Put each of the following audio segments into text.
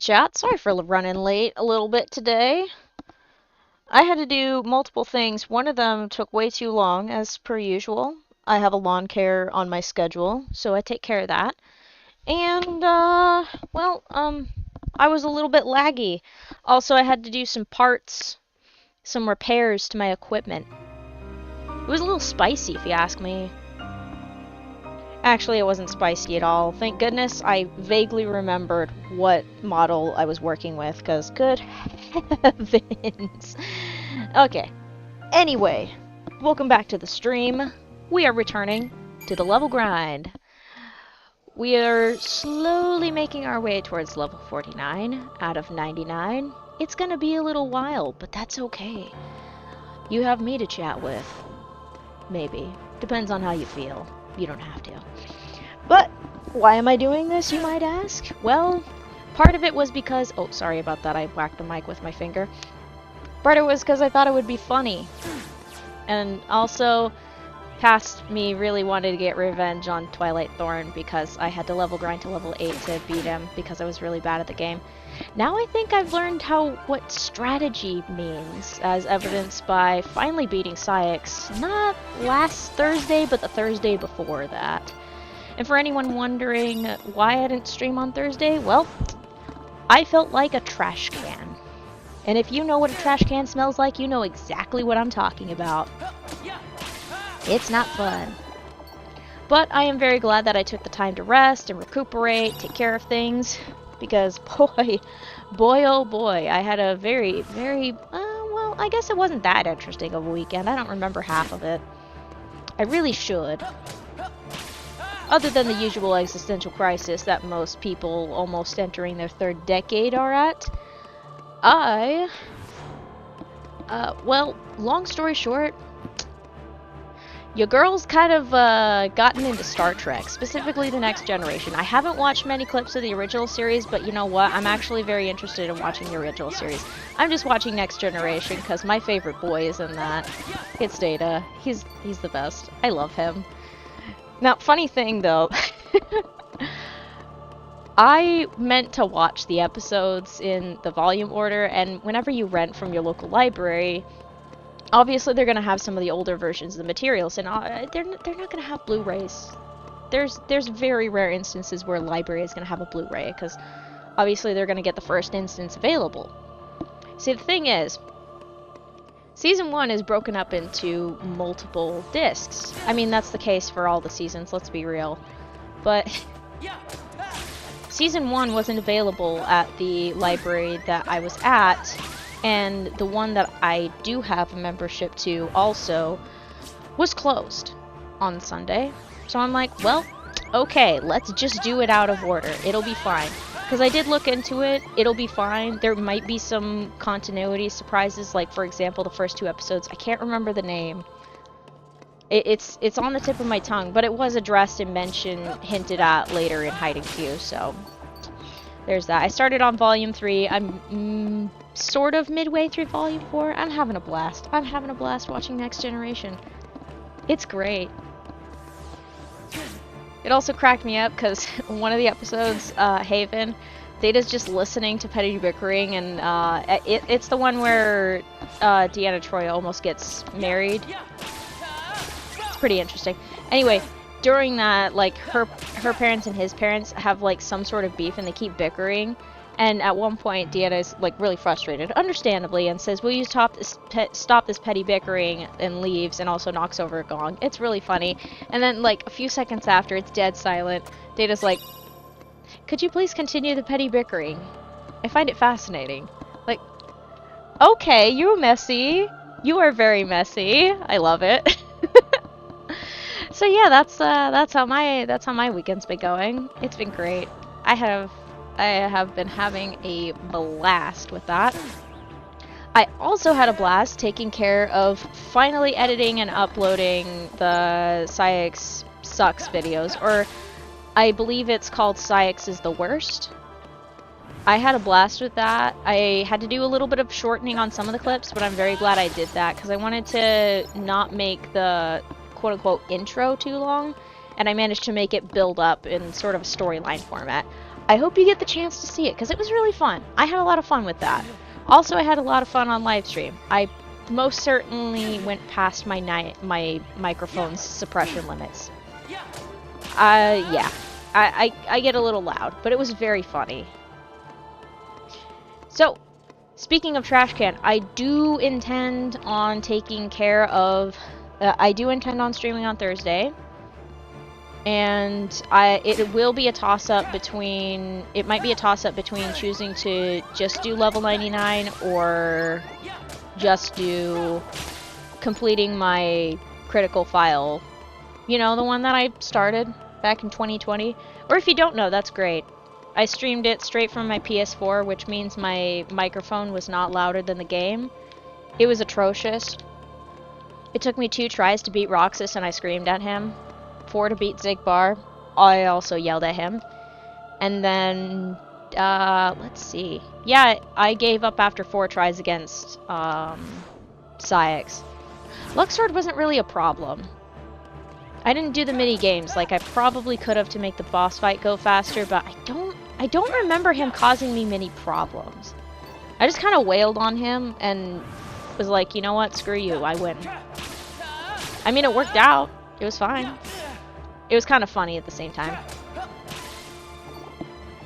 chat. Sorry for running late a little bit today. I had to do multiple things. One of them took way too long, as per usual. I have a lawn care on my schedule, so I take care of that. And, I was a little bit laggy. Also, I had to do some parts, some repairs to my equipment. It was a little spicy, if you ask me. Actually, it wasn't spicy at all. Thank goodness I vaguely remembered what model I was working with, because good heavens. Okay. Anyway, welcome back to the stream. We are returning to the level grind. We are slowly making our way towards level 49 out of 99. It's gonna be a little while, but that's okay. You have me to chat with. Maybe. Depends on how you feel. You don't have to. But why am I doing this, you might ask? Well, part of it was because... Oh, sorry about that. I whacked the mic with my finger. Part of it was because I thought it would be funny. And also, past me really wanted to get revenge on Twilight Thorn because I had to level grind to level 8 to beat him because I was really bad at the game. Now I think I've learned what strategy means, as evidenced by finally beating Saïx, not last Thursday, but the Thursday before that. And for anyone wondering why I didn't stream on Thursday, well, I felt like a trash can. And if you know what a trash can smells like, you know exactly what I'm talking about. It's not fun. But I am very glad that I took the time to rest and recuperate, take care of things. Because, boy, oh boy, I had a very, well, I guess it wasn't that interesting of a weekend. I don't remember half of it. I really should. Other than the usual existential crisis that most people almost entering their third decade are at, well, long story short, your girl's kind of gotten into Star Trek, specifically The Next Generation. I haven't watched many clips of the original series, but you know what? I'm actually very interested in watching the original series. I'm just watching Next Generation because my favorite boy is in that. It's Data. He's the best. I love him. Now, funny thing though, I meant to watch the episodes in the volume order, and whenever you rent from your local library, obviously they're going to have some of the older versions of the materials, and they're not going to have Blu-rays. There's very rare instances where a library is going to have a Blu-ray, because obviously they're going to get the first instance available. See, the thing is, Season 1 is broken up into multiple discs. I mean, that's the case for all the seasons, let's be real. But Season 1 wasn't available at the library that I was at, and the one that I do have a membership to also was closed on Sunday. So I'm like, well, okay, let's just do it out of order. It'll be fine. Because I did look into it, it'll be fine. There might be some continuity surprises, like for example the first 2 episodes. I can't remember the name. It's on the tip of my tongue, but it was addressed and mentioned, hinted at later in Hiding Q, so there's that. I started on Volume 3. I'm sort of midway through Volume 4. I'm having a blast. I'm having a blast watching Next Generation. It's great. It also cracked me up because one of the episodes, Haven, Data's just listening to petty bickering, and it's the one where Deanna Troi almost gets married. It's pretty interesting. Anyway, during that, like, her parents and his parents have, like, some sort of beef, and they keep bickering. And at one point, Deanna's, like, really frustrated, understandably, and says, will you stop this petty bickering, and leaves, and also knocks over a gong. It's really funny. And then, like, a few seconds after, it's dead silent. Data's like, could you please continue the petty bickering? I find it fascinating. Like, okay, you're messy. You are very messy. I love it. So yeah, that's how my weekend's been going. It's been great. I have been having a blast with that. I also had a blast taking care of finally editing and uploading the Saïx Sucks videos, or I believe it's called Saïx is the Worst. I had a blast with that. I had to do a little bit of shortening on some of the clips, but I'm very glad I did that because I wanted to not make the quote-unquote intro too long, and I managed to make it build up in sort of a storyline format. I hope you get the chance to see it, because it was really fun. I had a lot of fun with that. Also, I had a lot of fun on live stream. I most certainly went past my microphone's suppression limits. Yeah. I get a little loud, but it was very funny. So, speaking of trash can, I do intend on taking care of... I do intend on streaming on Thursday. And it will be a toss-up between... It might be a toss-up between choosing to just do level 99 or just do completing my critical file. You know, the one that I started back in 2020. Or if you don't know, that's great. I streamed it straight from my PS4, which means my microphone was not louder than the game. It was atrocious. It took me 2 tries to beat Roxas and I screamed at him. 4 to beat Xigbar. I also yelled at him. And then, let's see. Yeah, I gave up after 4 tries against, Saix. Luxord wasn't really a problem. I didn't do the mini games like I probably could have to make the boss fight go faster, but I don't remember him causing me many problems. I just kind of wailed on him and was like, you know what, screw you, I win. I mean, it worked out. It was fine. It was kind of funny at the same time.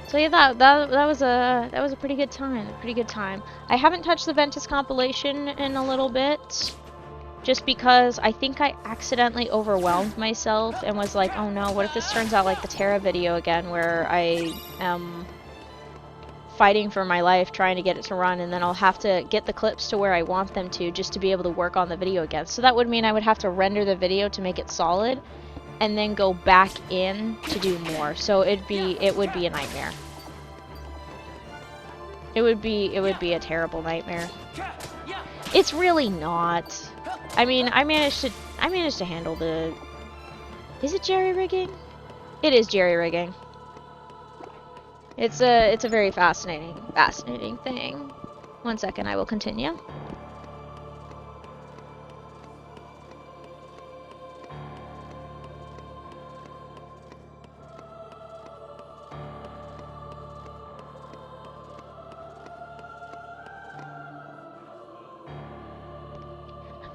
So yeah, that was a pretty good time. I haven't touched the Ventus compilation in a little bit, just because I think I accidentally overwhelmed myself and was like, oh no, what if this turns out like the Terra video again, where I am fighting for my life trying to get it to run, and then I'll have to get the clips to where I want them to just to be able to work on the video again. So that would mean I would have to render the video to make it solid, and then go back in to do more. So it would be a nightmare. It would be a terrible nightmare. It's really not. I mean, I managed to handle the... Is it jerry-rigging? It is jerry-rigging. It's a very fascinating thing. 1 second, I will continue.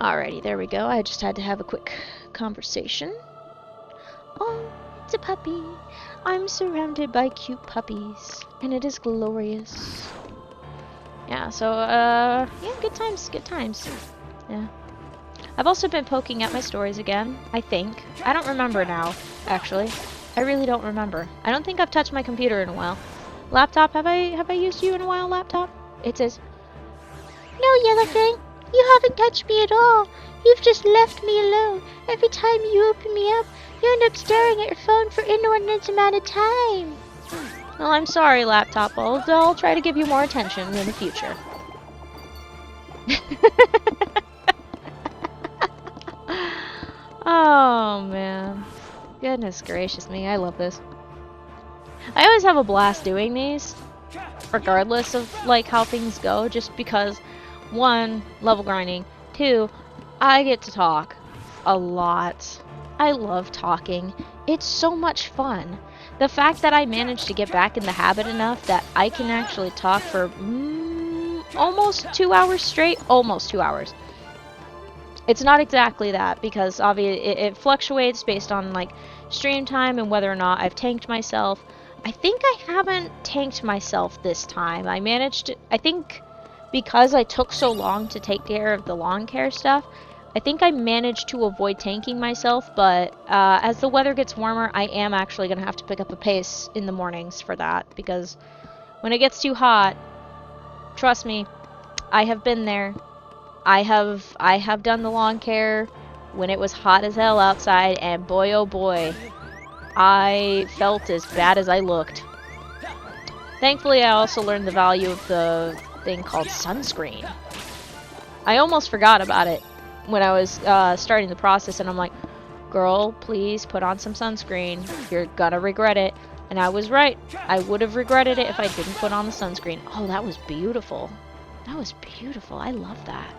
Alrighty, there we go. I just had to have a quick conversation. Oh, it's a puppy. I'm surrounded by cute puppies, and it is glorious. Yeah, so, yeah, good times. Yeah. I've also been poking at my stories again, I think. I don't remember now, actually. I really don't remember. I don't think I've touched my computer in a while. Laptop, have I used you in a while, laptop? It says, no, Yellowfang. You haven't touched me at all. You've just left me alone. Every time you open me up, you end up staring at your phone for inordinate amount of time. Well, I'm sorry, laptop. I'll try to give you more attention in the future. Oh, man. Goodness gracious me, I love this. I always have a blast doing these, regardless of, like, how things go, just because... 1, level grinding. 2, I get to talk a lot. I love talking. It's so much fun. The fact that I managed to get back in the habit enough that I can actually talk for almost 2 hours straight. Almost 2 hours. It's not exactly that, because obviously it fluctuates based on like stream time and whether or not I've tanked myself. I think I haven't tanked myself this time. I managed to, I think... Because I took so long to take care of the lawn care stuff, I think I managed to avoid tanking myself, but as the weather gets warmer, I am actually going to have to pick up a pace in the mornings for that, because when it gets too hot, trust me, I have been there. I have done the lawn care when it was hot as hell outside, and boy oh boy, I felt as bad as I looked. Thankfully, I also learned the value of the thing called sunscreen. I almost forgot about it when I was starting the process, and I'm like, girl, please put on some sunscreen. You're gonna regret it. And I was right. I would have regretted it if I didn't put on the sunscreen. Oh, that was beautiful. That was beautiful. I love that.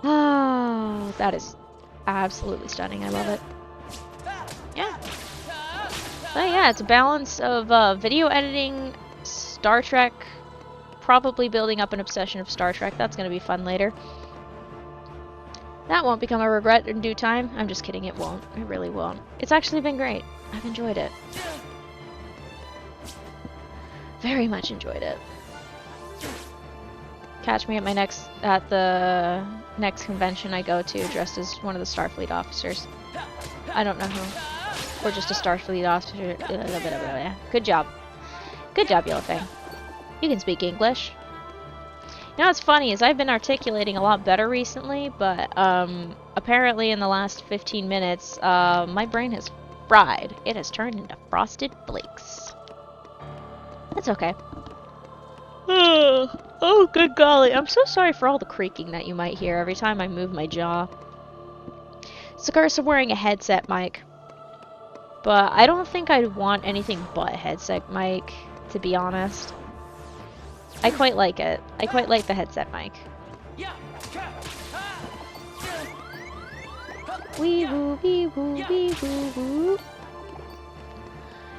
Oh, that is absolutely stunning. I love it. Yeah. But yeah, it's a balance of video editing, Star Trek, probably building up an obsession of Star Trek. That's going to be fun later. That won't become a regret in due time. I'm just kidding, it won't. It really won't. It's actually been great. I've enjoyed it. Very much enjoyed it. Catch me at the next convention I go to, dressed as one of the Starfleet officers. I don't know who. Or just a Starfleet officer. Good job. Good job, Yellow Fang. You can speak English. You know what's funny is I've been articulating a lot better recently, but apparently in the last 15 minutes, my brain has fried. It has turned into frosted flakes. That's okay. Oh, good golly. I'm so sorry for all the creaking that you might hear every time I move my jaw. Sakursa wearing a headset mic. But I don't think I'd want anything but a headset mic, to be honest. I quite like it. I quite like the headset mic. Wee woo, wee woo, wee woo, woo.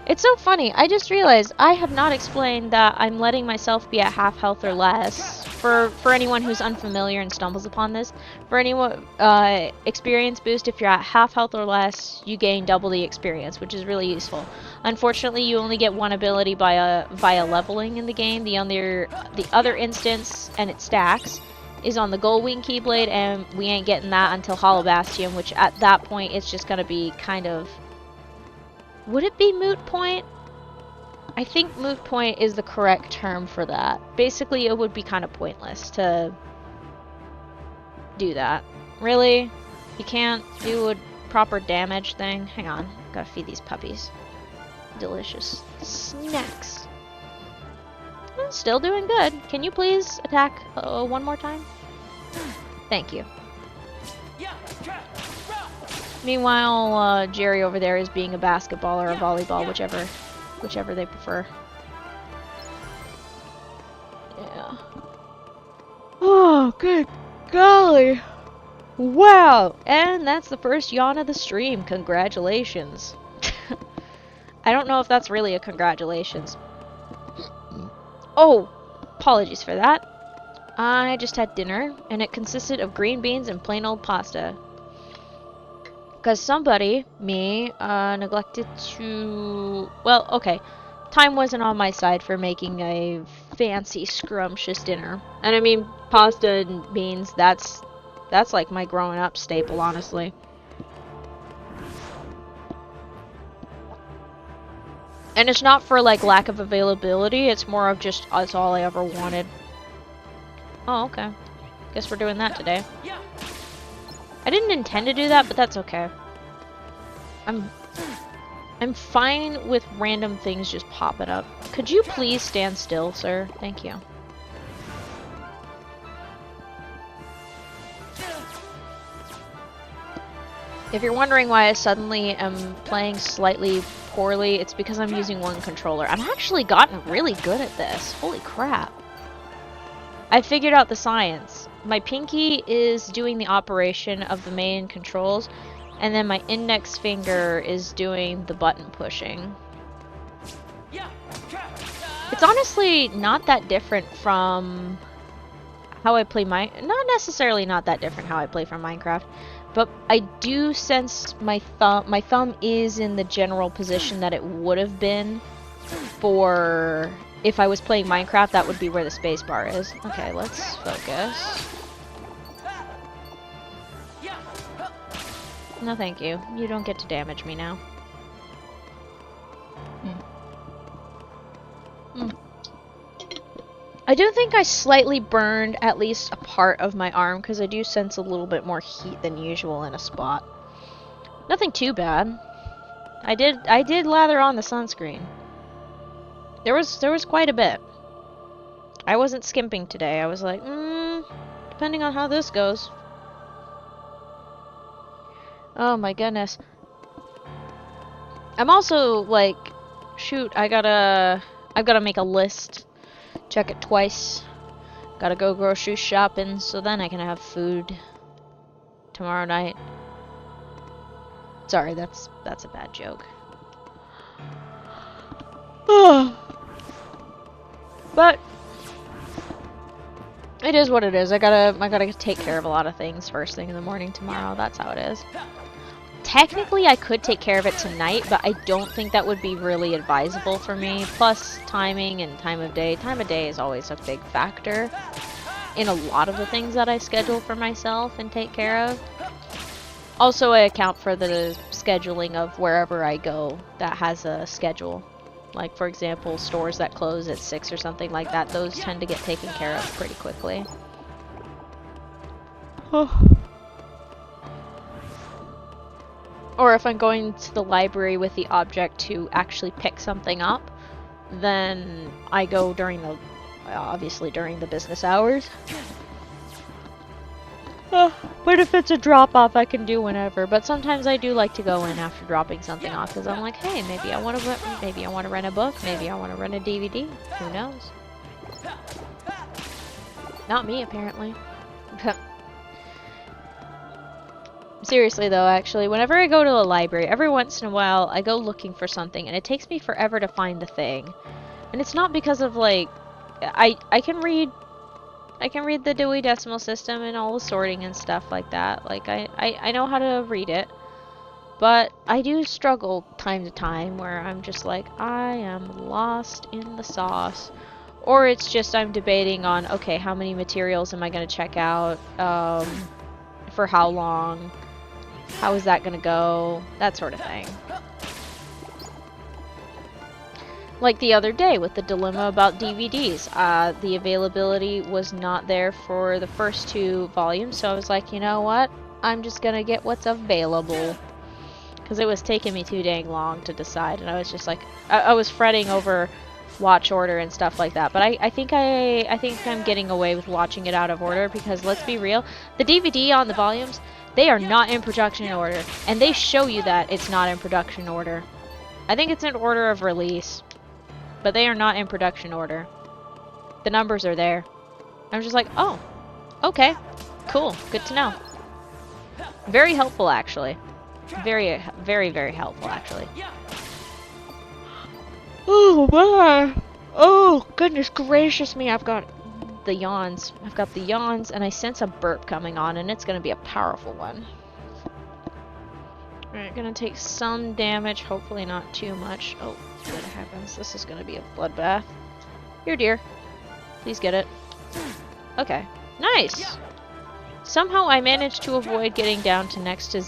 It's so funny. I just realized I have not explained that I'm letting myself be at half health or less. For anyone who's unfamiliar and stumbles upon this, for anyone experience boost, if you're at half health or less, you gain double the experience, which is really useful. Unfortunately, you only get one ability via leveling in the game. The other instance, and it stacks, is on the Gullwing Keyblade, and we ain't getting that until Hollow Bastion, which at that point it's just gonna be kind of. Would it be moot point? I think moot point is the correct term for that. Basically, it would be kind of pointless to do that. Really? You can't do a proper damage thing? Hang on. Gotta feed these puppies. Delicious snacks. Still doing good. Can you please attack one more time? Thank you. Meanwhile, Jerry over there is being a basketball or a volleyball, whichever they prefer. Yeah. Oh, good golly. Wow! And that's the first yawn of the stream. Congratulations. I don't know if that's really a congratulations. Oh, apologies for that. I just had dinner, and it consisted of green beans and plain old pasta. Because somebody, me, neglected to... Well, okay. Time wasn't on my side for making a fancy, scrumptious dinner. And I mean, pasta and beans, that's like my growing up staple, honestly. And it's not for, like, lack of availability. It's more of just, that's all I ever wanted. Oh, okay. Guess we're doing that today. I didn't intend to do that, but that's okay. I'm fine with random things just popping up. Could you please stand still, sir? Thank you. If you're wondering why I suddenly am playing slightly poorly, it's because I'm using one controller. I've actually gotten really good at this. Holy crap. I figured out the science. My pinky is doing the operation of the main controls, and then my index finger is doing the button pushing. It's honestly not that different from how I play not necessarily not that different how I play from Minecraft, but I do sense my thumb is in the general position that it would have been for if I was playing Minecraft. That would be where the space bar is. Okay, let's focus. No, thank you. You don't get to damage me now. I do think I slightly burned at least a part of my arm because I do sense a little bit more heat than usual in a spot. Nothing too bad. I did lather on the sunscreen. There was quite a bit. I wasn't skimping today. I was like, depending on how this goes. Oh my goodness. I'm also like, shoot, I've gotta make a list. Check it twice. Gotta go grocery shopping so then I can have food tomorrow night. Sorry, that's a bad joke. But it is what it is. I gotta take care of a lot of things first thing in the morning tomorrow. That's how it is. Technically, I could take care of it tonight, but I don't think that would be really advisable for me. Plus, timing and time of day. Time of day is always a big factor in a lot of the things that I schedule for myself and take care of. Also, I account for the scheduling of wherever I go that has a schedule. Like, for example, stores that close at 6 or something like that, those tend to get taken care of pretty quickly. Or if I'm going to the library with the object to actually pick something up, then I go during the, obviously during the business hours. But if it's a drop-off, I can do whenever. But sometimes I do like to go in after dropping something off because I'm like, hey, maybe I want to rent a book, maybe I want to rent a DVD. Who knows? Not me, apparently. Seriously though, actually, whenever I go to a library, every once in a while, I go looking for something, and it takes me forever to find the thing. And it's not because of, like, I can read the Dewey Decimal System and all the sorting and stuff like that. Like, I know how to read it. But I do struggle time to time where I'm just like, I am lost in the sauce. Or it's just I'm debating on, okay, how many materials am I going to check out? For how long? How is that going to go? That sort of thing. Like the other day with the dilemma about DVDs. The availability was not there for the first 2 volumes, so I was like, you know what? I'm just gonna get what's available. Because it was taking me too dang long to decide, and I was just like, I was fretting over watch order and stuff like that. But I think I'm getting away with watching it out of order, because let's be real, the DVD on the volumes, they are not in production order, and they show you that it's not in production order. I think it's in order of release, but they are not in production order. The numbers are there. I'm just like, oh, okay, cool, good to know. Very helpful, actually. Very, very, very helpful, actually. Oh, man. Oh, goodness gracious me. I've got the yawns. And I sense a burp coming on, and it's going to be a powerful one. Alright, gonna take some damage, hopefully not too much. Oh, good heavens, this is gonna be a bloodbath. Here, dear. Please get it. Okay, nice! Somehow I managed to avoid getting down to next to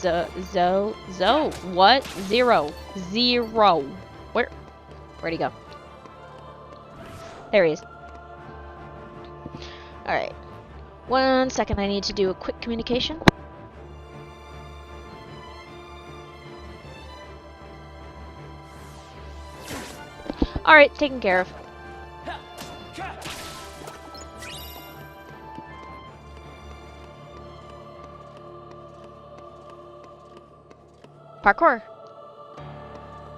what? Zero. Where'd he go? There he is. Alright. 1 second, I need to do a quick communication. Alright, taken care of. Parkour.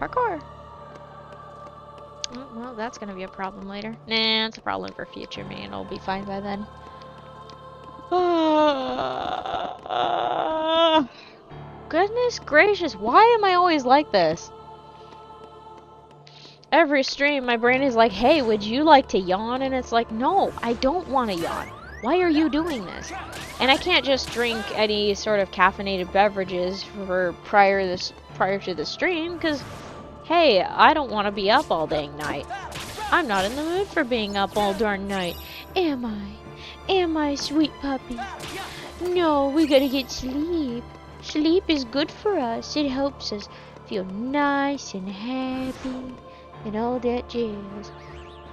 Parkour. Oh, well, that's gonna be a problem later. Nah, it's a problem for future me, and I'll be fine by then. Goodness gracious, why am I always like this? Every stream, my brain is like, hey, would you like to yawn? And it's like, no, I don't want to yawn. Why are you doing this? And I can't just drink any sort of caffeinated beverages for prior to the stream, because, hey, I don't want to be up all dang night. I'm not in the mood for being up all darn night. Am I? Am I, sweet puppy? No, we gotta get sleep. Sleep is good for us. It helps us feel nice and happy and all that jazz.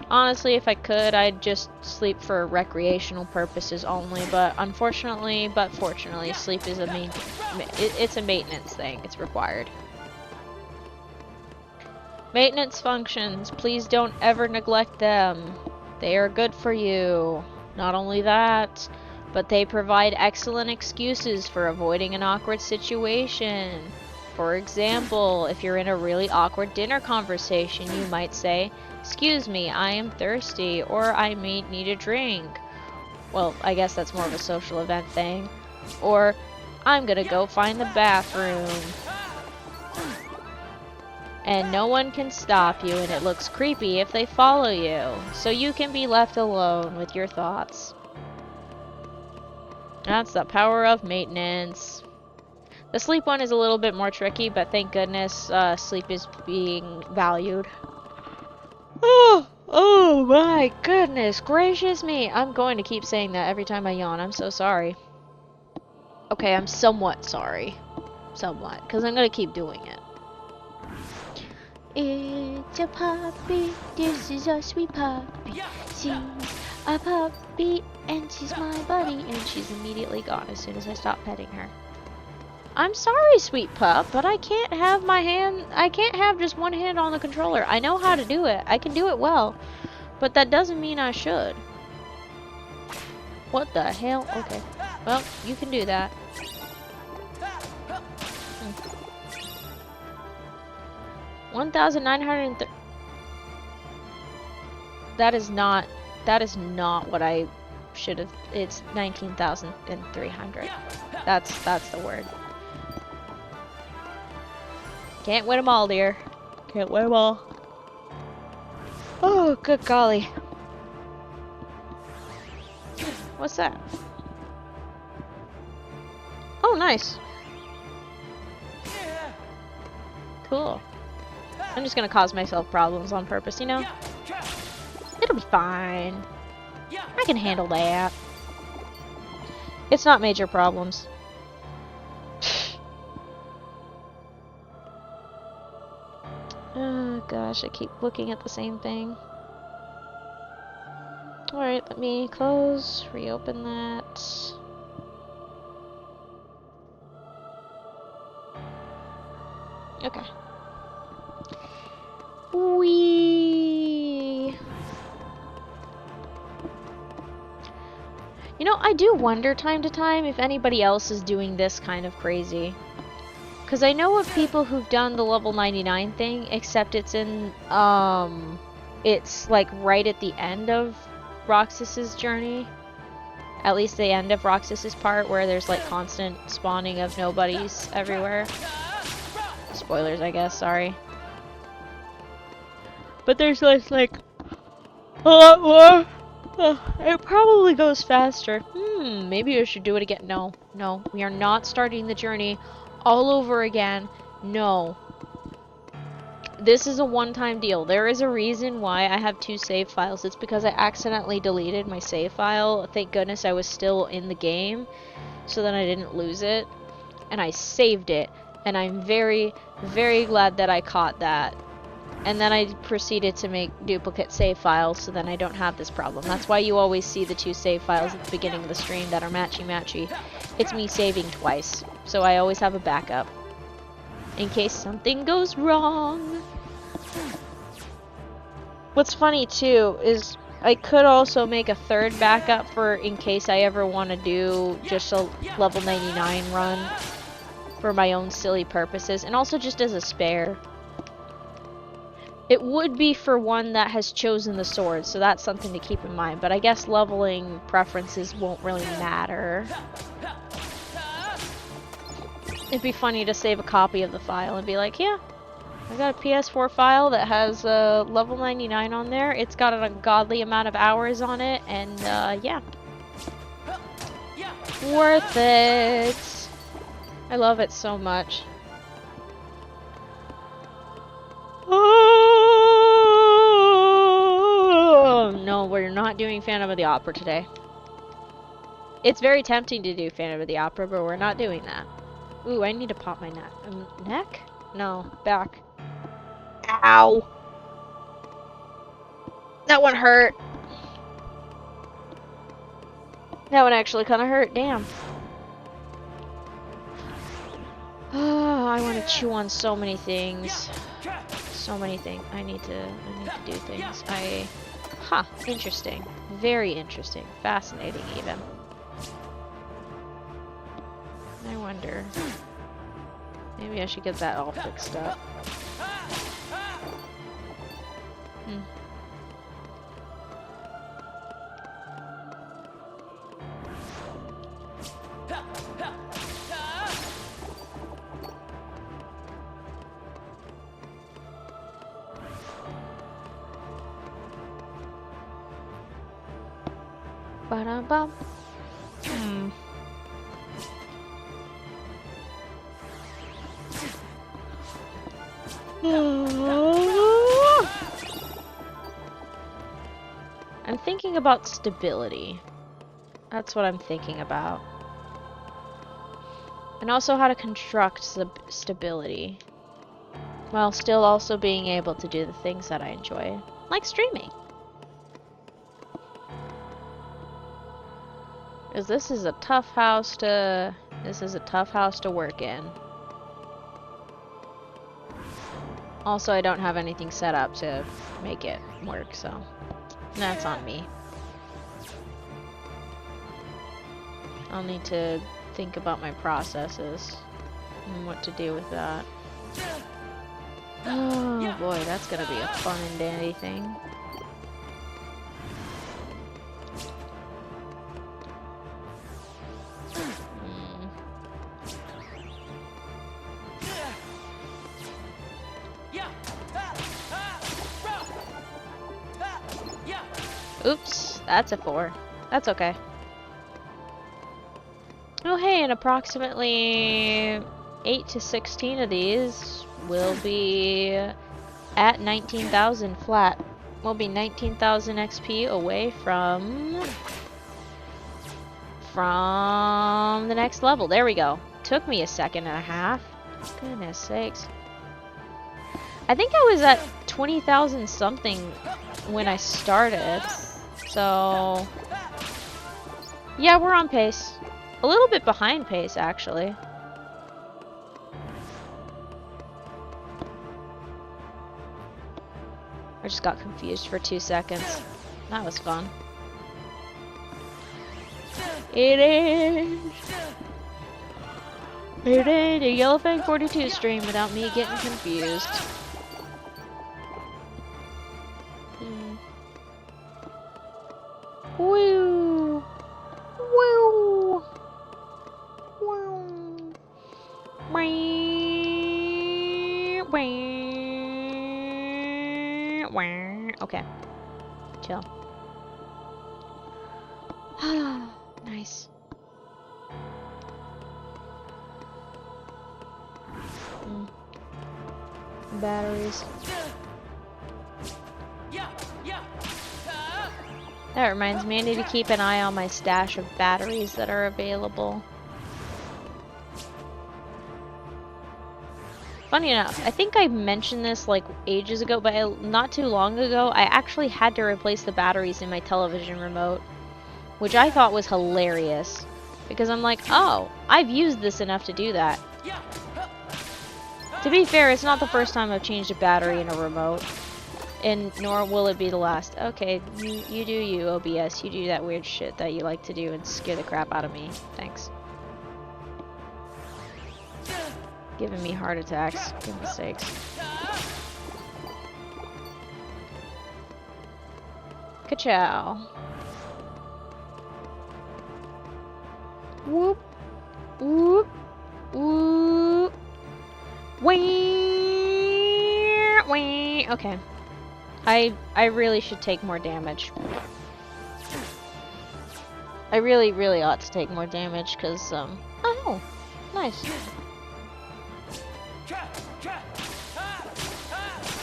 Honestly, if I could, I'd just sleep for recreational purposes only, but unfortunately, but fortunately, sleep is it's a maintenance thing. It's required. Maintenance functions, please don't ever neglect them. They are good for you. Not only that, but they provide excellent excuses for avoiding an awkward situation. For example, if you're in a really awkward dinner conversation, you might say, "Excuse me, I am thirsty," or "I may need a drink." Well, I guess that's more of a social event thing. Or, "I'm gonna go find the bathroom." and no one can stop you, and it looks creepy if they follow you, so you can be left alone with your thoughts. That's the power of maintenance. The sleep one is a little bit more tricky, but thank goodness sleep is being valued. Oh my goodness gracious me! I'm going to keep saying that every time I yawn. I'm so sorry. Okay, I'm somewhat sorry. Somewhat, because I'm going to keep doing it. It's a puppy, this is a sweet puppy. She's a puppy, and she's my buddy, and she's immediately gone as soon as I stop petting her. I'm sorry, sweet pup, but I can't have I can't have just one hand on the controller. I know how to do it. I can do it well, but that doesn't mean I should. What the hell? Okay. Well, you can do that. 1,930. That is not what I should have. It's 19,300. That's the word. Can't win them all, dear. Can't win them all. Oh, good golly. What's that? Oh, nice. Cool. I'm just gonna cause myself problems on purpose, you know? It'll be fine. I can handle that. It's not major problems. Oh gosh, I keep looking at the same thing. Alright, let me close, reopen that. Okay. Whee! You know, I do wonder time to time if anybody else is doing this kind of crazy. Because I know of people who've done the level 99 thing, except it's in, it's like right at the end of Roxas's journey. At least the end of Roxas's part, where there's like constant spawning of nobodies everywhere. Spoilers, I guess, sorry. But there's like a lot more. It probably goes faster. Maybe I should do it again. No, we are not starting the journey all over again. No. This is a one-time deal. There is a reason why I have 2 save files. It's because I accidentally deleted my save file. Thank goodness I was still in the game, so that I didn't lose it. And I saved it. And I'm very, very glad that I caught that. And then I proceeded to make duplicate save files, so then I don't have this problem. That's why you always see the 2 save files at the beginning of the stream that are matchy-matchy. It's me saving twice, so I always have a backup. In case something goes wrong. What's funny, too, is I could also make a 3rd backup for in case I ever want to do just a level 99 run for my own silly purposes, and also just as a spare. It would be for one that has chosen the sword, so that's something to keep in mind, but I guess leveling preferences won't really matter. It'd be funny to save a copy of the file and be like, yeah, I got a PS4 file that has level 99 on there. It's got an ungodly amount of hours on it, and yeah. Worth it. I love it so much. Oh, no, we're not doing Phantom of the Opera today. It's very tempting to do Phantom of the Opera, but we're not doing that. Ooh, I need to pop my neck. Neck? No, back. Ow! That one hurt. That one actually kind of hurt. Damn. Oh, I want to chew on so many things. So many things. I need to do things. Huh, interesting. Very interesting. Fascinating, even. I wonder. Maybe I should get that all fixed up. Ba-da-bum. Hmm. I'm thinking about stability. That's what I'm thinking about. And also how to construct stability. While still also being able to do the things that I enjoy. Like streaming. Because this is a tough house to work in. Also, I don't have anything set up to make it work, so that's on me. I'll need to think about my processes and what to do with that. Oh boy, that's gonna be a fun and dandy thing. Oops, that's a 4. That's okay. Oh hey, and approximately 8 to 16 of these will be at 19,000 flat. We'll be 19,000 XP away from the next level. There we go. Took me a second and a half. Goodness sakes. I think I was at 20,000 something when I started. So yeah, we're on pace. A little bit behind pace, actually. I just got confused for 2 seconds. That was fun. It ain't a Yellowfang 42 stream without me getting confused. Woo! Woo! Woo! Okay. Chill. Nice. Batteries. That reminds me, I need to keep an eye on my stash of batteries that are available. Funny enough, I think I mentioned this like ages ago, but not too long ago, I actually had to replace the batteries in my television remote, which I thought was hilarious, because I'm like, oh, I've used this enough to do that. To be fair, it's not the first time I've changed a battery in a remote, and nor will it be the last. Okay, you do you, OBS, you do that weird shit that you like to do and scare the crap out of me. Thanks. Giving me heart attacks, goodness sakes. Ka-chow. Whoop. Whoop. Whoop. Wee. Wee. Okay. I really should take more damage. I really ought to take more damage, because, oh, nice.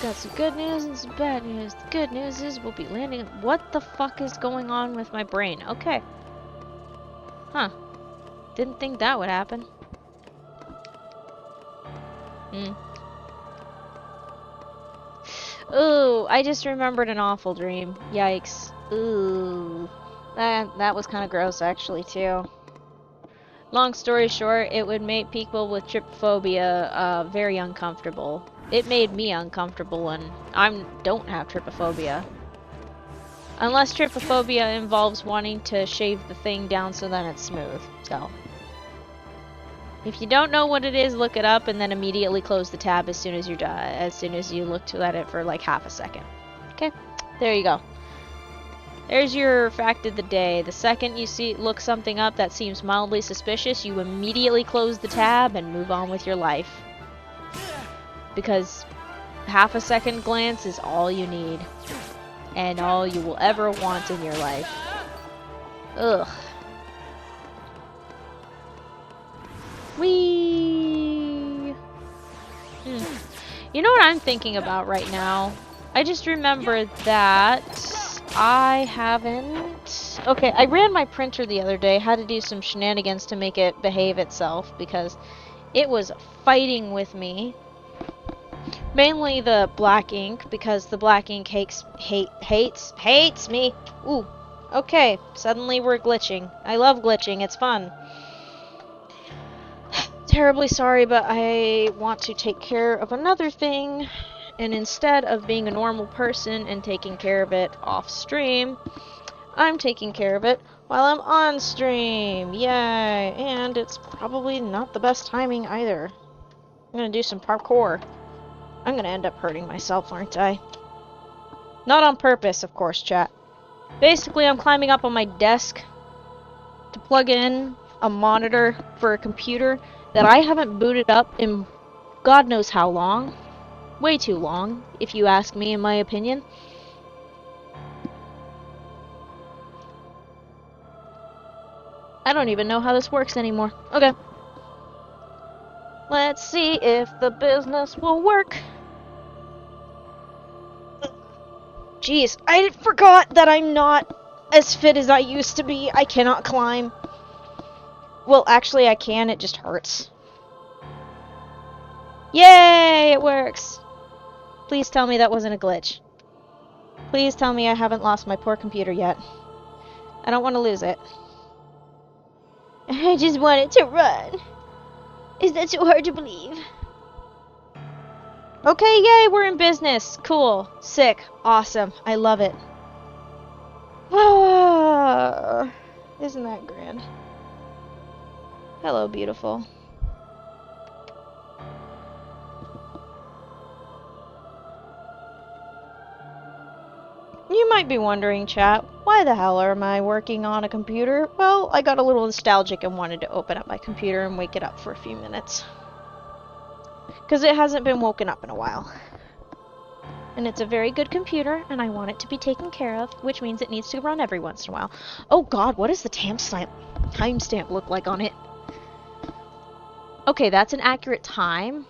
Got some good news and some bad news. The good news is we'll be landing. What the fuck is going on with my brain? Okay. Huh. Didn't think that would happen. Ooh, I just remembered an awful dream. Yikes. Ooh. That was kind of gross, actually, too. Long story short, it would make people with trypophobia very uncomfortable. It made me uncomfortable, and I don't have trypophobia. Unless trypophobia involves wanting to shave the thing down so that it's smooth. So, if you don't know what it is, look it up and then immediately close the tab as soon as you're done. As soon as you look at it for like half a second. Okay, there you go. There's your fact of the day. The second you look something up that seems mildly suspicious, you immediately close the tab and move on with your life. Because half a second glance is all you need. And all you will ever want in your life. Ugh. Whee! You know what I'm thinking about right now? I just remembered that I haven't... Okay, I ran my printer the other day, had to do some shenanigans to make it behave itself because it was fighting with me. Mainly the black ink, because the black ink hates me. Ooh, okay, suddenly we're glitching. I love glitching, it's fun. Terribly sorry, but I want to take care of another thing, and instead of being a normal person and taking care of it off stream, I'm taking care of it while I'm on stream. Yay! And it's probably not the best timing either. I'm gonna do some parkour. I'm gonna end up hurting myself, aren't I? Not on purpose, of course, chat. Basically, I'm climbing up on my desk to plug in a monitor for a computer that I haven't booted up in God knows how long. Way too long, if you ask me, in my opinion. I don't even know how this works anymore. Okay. Let's see if the business will work. Jeez, I forgot that I'm not as fit as I used to be. I cannot climb. Well, actually I can, it just hurts. Yay, it works! Please tell me that wasn't a glitch. Please tell me I haven't lost my poor computer yet. I don't want to lose it. I just want it to run. Is that so hard to believe? Okay, yay, we're in business. Cool. Sick. Awesome. I love it. Isn't that grand? Hello, beautiful. You might be wondering, chat, why the hell am I working on a computer? Well, I got a little nostalgic and wanted to open up my computer and wake it up for a few minutes. Because it hasn't been woken up in a while. And it's a very good computer, and I want it to be taken care of, which means it needs to run every once in a while. Oh god, what does the timestamp look like on it? Okay, that's an accurate time.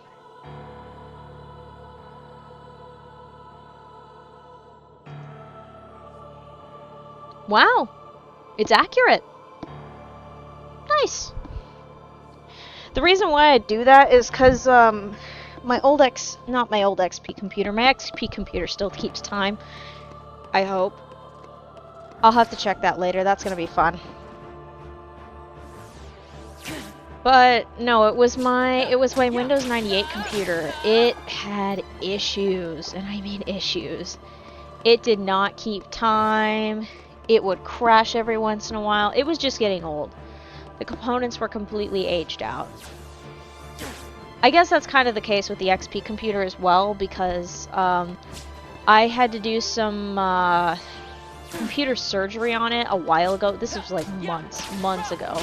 Wow, it's accurate. Nice. The reason why I do that is because my old not my old XP computer, my XP computer still keeps time. I hope. I'll have to check that later. That's gonna be fun. But no, it was my Windows 98 computer. It had issues, and I mean issues. It did not keep time. It would crash every once in a while. It was just getting old. The components were completely aged out. I guess that's kind of the case with the XP computer as well, because I had to do some computer surgery on it a while ago. This was like months ago.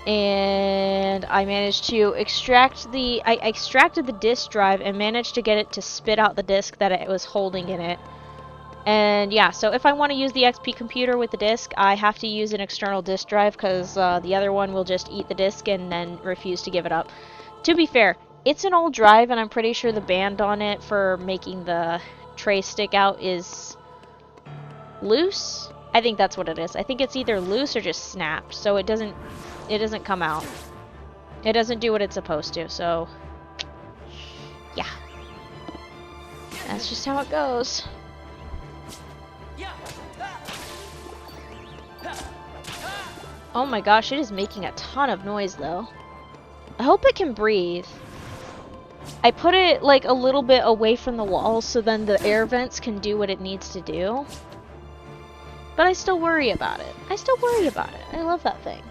And I managed to extract I extracted the disk drive and managed to get it to spit out the disk that it was holding in it. And yeah, so if I want to use the XP computer with the disk, I have to use an external disk drive because the other one will just eat the disk and then refuse to give it up. To be fair, it's an old drive, and I'm pretty sure the band on it for making the tray stick out is loose. I think that's what it is. I think it's either loose or just snapped, so it doesn't come out. It doesn't do what it's supposed to, so yeah. That's just how it goes. Oh my gosh, it is making a ton of noise though. I hope it can breathe. I put it like a little bit away from the wall so then the air vents can do what it needs to do. But I still worry about it. I love that thing.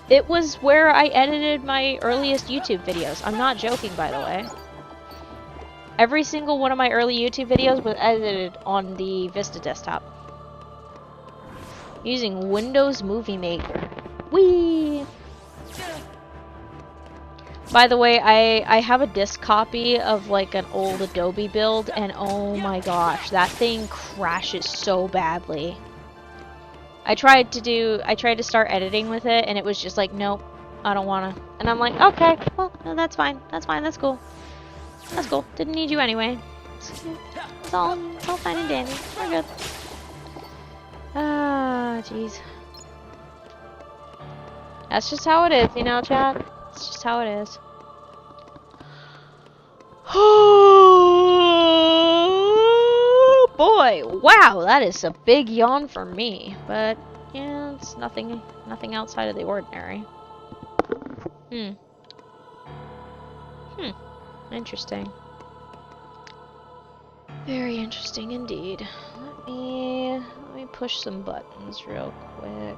It was where I edited my earliest YouTube videos. I'm not joking, by the way. Every single one of my early YouTube videos was edited on the Vista desktop. Using Windows Movie Maker. Whee! By the way, I have a disc copy of like an old Adobe build, and oh my gosh, that thing crashes so badly. I tried to start editing with it, and it was just like, nope, I don't wanna. And I'm like, okay, well, no, that's fine, that's cool. That's cool, didn't need you anyway. It's all fine and dandy, we're good. Ah, jeez. That's just how it is, you know, chat? It's just how it is. Oh boy, wow, that is a big yawn for me. But yeah, it's nothing outside of the ordinary. Interesting. Very interesting indeed. Let me push some buttons real quick.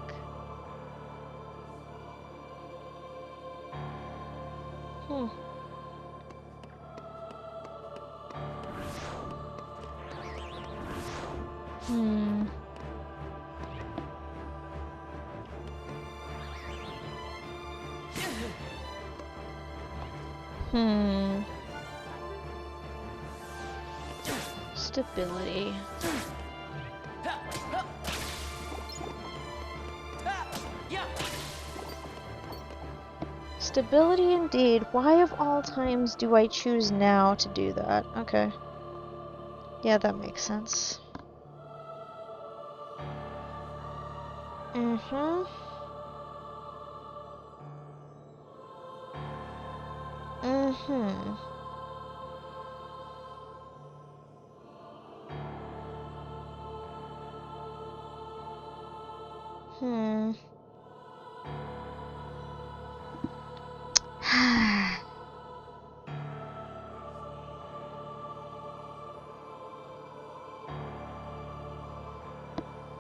Stability. Stability indeed. Why of all times do I choose now to do that? Okay. Yeah, that makes sense. Mm-hmm.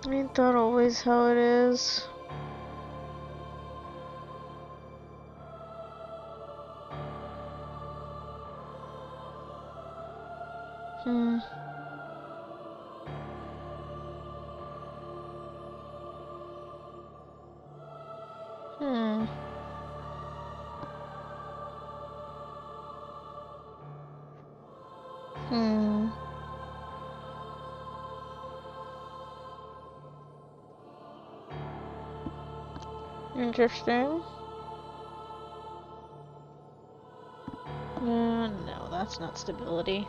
Ain't that always how it is? Interesting. No, that's not stability.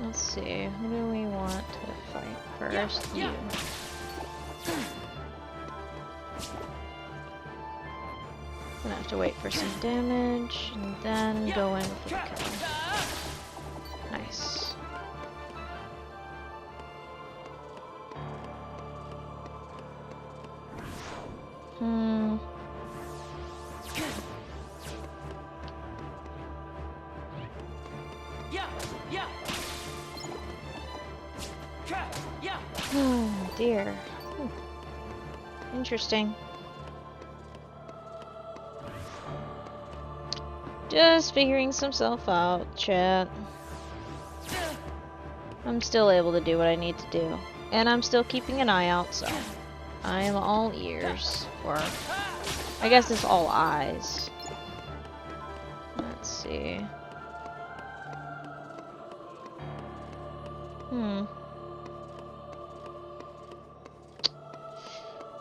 Let's see, who do we want to fight first? You. Gonna have to wait for some damage, and then go in for the kill. Nice. Oh dear. Interesting. Just figuring some stuff out, chat. I'm still able to do what I need to do. And I'm still keeping an eye out, so I am all ears. Or, I guess it's all eyes. Let's see.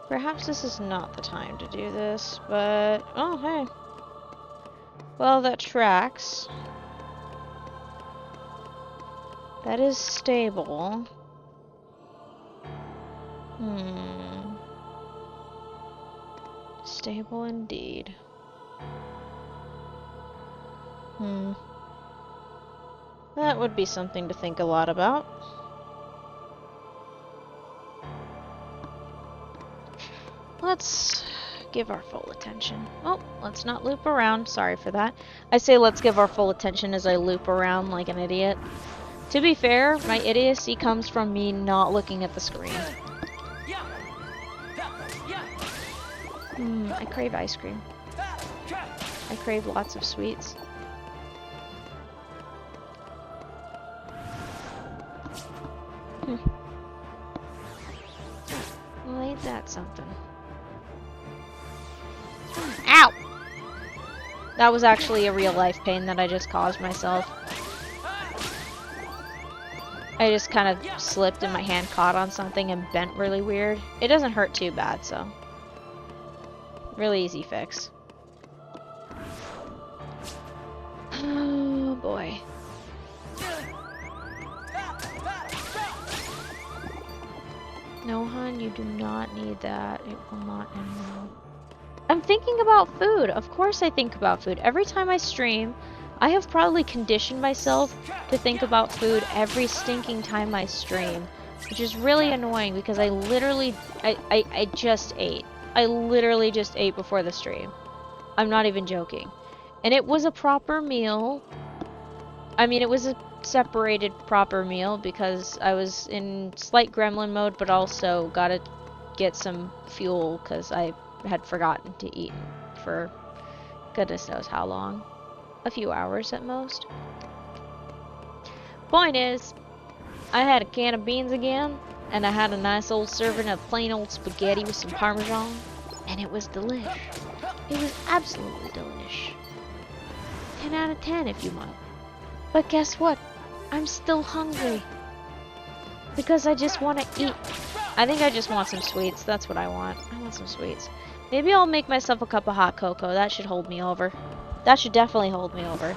Perhaps this is not the time to do this, but... oh, hey. Well, that tracks. That is stable. Stable indeed. That would be something to think a lot about. Let's give our full attention. Oh, let's not loop around. Sorry for that. I say let's give our full attention as I loop around like an idiot. To be fair, my idiocy comes from me not looking at the screen. I crave ice cream. I crave lots of sweets. Well, ain't that something? Ow! That was actually a real life pain that I just caused myself. I just kind of slipped and my hand caught on something and bent really weird. It doesn't hurt too bad, so. Really easy fix. Oh boy. No, hon, you do not need that. It will not end well. I'm thinking about food. Of course I think about food. Every time I stream, I have probably conditioned myself to think about food every stinking time I stream. Which is really annoying because I literally, I just ate. I literally just ate before the stream. I'm not even joking. And it was a proper meal. I mean, it was a separated proper meal because I was in slight gremlin mode, but also gotta get some fuel because I had forgotten to eat for goodness knows how long. A few hours at most. Point is, I had a can of beans again, and I had a nice old serving of plain old spaghetti with some Parmesan, and it was delish. It was absolutely delish. 10 out of 10 if you want. But guess what? I'm still hungry. Because I just want to eat. I think I just want some sweets. That's what I want. I want some sweets. Maybe I'll make myself a cup of hot cocoa. That should hold me over. That should definitely hold me over.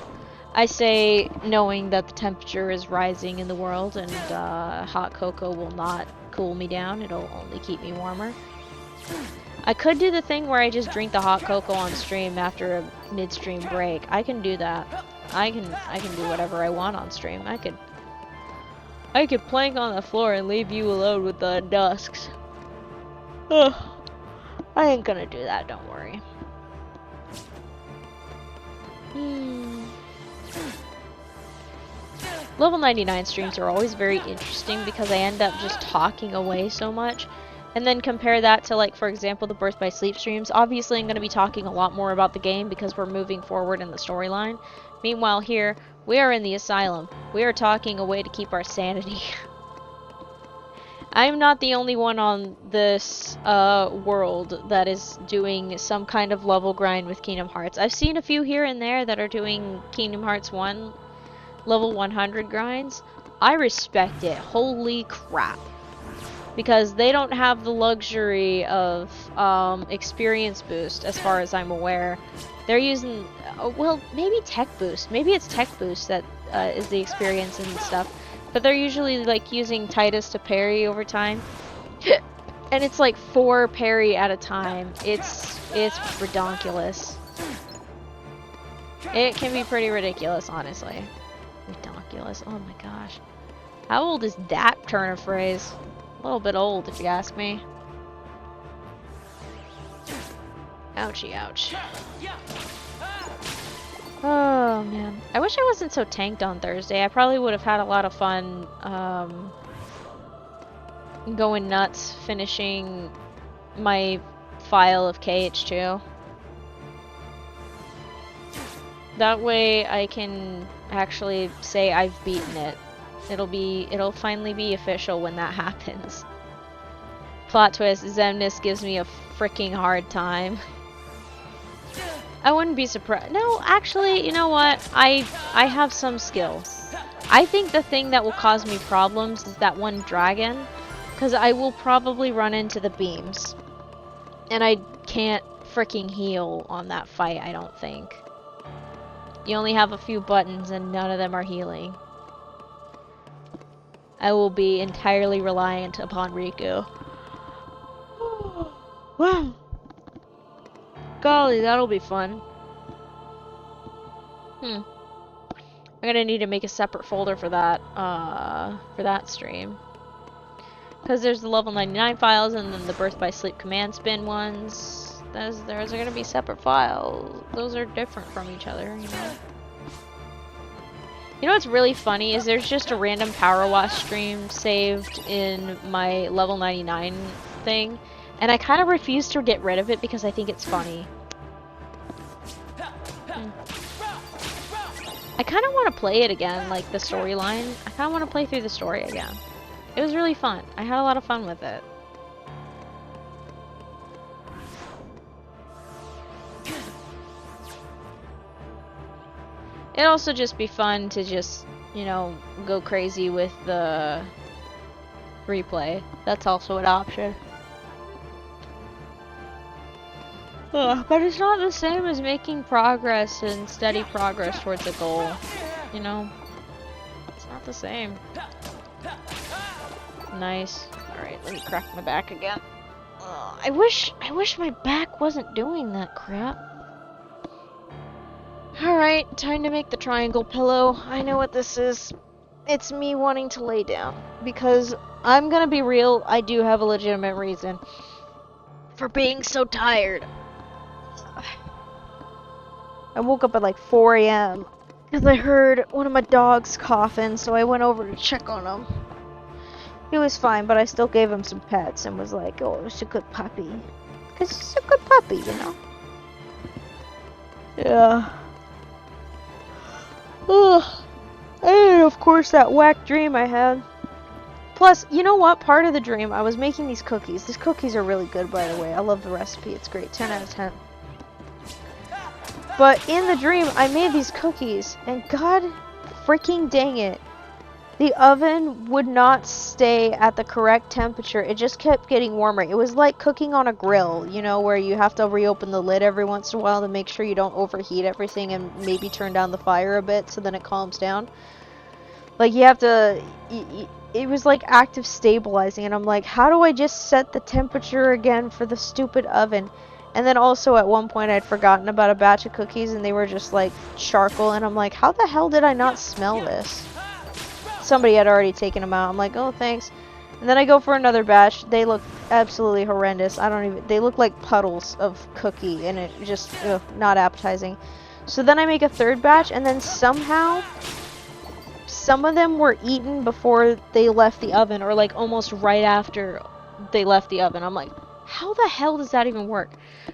I say knowing that the temperature is rising in the world and hot cocoa will not cool me down. It'll only keep me warmer. I could do the thing where I just drink the hot cocoa on stream after a mid-stream break. I can do that. I can do whatever I want on stream. I could plank on the floor and leave you alone with the dusks. Ugh. I ain't gonna do that, don't worry. Level 99 streams are always very interesting because I end up just talking away so much. And then compare that to, like, for example, the Birth by Sleep streams. Obviously, I'm going to be talking a lot more about the game because we're moving forward in the storyline. Meanwhile, here, we are in the asylum. We are talking away to keep our sanity. I'm not the only one on this world that is doing some kind of level grind with Kingdom Hearts. I've seen a few here and there that are doing Kingdom Hearts 1 level 100 grinds. I respect it. Holy crap. Because they don't have the luxury of experience boost, as far as I'm aware. They're using, well, maybe tech boost. Maybe it's tech boost that is the experience and stuff. But they're usually like using Titus to parry over time. And it's like 4 parry at a time. It's redonkulous. It can be pretty ridiculous, honestly. Redonkulous. Oh my gosh. How old is that turn of phrase? A little bit old, if you ask me. Ouchie, ouch. Oh, man. I wish I wasn't so tanked on Thursday. I probably would have had a lot of fun going nuts finishing my file of KH2. That way I can actually say I've beaten it. It'll finally be official when that happens. Plot twist, Xemnas gives me a freaking hard time. I wouldn't be surprised. No, actually, you know what? I have some skill. I think the thing that will cause me problems is that one dragon, because I will probably run into the beams. And I can't freaking heal on that fight, I don't think. You only have a few buttons and none of them are healing. I will be entirely reliant upon Riku. Wow. Golly, that'll be fun. I'm gonna need to make a separate folder for that stream. Because there's the level 99 files and then the Birth by Sleep command spin ones. Those are gonna be separate files. Those are different from each other, you know. You know what's really funny is there's just a random Power Wash stream saved in my level 99 thing, and I kind of refuse to get rid of it because I think it's funny. I kind of want to play it again, like the storyline. I kind of want to play through the story again. It was really fun. I had a lot of fun with it. It'd also just be fun to just, you know, go crazy with the replay. That's also an option. But it's not the same as making progress and steady progress towards a goal. You know? It's not the same. Nice. Alright, let me crack my back again. I wish my back wasn't doing that crap. Alright, time to make the triangle pillow. I know what this is. It's me wanting to lay down. Because, I'm gonna be real, I do have a legitimate reason for being so tired. I woke up at like 4 a.m. because I heard one of my dogs coughing, so I went over to check on him. He was fine, but I still gave him some pets and was like, oh, it's a good puppy. Because he's a good puppy, you know? Yeah. Ugh. And of course that whack dream I had. Plus, you know what? Part of the dream, I was making these cookies. These cookies are really good, by the way. I love the recipe. It's great. 10 out of 10. But in the dream, I made these cookies, and god freaking dang it, the oven would not stay at the correct temperature. It just kept getting warmer. It was like cooking on a grill, you know, where you have to reopen the lid every once in a while to make sure you don't overheat everything and maybe turn down the fire a bit so then it calms down. Like, you have to... It was like active stabilizing, and I'm like, how do I just set the temperature again for the stupid oven? And then also at one point I'd forgotten about a batch of cookies and they were just like charcoal, and I'm like, how the hell did I not smell this? Somebody had already taken them out. I'm like, oh, thanks. And then I go for another batch. They look absolutely horrendous. They look like puddles of cookie, and it just, ugh, not appetizing. So then I make a third batch, and then somehow some of them were eaten before they left the oven, or like almost right after they left the oven. I'm like, how the hell does that even work?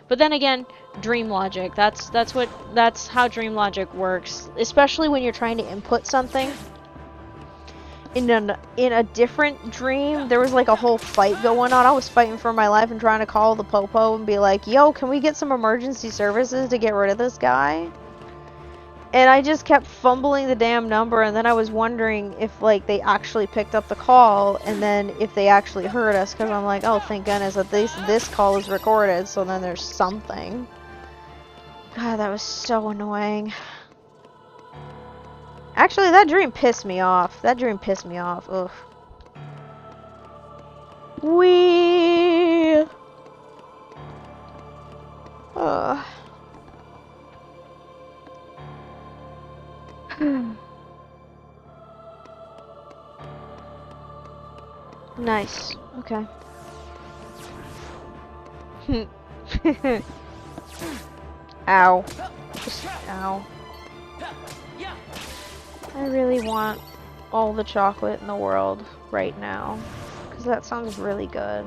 But then again, dream logic. That's how dream logic works, especially when you're trying to input something. In a different dream, there was like a whole fight going on. I was fighting for my life and trying to call the popo and be like, yo, can we get some emergency services to get rid of this guy? And I just kept fumbling the damn number, and then I was wondering if like they actually picked up the call, and then if they actually heard us, because I'm like, oh, thank goodness that this call is recorded, so then there's something. God, that was so annoying. Actually, that dream pissed me off. Ugh. Wee. Ugh. Nice. Okay. Ow. Just ow. I really want all the chocolate in the world right now, because that sounds really good.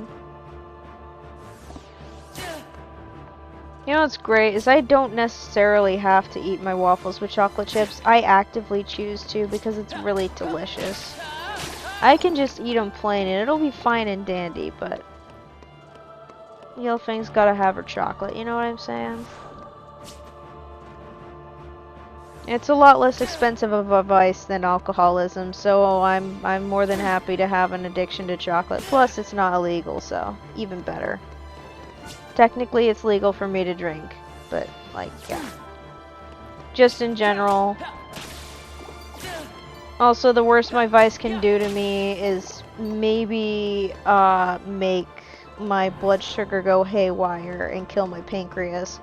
You know what's great is I don't necessarily have to eat my waffles with chocolate chips. I actively choose to because it's really delicious. I can just eat them plain and it'll be fine and dandy, but the other thing's gotta have her chocolate, you know what I'm saying? It's a lot less expensive of a vice than alcoholism, so I'm more than happy to have an addiction to chocolate. Plus, it's not illegal, so even better. Technically, it's legal for me to drink, but, like, yeah. Just in general. Also, the worst my vice can do to me is maybe make my blood sugar go haywire and kill my pancreas.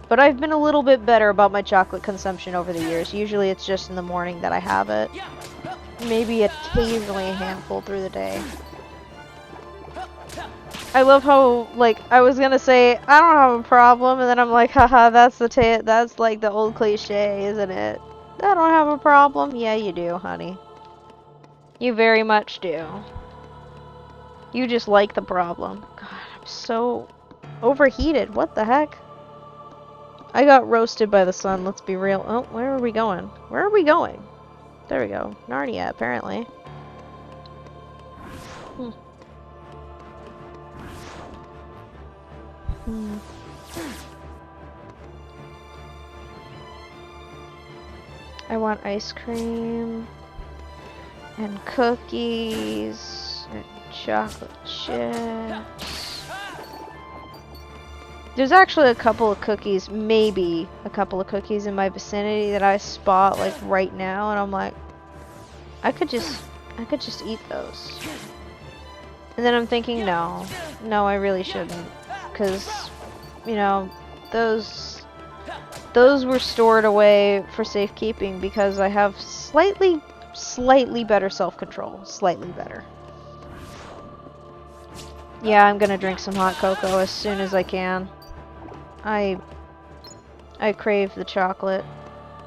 But I've been a little bit better about my chocolate consumption over the years. Usually it's just in the morning that I have it. Maybe occasionally a handful through the day. I love how, like, I was gonna say, I don't have a problem, and then I'm like, haha, that's like the old cliche, isn't it? I don't have a problem. Yeah, you do, honey. You very much do. You just like the problem. God, I'm so overheated. What the heck? I got roasted by the sun, let's be real. Oh, where are we going? Where are we going? There we go. Narnia, apparently. I want ice cream and cookies and chocolate chips. There's actually a couple of cookies, maybe a couple of cookies in my vicinity that I spot like right now, and I'm like, I could just eat those. And then I'm thinking, no, I really shouldn't, because, you know, those were stored away for safekeeping because I have slightly better self-control, slightly better. Yeah, I'm gonna drink some hot cocoa as soon as I can. I crave the chocolate.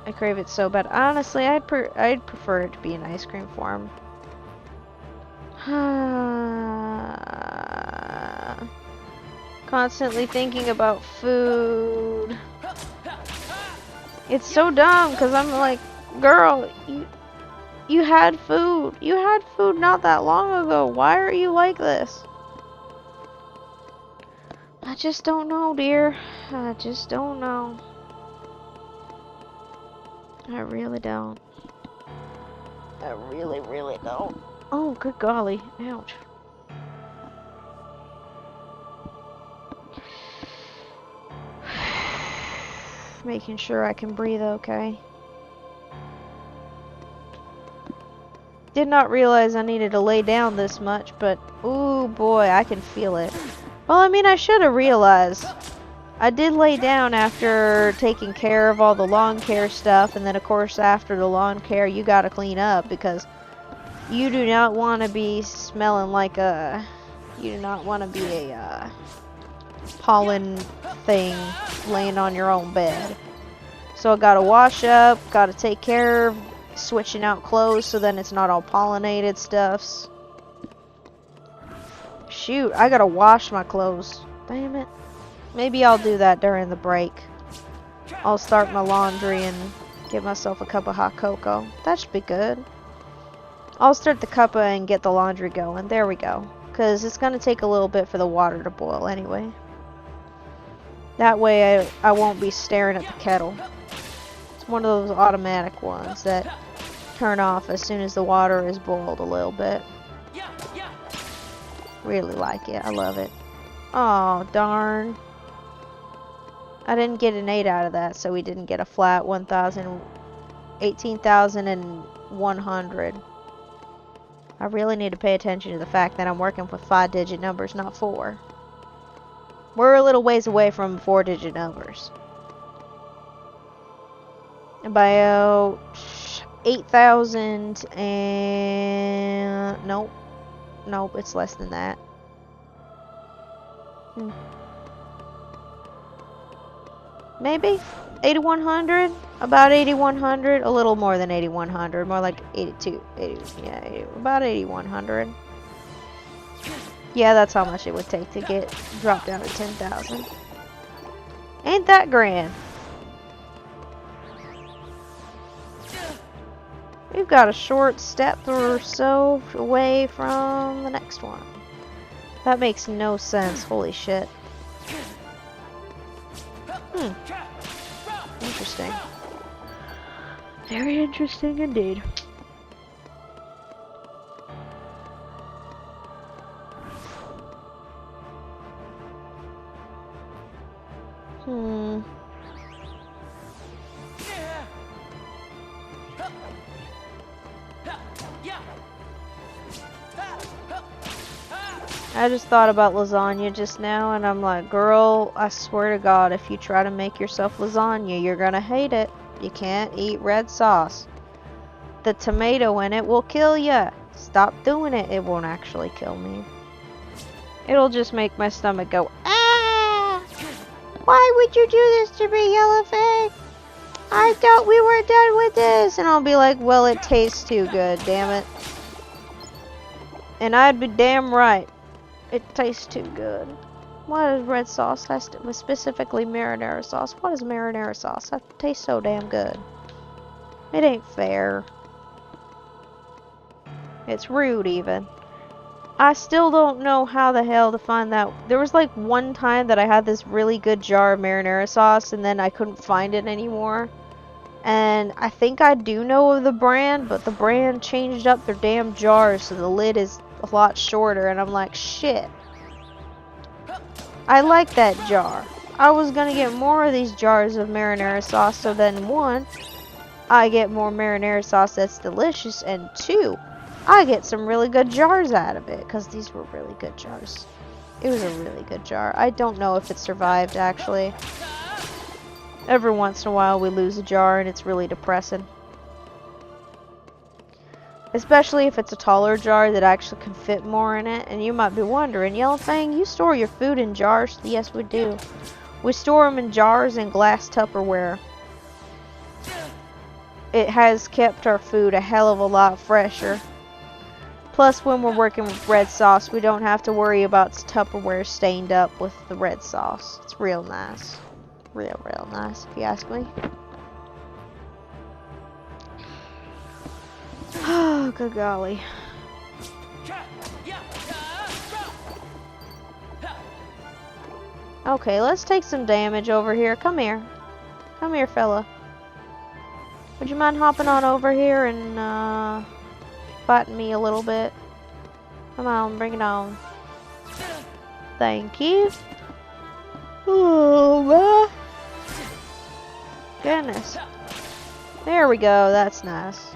I crave it so bad. Honestly, I'd prefer it to be in ice cream form. Constantly thinking about food. It's so dumb because I'm like, girl, you had food. You had food not that long ago. Why are you like this? I just don't know, dear. I just don't know. I really don't. I really, really don't. Oh, good golly. Ouch. Making sure I can breathe okay. Did not realize I needed to lay down this much, but ooh boy, I can feel it. Well, I mean, I should have realized. I did lay down after taking care of all the lawn care stuff, and then of course after the lawn care you gotta clean up because you do not want to be smelling like a... You do not want to be a pollen thing laying on your own bed. So I gotta wash up, gotta take care of switching out clothes so then it's not all pollinated stuffs. Shoot, I gotta wash my clothes. Damn it. Maybe I'll do that during the break. I'll start my laundry and get myself a cup of hot cocoa. That should be good. I'll start the cuppa and get the laundry going. There we go. Because it's going to take a little bit for the water to boil anyway. That way I won't be staring at the kettle. It's one of those automatic ones that turn off as soon as the water is boiled a little bit. Really like it. I love it. Oh, darn. I didn't get an 8 out of that, so we didn't get a flat 18,100. I really need to pay attention to the fact that I'm working with 5-digit numbers, not 4. We're a little ways away from 4-digit numbers. About 8,000 and... Nope, it's less than that. Maybe 8,100, about 8,100, a little more than 8,100, more like 82, 80, yeah, 80, about 8,100. Yeah, that's how much it would take to get dropped down to 10,000. Ain't that grand? We've got a short step or so away from the next one. That makes no sense. Holy shit. Interesting. Very interesting indeed. I just thought about lasagna just now, and I'm like, girl, I swear to God, if you try to make yourself lasagna, you're gonna hate it. You can't eat red sauce. The tomato in it will kill ya. Stop doing it. It won't actually kill me. It'll just make my stomach go, ah! Why would you do this to me, Yellowfin? I thought we were done with this. And I'll be like, well, it tastes too good, damn it. And I'd be damn right. It tastes too good. Why does red sauce has to, specifically marinara sauce? What is marinara sauce? That tastes so damn good. It ain't fair. It's rude even. I still don't know how the hell to find that. There was like one time that I had this really good jar of marinara sauce and then I couldn't find it anymore. And I think I do know of the brand, but the brand changed up their damn jars so the lid is a lot shorter, and I'm like, shit. I like that jar. I was gonna get more of these jars of marinara sauce, so then one, I get more marinara sauce that's delicious, and two, I get some really good jars out of it, because these were really good jars. It was a really good jar. I don't know if it survived, actually. Every once in a while we lose a jar, and it's really depressing. Especially if it's a taller jar that actually can fit more in it. And you might be wondering, Yellow Fang, you store your food in jars? Yes, we do. We store them in jars and glass Tupperware. It has kept our food a hell of a lot fresher. Plus, when we're working with red sauce, we don't have to worry about Tupperware stained up with the red sauce. It's real nice. Real nice, if you ask me. Oh, good golly. Okay, let's take some damage over here. Come here. Come here, fella. Would you mind hopping on over here and, fighting me a little bit? Come on, bring it on. Thank you. Oh, my goodness. There we go. That's nice.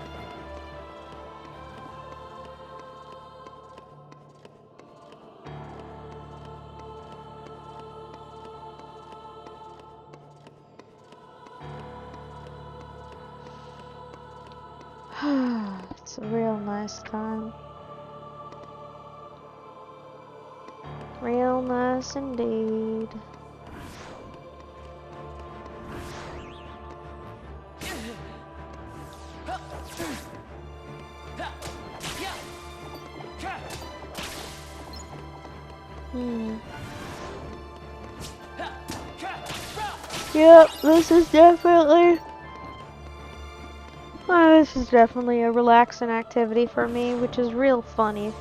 It's a real nice time. Real nice indeed. Yep, this is definitely a relaxing activity for me, which is real funny.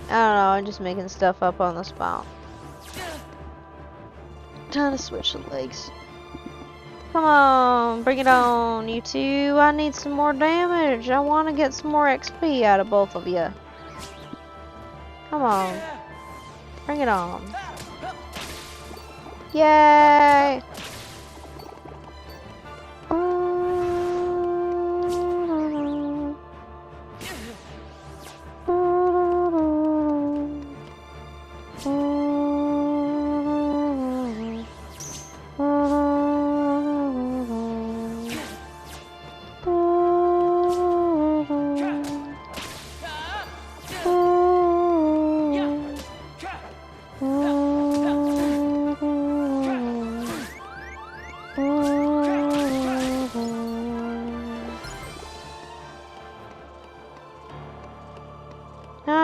I don't know, I'm just making stuff up on the spot. Time to switch the legs. Come on, bring it on, you two. I need some more damage. I want to get some more XP out of both of you. Come on. Bring it on. Yay!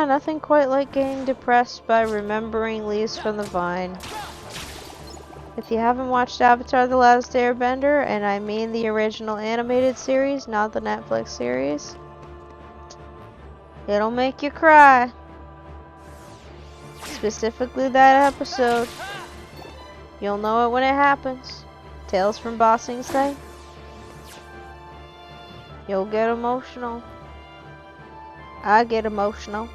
Nothing quite like getting depressed by remembering leaves from the vine. If you haven't watched Avatar: The Last Airbender, and I mean the original animated series, not the Netflix series, it'll make you cry. Specifically that episode. You'll know it when it happens. Tales from Ba Sing Se. You'll get emotional. I get emotional.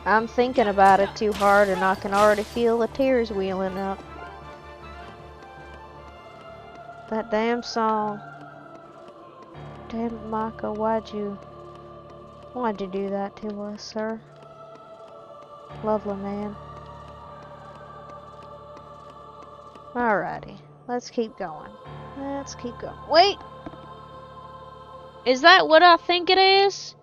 I'm thinking about it too hard and I can already feel the tears wheeling up. That damn song. Damn it, Mako, why'd you do that to us, sir? Lovely man. Alrighty, let's keep going. Let's keep going. Wait! Is that what I think it is?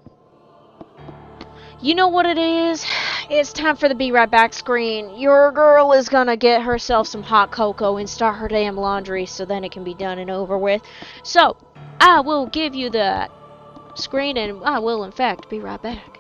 You know what it is? It's time for the Be Right Back screen. Your girl is gonna get herself some hot cocoa and start her damn laundry so then it can be done and over with. So, I will give you the screen and I will, in fact, be right back.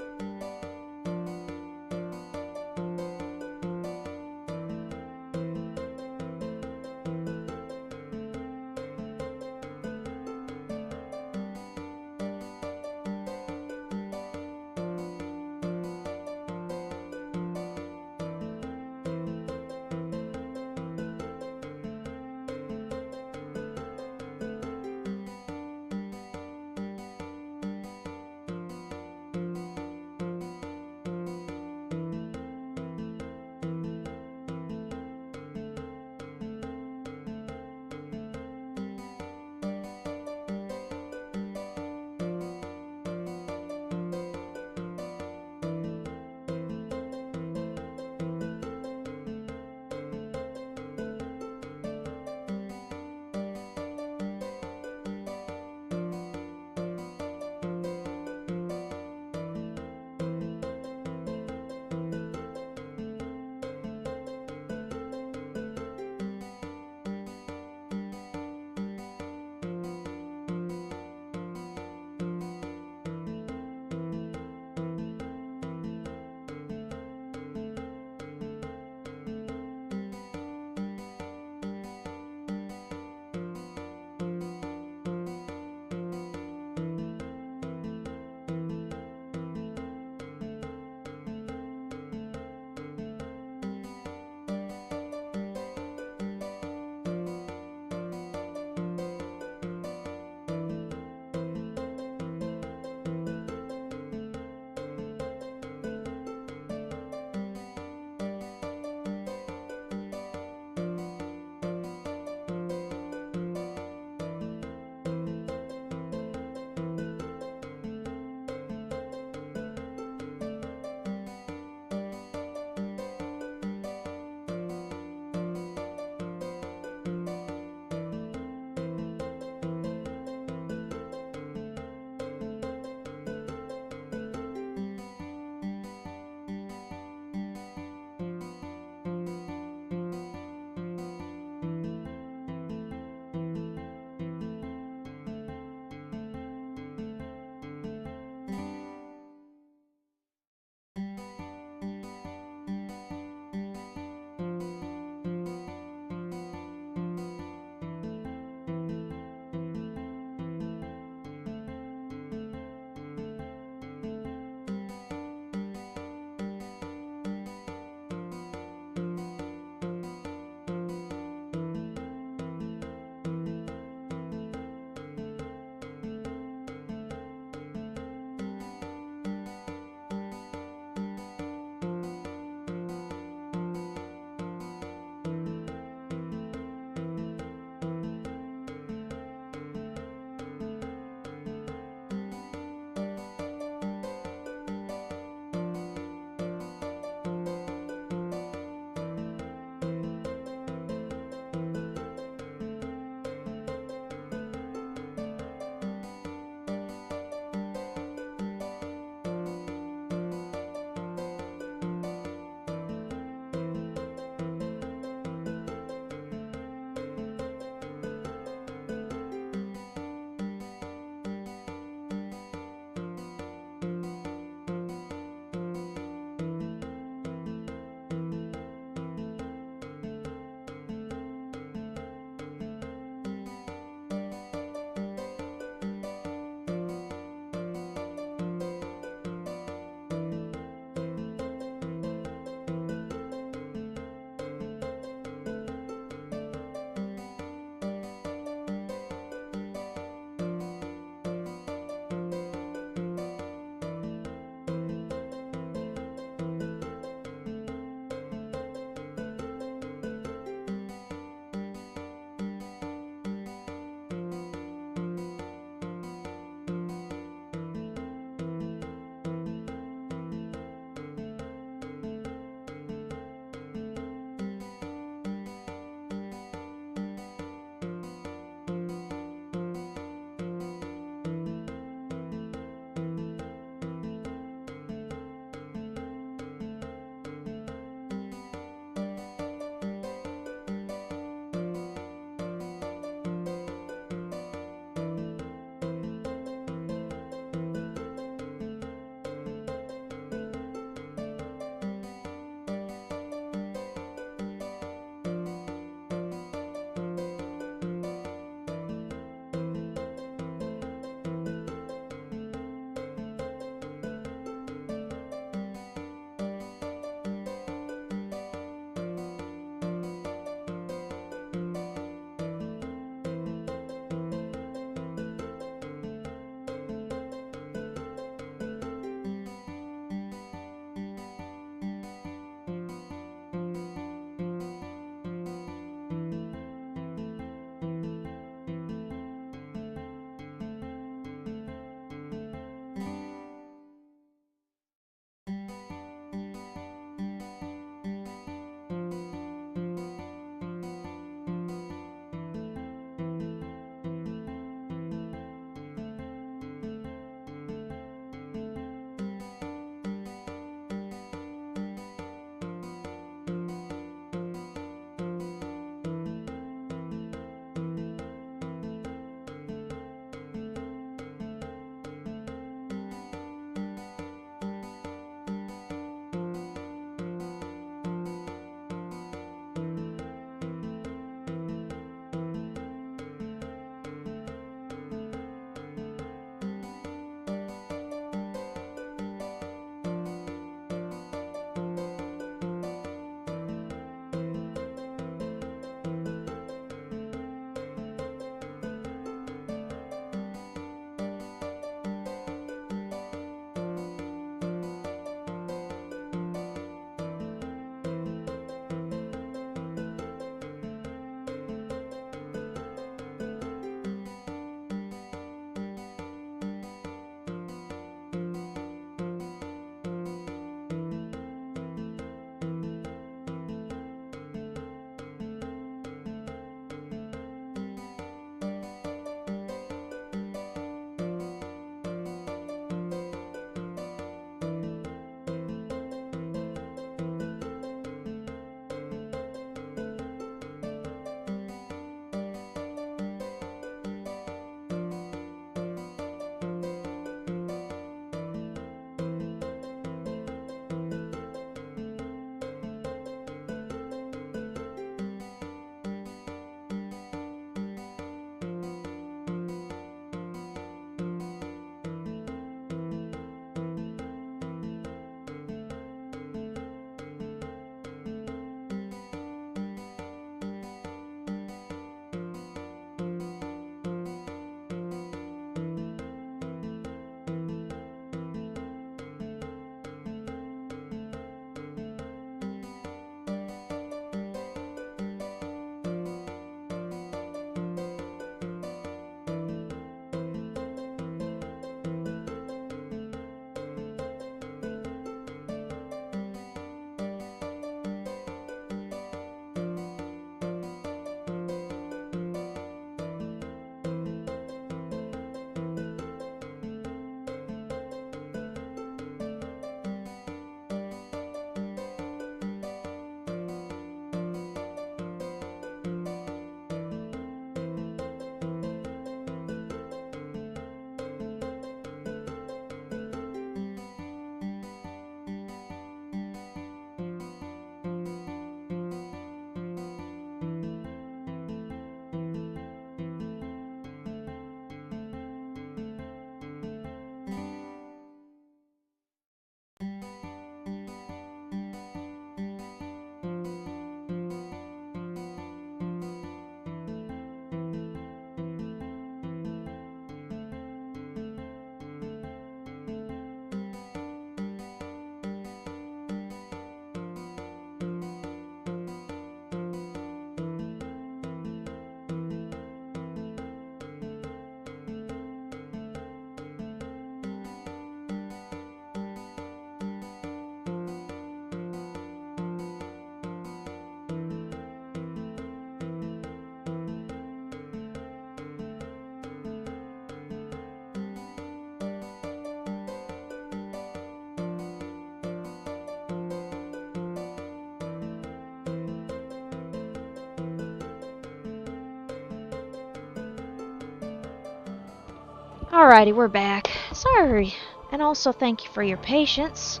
Alrighty, we're back. Sorry. And also thank you for your patience.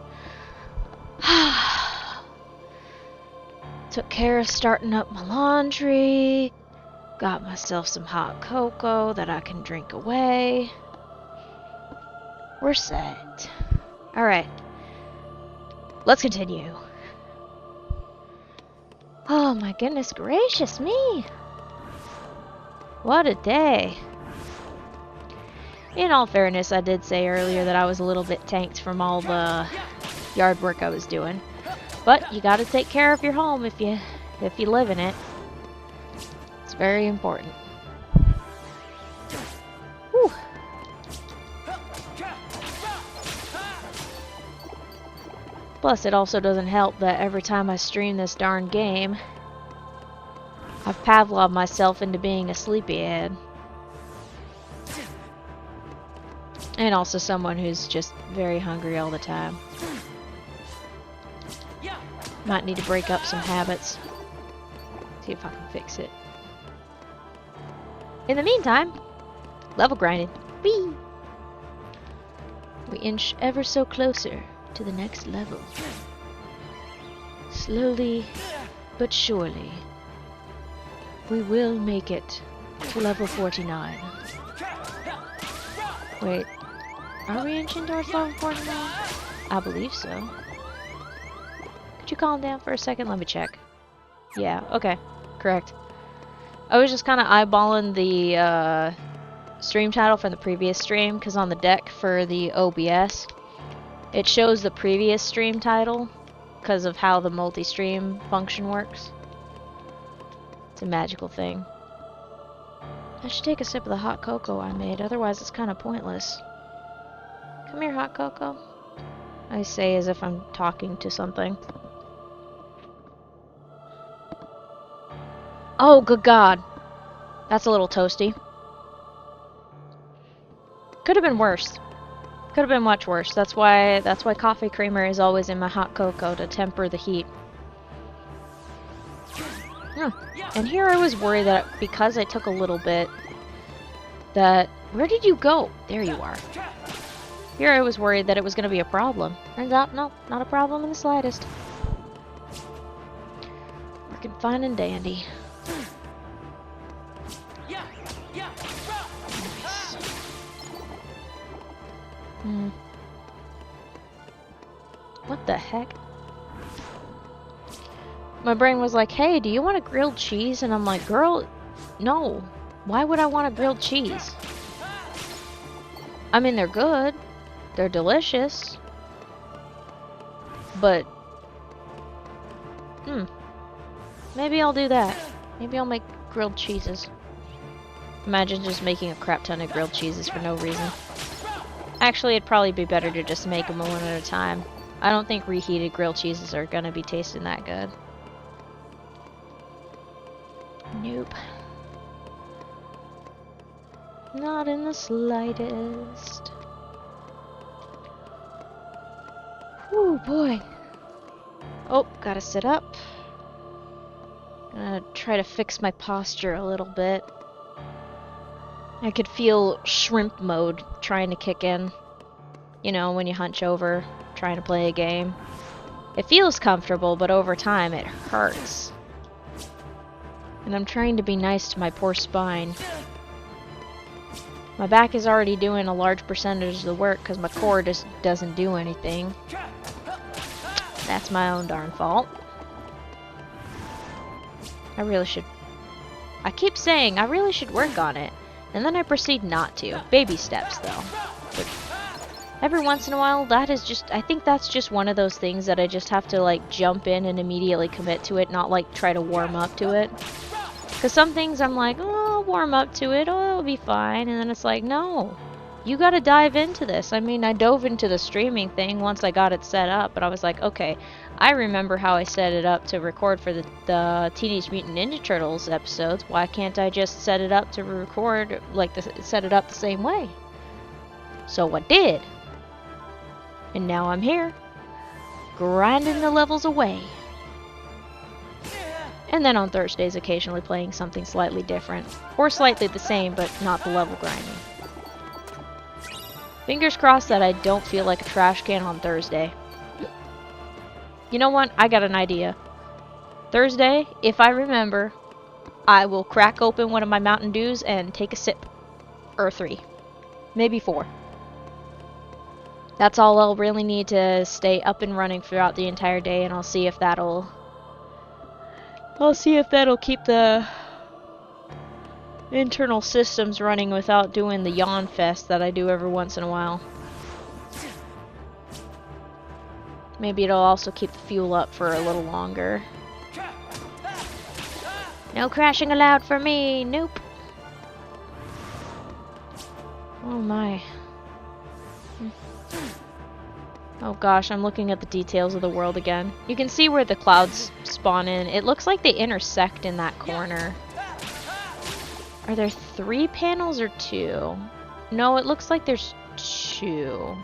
Took care of starting up my laundry. Got myself some hot cocoa that I can drink away. We're set. Alright. Let's continue. Oh my goodness gracious me. What a day. In all fairness, I did say earlier that I was a little bit tanked from all the yard work I was doing. But you gotta take care of your home if you live in it. It's very important. Whew. Plus, it also doesn't help that every time I stream this darn game, I've Pavloved myself into being a sleepyhead. And also someone who's just very hungry all the time. Might need to break up some habits. See if I can fix it. In the meantime, level grinding. Whee! We inch ever so closer to the next level. Slowly but surely, we will make it to level 49. Wait, are we inching towards level 49? I believe so. Could you calm down for a second? Let me check. Yeah, okay. Correct. I was just kind of eyeballing the stream title from the previous stream, because on the deck for the OBS, it shows the previous stream title because of how the multi-stream function works. It's a magical thing. I should take a sip of the hot cocoa I made, otherwise it's kind of pointless. Come here, hot cocoa. I say as if I'm talking to something. Oh, good God. That's a little toasty. Could have been worse. Could have been much worse. That's why coffee creamer is always in my hot cocoa to temper the heat. And here I was worried that because I took a little bit that... Where did you go? There you are. Here I was worried that it was going to be a problem. Turns out, no, not a problem in the slightest. Working fine and dandy. Nice. What the heck? My brain was like, hey, do you want a grilled cheese? And I'm like, girl, no. Why would I want a grilled cheese? I mean, they're good. They're delicious. But, maybe I'll do that. Maybe I'll make grilled cheeses. Imagine just making a crap ton of grilled cheeses for no reason. Actually, it'd probably be better to just make them one at a time. I don't think reheated grilled cheeses are gonna be tasting that good. Nope. Not in the slightest. Ooh, boy. Oh, gotta sit up. Gonna try to fix my posture a little bit. I could feel shrimp mode trying to kick in. You know, when you hunch over, trying to play a game. It feels comfortable, but over time it hurts. And I'm trying to be nice to my poor spine. My back is already doing a large percentage of the work because my core just doesn't do anything. That's my own darn fault. I really should... I keep saying I really should work on it. And then I proceed not to. Baby steps, though. But every once in a while, that is just... I think that's just one of those things that I just have to, like, jump in and immediately commit to it, not, like, try to warm up to it. Because some things I'm like, oh, I'll warm up to it, oh, it'll be fine. And then it's like, no. You gotta dive into this. I mean, I dove into the streaming thing once I got it set up, but I was like, okay, I remember how I set it up to record for the Teenage Mutant Ninja Turtles episodes. Why can't I just set it up to record, like, set it up the same way? So I did. And now I'm here, grinding the levels away. And then on Thursdays, occasionally playing something slightly different. Or slightly the same, but not the level grinding. Fingers crossed that I don't feel like a trash can on Thursday. You know what? I got an idea. Thursday, if I remember, I will crack open one of my Mountain Dews and take a sip. Or 3. Maybe 4. That's all I'll really need to stay up and running throughout the entire day, and I'll see if that'll keep the internal systems running without doing the yawn fest that I do every once in a while. Maybe it'll also keep the fuel up for a little longer. No crashing allowed for me. Nope. Oh my. Oh gosh, I'm looking at the details of the world again. You can see where the clouds spawn in. It looks like they intersect in that corner. Are there 3 panels or 2? No, it looks like there's 2.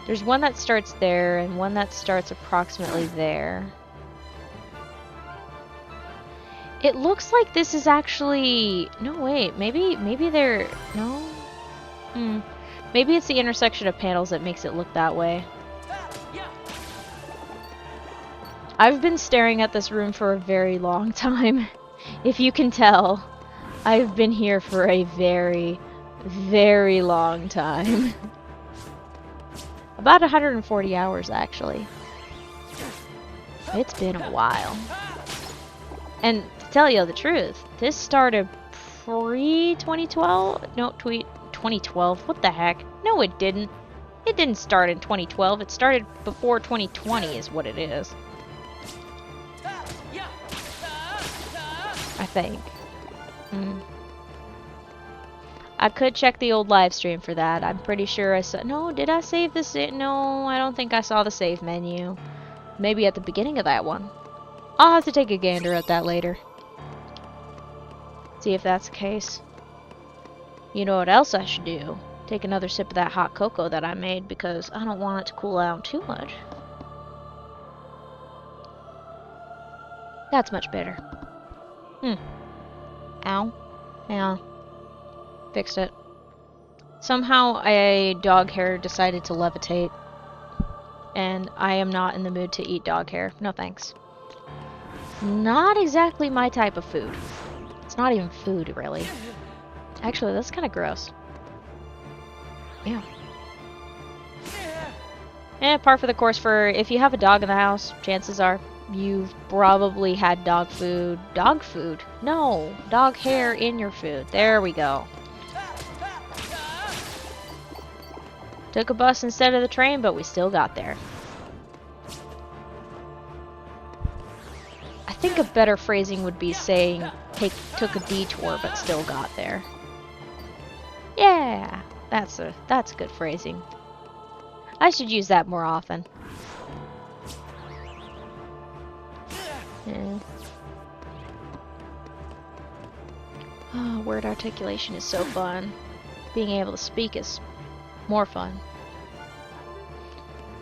There's one that starts there and one that starts approximately there. It looks like this is actually... No, wait. Maybe they're... No? Maybe it's the intersection of panels that makes it look that way. I've been staring at this room for a very long time. If you can tell, I've been here for a very, very long time. About 140 hours, actually. It's been a while. And to tell you the truth, this started pre-2012? No, 2012. What the heck? No, it didn't. It didn't start in 2012. It started before 2020 is what it is. I think. I could check the old live stream for that. I'm pretty sure I saw... No, did I save this? No, I don't think I saw the save menu. Maybe at the beginning of that one. I'll have to take a gander at that later. See if that's the case. You know what else I should do? Take another sip of that hot cocoa that I made because I don't want it to cool down too much. That's much better. Ow. Yeah. Fixed it. Somehow a dog hair decided to levitate. And I am not in the mood to eat dog hair. No thanks. Not exactly my type of food. It's not even food, really. Actually, that's kind of gross. Yeah. Par for the course for if you have a dog in the house, chances are you've probably had dog food. Dog food? No, dog hair in your food. There we go. Took a bus instead of the train, but we still got there. I think a better phrasing would be saying took a detour but still got there. Yeah, that's good phrasing. I should use that more often. Yeah. Oh, word articulation is so fun. Being able to speak is more fun.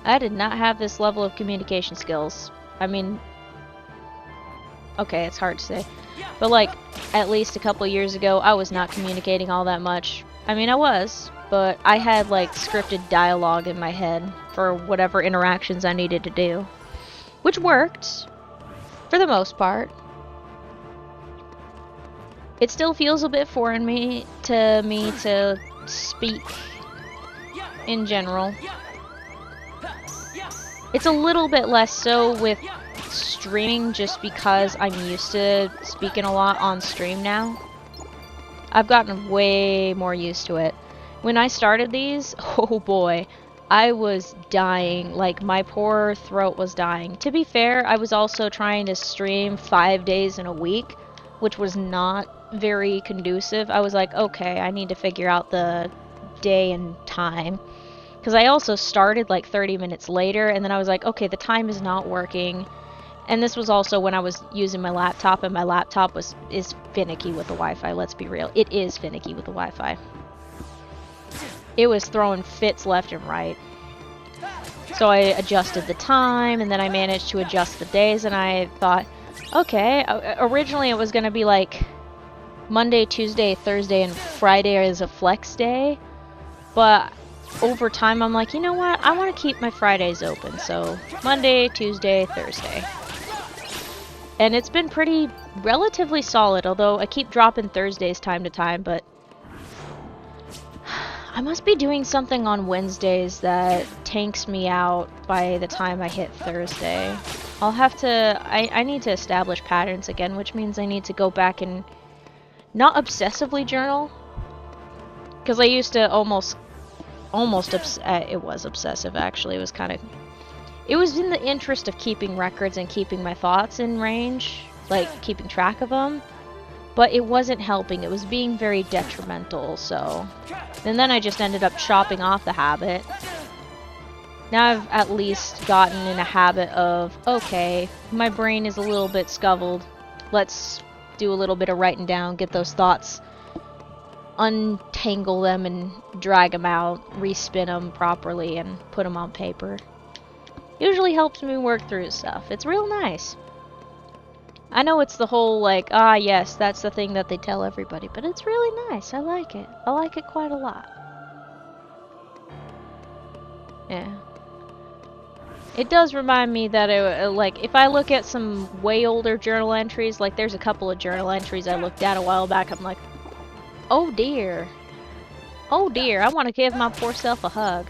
I did not have this level of communication skills. I mean, okay, it's hard to say. But like, at least a couple years ago, I was not communicating all that much. I mean, I was, but I had like scripted dialogue in my head for whatever interactions I needed to do. Which worked, for the most part. It still feels a bit foreign to me to speak in general. It's a little bit less so with streaming just because I'm used to speaking a lot on stream now. I've gotten way more used to it. When I started these, oh boy, I was dying. Like, my poor throat was dying. To be fair, I was also trying to stream 5 days in a week, which was not very conducive. I was like, okay, I need to figure out the day and time. Because I also started like 30 minutes later, and then I was like, okay, the time is not working. And this was also when I was using my laptop, and my laptop is finicky with the Wi-Fi, let's be real. It is finicky with the Wi-Fi. It was throwing fits left and right. So I adjusted the time, and then I managed to adjust the days, and I thought, okay, originally it was going to be like Monday, Tuesday, Thursday, and Friday as a flex day. But over time, I'm like, you know what? I want to keep my Fridays open. So Monday, Tuesday, Thursday. And it's been pretty relatively solid, although I keep dropping Thursdays time to time, but I must be doing something on Wednesdays that tanks me out by the time I hit Thursday. I'll have to, I need to establish patterns again, which means I need to go back and not obsessively journal, because I used to almost it was obsessive actually. It was kind of, it was in the interest of keeping records and keeping my thoughts in range, like keeping track of them, but it wasn't helping. It was being very detrimental, so. And then I just ended up chopping off the habit. Now I've at least gotten in a habit of, okay, my brain is a little bit scuttled. Let's do a little bit of writing down, get those thoughts, untangle them and drag them out, respin them properly, and put them on paper. Usually helps me work through stuff. It's real nice. I know it's the whole like, ah yes, that's the thing that they tell everybody, but it's really nice. I like it. I like it quite a lot. Yeah. It does remind me that, like, if I look at some way older journal entries, like there's a couple of journal entries I looked at a while back, I'm like, oh dear. Oh dear, I want to give my poor self a hug.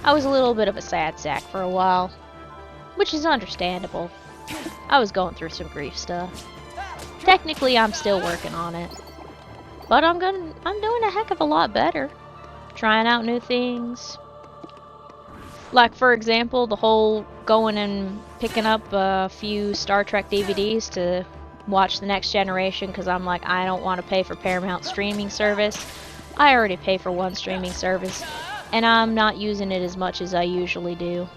I was a little bit of a sad sack for a while, which is understandable. I was going through some grief stuff. Technically, I'm still working on it, but I'm doing a heck of a lot better. Trying out new things. Like, for example, the whole going and picking up a few Star Trek DVDs to watch The Next Generation, because I'm like, I don't want to pay for Paramount streaming service. I already pay for one streaming service, and I'm not using it as much as I usually do.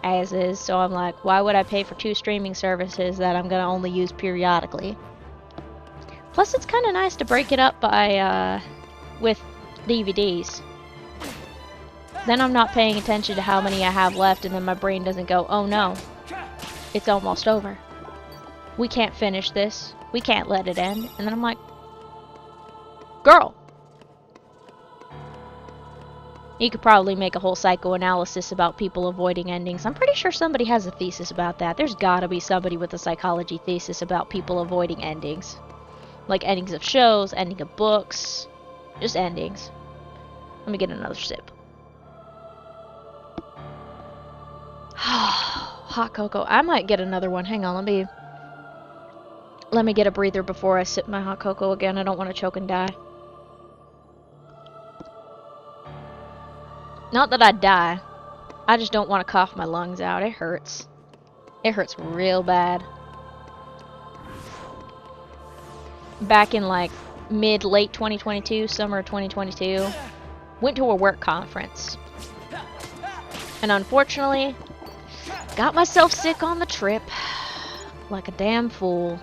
As is, so I'm like, why would I pay for two streaming services that I'm gonna only use periodically? Plus, it's kind of nice to break it up by, with DVDs. Then I'm not paying attention to how many I have left, and then my brain doesn't go, oh no, it's almost over. We can't finish this. We can't let it end. And then I'm like, girl. You could probably make a whole psychoanalysis about people avoiding endings. I'm pretty sure somebody has a thesis about that. There's gotta be somebody with a psychology thesis about people avoiding endings. Like endings of shows, ending of books, just endings. Let me get another sip. Hot cocoa. I might get another one. Hang on, let me get a breather before I sip my hot cocoa again. I don't want to choke and die. Not that I'd die. I just don't want to cough my lungs out. It hurts. It hurts real bad. Back in like late 2022, summer 2022, went to a work conference. And unfortunately, got myself sick on the trip. Like a damn fool.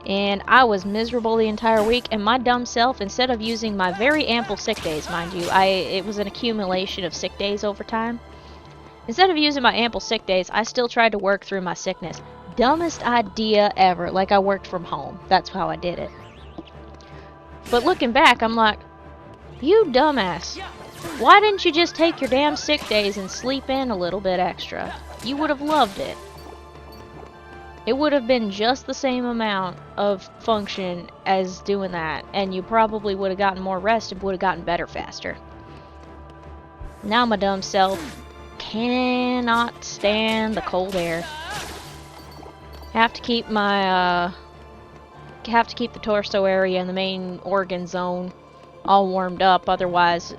And I was miserable the entire week, and my dumb self, instead of using my very ample sick days, mind you, it was an accumulation of sick days over time. Instead of using my ample sick days, I still tried to work through my sickness. Dumbest idea ever, like I worked from home. That's how I did it. But looking back, I'm like, you dumbass. Why didn't you just take your damn sick days and sleep in a little bit extra? You would have loved it. It would have been just the same amount of function as doing that, and you probably would have gotten more rest and would have gotten better faster. Now my dumb self cannot stand the cold air. Have to keep my have to keep the torso area and the main organ zone all warmed up, otherwise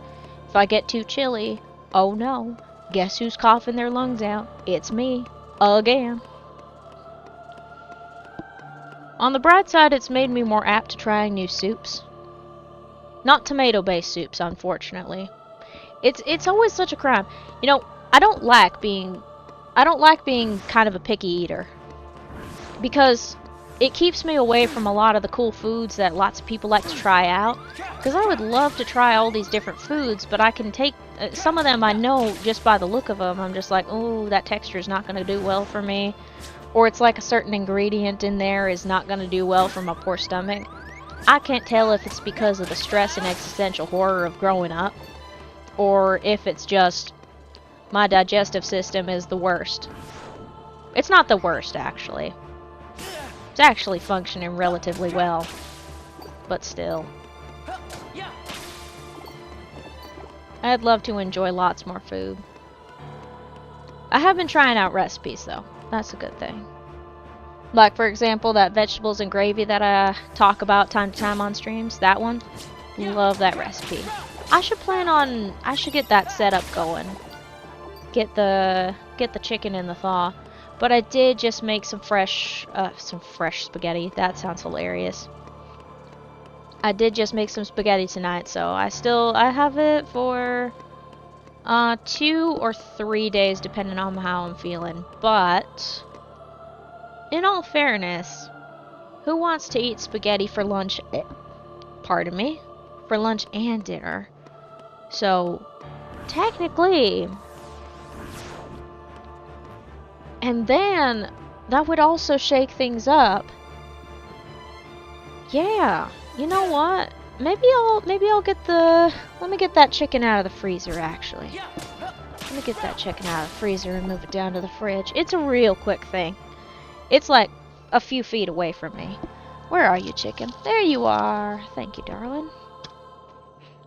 if I get too chilly, oh no, guess who's coughing their lungs out? It's me again. On the bright side, it's made me more apt to trying new soups. Not tomato-based soups, unfortunately. It's always such a crime. You know, I don't like being kind of a picky eater. Because it keeps me away from a lot of the cool foods that lots of people like to try out. Because I would love to try all these different foods, but I can take some of them I know just by the look of them. I'm just like, oh, that texture is not going to do well for me. Or it's like a certain ingredient in there is not going to do well for my poor stomach. I can't tell if it's because of the stress and existential horror of growing up, or if it's just my digestive system is the worst. It's not the worst, actually. It's actually functioning relatively well, but still. I'd love to enjoy lots more food. I have been trying out recipes, though. That's a good thing. Like, for example, that vegetables and gravy that I talk about time to time on streams. That one. Love that recipe. I should get that setup going. Get the chicken in the thaw. But I did just make some fresh spaghetti. That sounds hilarious. I did just make some spaghetti tonight, so I have it for 2 or 3 days depending on how I'm feeling. But in all fairness, who wants to eat spaghetti for lunch? Pardon me, for lunch and dinner. So technically, and then that would also shake things up. Yeah. You know what? Maybe I'll get let me get that chicken out of the freezer, actually. Let me get that chicken out of the freezer and move it down to the fridge. It's a real quick thing. It's like a few feet away from me. Where are you, chicken? There you are. Thank you, darling.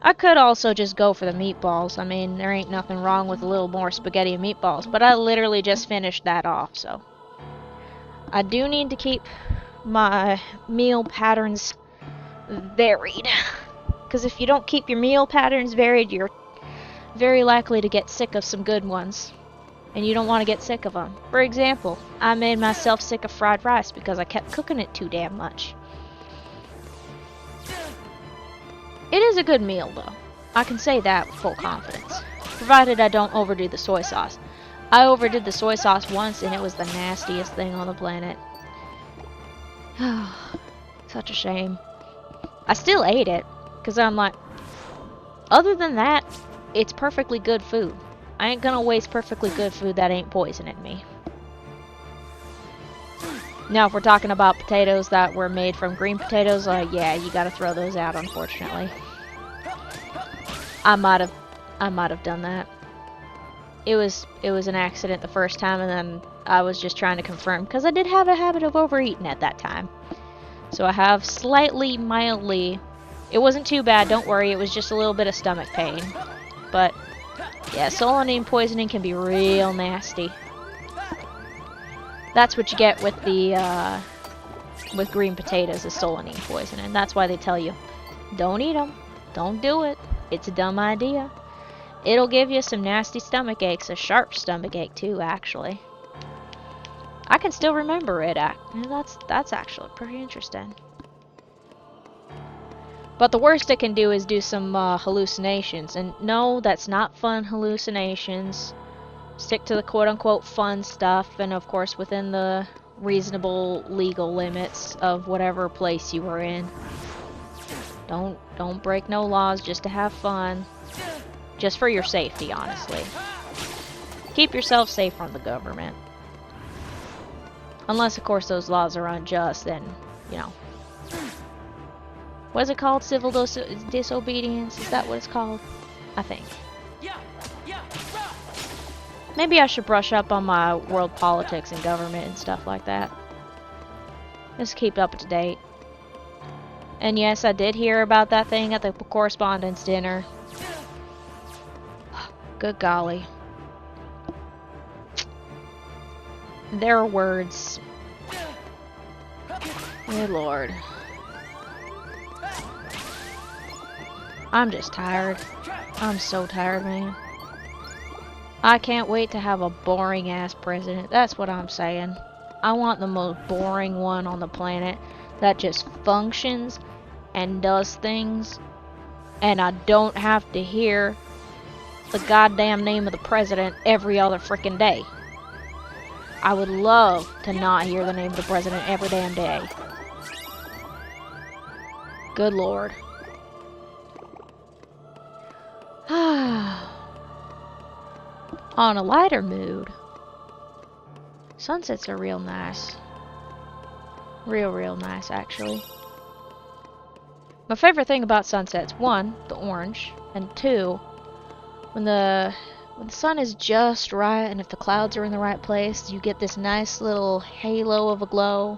I could also just go for the meatballs. I mean, there ain't nothing wrong with a little more spaghetti and meatballs, but I literally just finished that off, so. I do need to keep my meal patterns varied, because if you don't keep your meal patterns varied, you're very likely to get sick of some good ones, and you don't want to get sick of them. For example, I made myself sick of fried rice because I kept cooking it too damn much. It is a good meal, though. I can say that with full confidence, provided I don't overdo the soy sauce. I overdid the soy sauce once, and it was the nastiest thing on the planet. Such a shame. I still ate it, because I'm like, other than that, it's perfectly good food. I ain't gonna waste perfectly good food that ain't poisoning me. Now, if we're talking about potatoes that were made from green potatoes, yeah, you gotta throw those out, unfortunately. I might have done that. It was an accident the first time, and then I was just trying to confirm, because I did have a habit of overeating at that time. So I have mildly, it wasn't too bad, don't worry, it was just a little bit of stomach pain. But, yeah, solanine poisoning can be real nasty. That's what you get with with green potatoes, is solanine poisoning. That's why they tell you, don't eat them, don't do it, it's a dumb idea. It'll give you some nasty stomach aches, a sharp stomach ache too, actually. I can still remember it, and that's actually pretty interesting. But the worst it can do is do some hallucinations, and no, that's not fun hallucinations. Stick to the quote-unquote fun stuff, and of course within the reasonable legal limits of whatever place you were in. Don't break no laws just to have fun. Just for your safety, honestly. Keep yourself safe from the government. Unless, of course, those laws are unjust, then, you know. What is it called? Civil disobedience? Is that what it's called? I think. Maybe I should brush up on my world politics and government and stuff like that. Just keep up to date. And yes, I did hear about that thing at the correspondence dinner. Good golly. Their words. Good lord. I'm just tired. I'm so tired, man. I can't wait to have a boring ass president. That's what I'm saying. I want the most boring one on the planet that just functions and does things, and I don't have to hear the goddamn name of the president every other freaking day. I would love to not hear the name of the president every damn day. Good lord. On a lighter mood, sunsets are real nice. Real nice, actually. My favorite thing about sunsets, one, the orange, and two, when the sun is just right and if the clouds are in the right place, you get this nice little halo of a glow.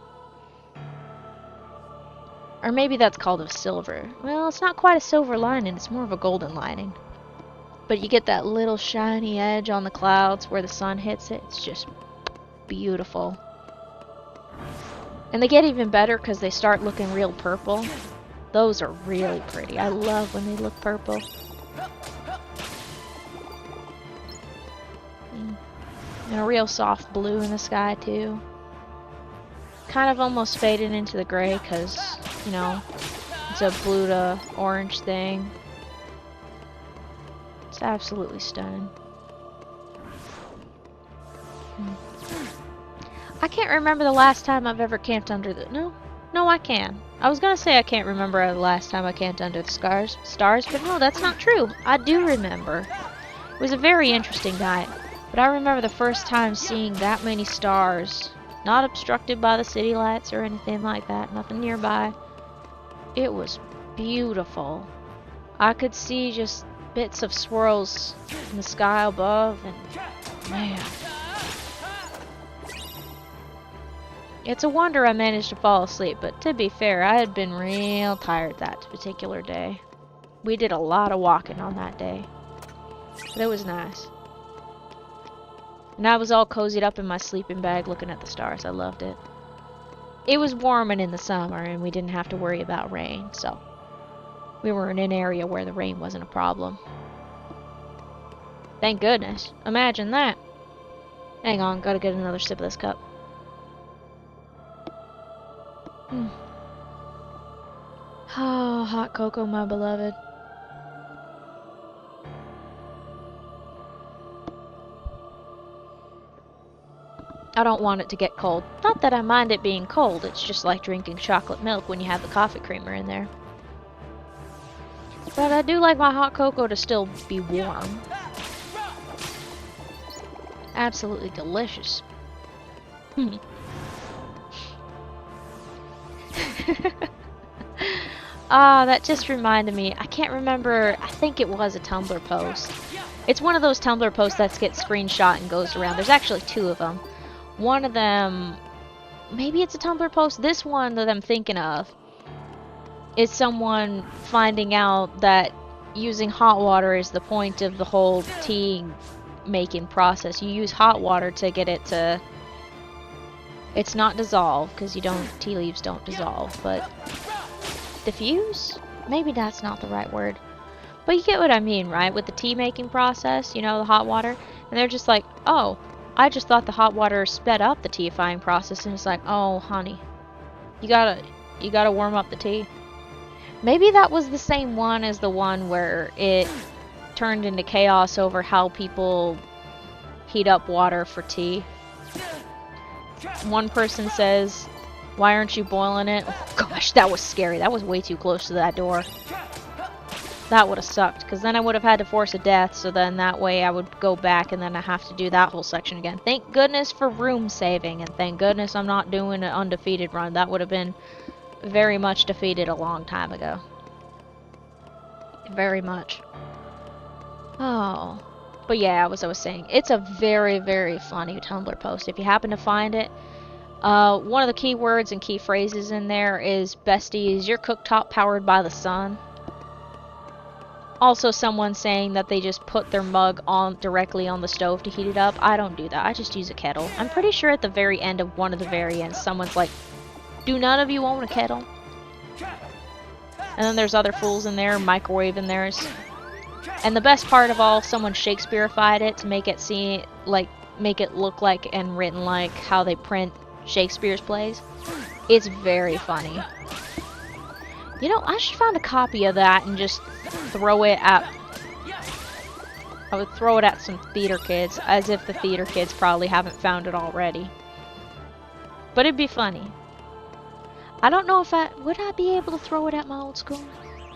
Or maybe that's called a silver. Well, it's not quite a silver lining, it's more of a golden lining. But you get that little shiny edge on the clouds where the sun hits it. It's just beautiful. And they get even better because they start looking real purple. Those are really pretty. I love when they look purple. And a real soft blue in the sky too. Kind of almost faded into the gray because, you know, it's a blue to orange thing. It's absolutely stunning. I can't remember the last time I've ever camped under the... No, I can. I was gonna say I can't remember the last time I camped under the stars, but no, that's not true. I do remember. It was a very interesting night, but I remember the first time seeing that many stars, not obstructed by the city lights or anything like that, nothing nearby. It was beautiful. I could see just bits of swirls in the sky above, and man. It's a wonder I managed to fall asleep, but to be fair, I had been real tired that particular day. We did a lot of walking on that day, but it was nice. And I was all cozied up in my sleeping bag looking at the stars. I loved it. It was warm and in the summer, and we didn't have to worry about rain, so we were in an area where the rain wasn't a problem. Thank goodness. Imagine that. Hang on, gotta get another sip of this cup. Oh, hot cocoa, my beloved. I don't want it to get cold. Not that I mind it being cold, it's just like drinking chocolate milk when you have the coffee creamer in there. But I do like my hot cocoa to still be warm. Absolutely delicious. Ah, that just reminded me. I can't remember. I think it was a Tumblr post. It's one of those Tumblr posts that gets screenshot and goes around. There's actually two of them. One of them, maybe it's a Tumblr post. This one that I'm thinking of is someone finding out that using hot water is the point of the whole tea making process. You use hot water to get it to... It's not dissolve, because tea leaves don't dissolve, but diffuse? Maybe that's not the right word. But you get what I mean, right? With the tea making process, you know, the hot water. And they're just like, oh, I just thought the hot water sped up the teaifying process. And it's like, oh, honey, you gotta warm up the tea. Maybe that was the same one as the one where it turned into chaos over how people heat up water for tea. One person says, why aren't you boiling it? Oh gosh, that was scary. That was way too close to that door. That would have sucked, because then I would have had to force a death, so then that way I would go back and then I have to do that whole section again. Thank goodness for room saving, and thank goodness I'm not doing an undefeated run. That would have been very much defeated a long time ago. Very much. Oh. But yeah, as I was saying, it's a very, very funny Tumblr post. If you happen to find it, one of the key words and key phrases in there is, bestie, is your cooktop powered by the sun? Also someone saying that they just put their mug on directly on the stove to heat it up. I don't do that. I just use a kettle. I'm pretty sure at the very end of one of the variants, someone's like, do none of you own a kettle? And then there's other fools in there microwaving theirs. And the best part of all, someone Shakespeareified it to make it look like and written like how they print Shakespeare's plays. It's very funny. You know, I should find a copy of that and just throw it at... I would throw it at some theater kids, as if the theater kids probably haven't found it already. But it'd be funny. I don't know if would I be able to throw it at my old school?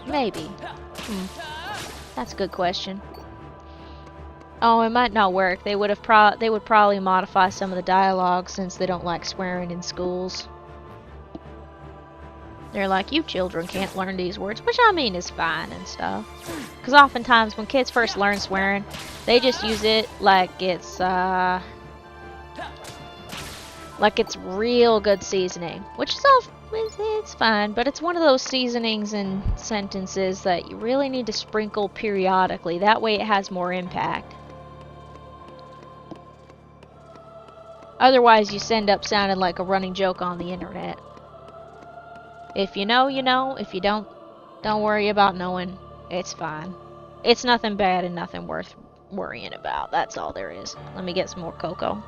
Maybe. That's a good question. Oh, it might not work. They would probably modify some of the dialogue since they don't like swearing in schools. They're like, you children can't learn these words, which I mean is fine and stuff. Because oftentimes when kids first learn swearing, they just use it like it's real good seasoning, which is all, it's fine, but it's one of those seasonings and sentences that you really need to sprinkle periodically. That way it has more impact. Otherwise, you end up sounding like a running joke on the internet. If you know, you know. If you don't worry about knowing. It's fine. It's nothing bad and nothing worth worrying about. That's all there is. Let me get some more cocoa.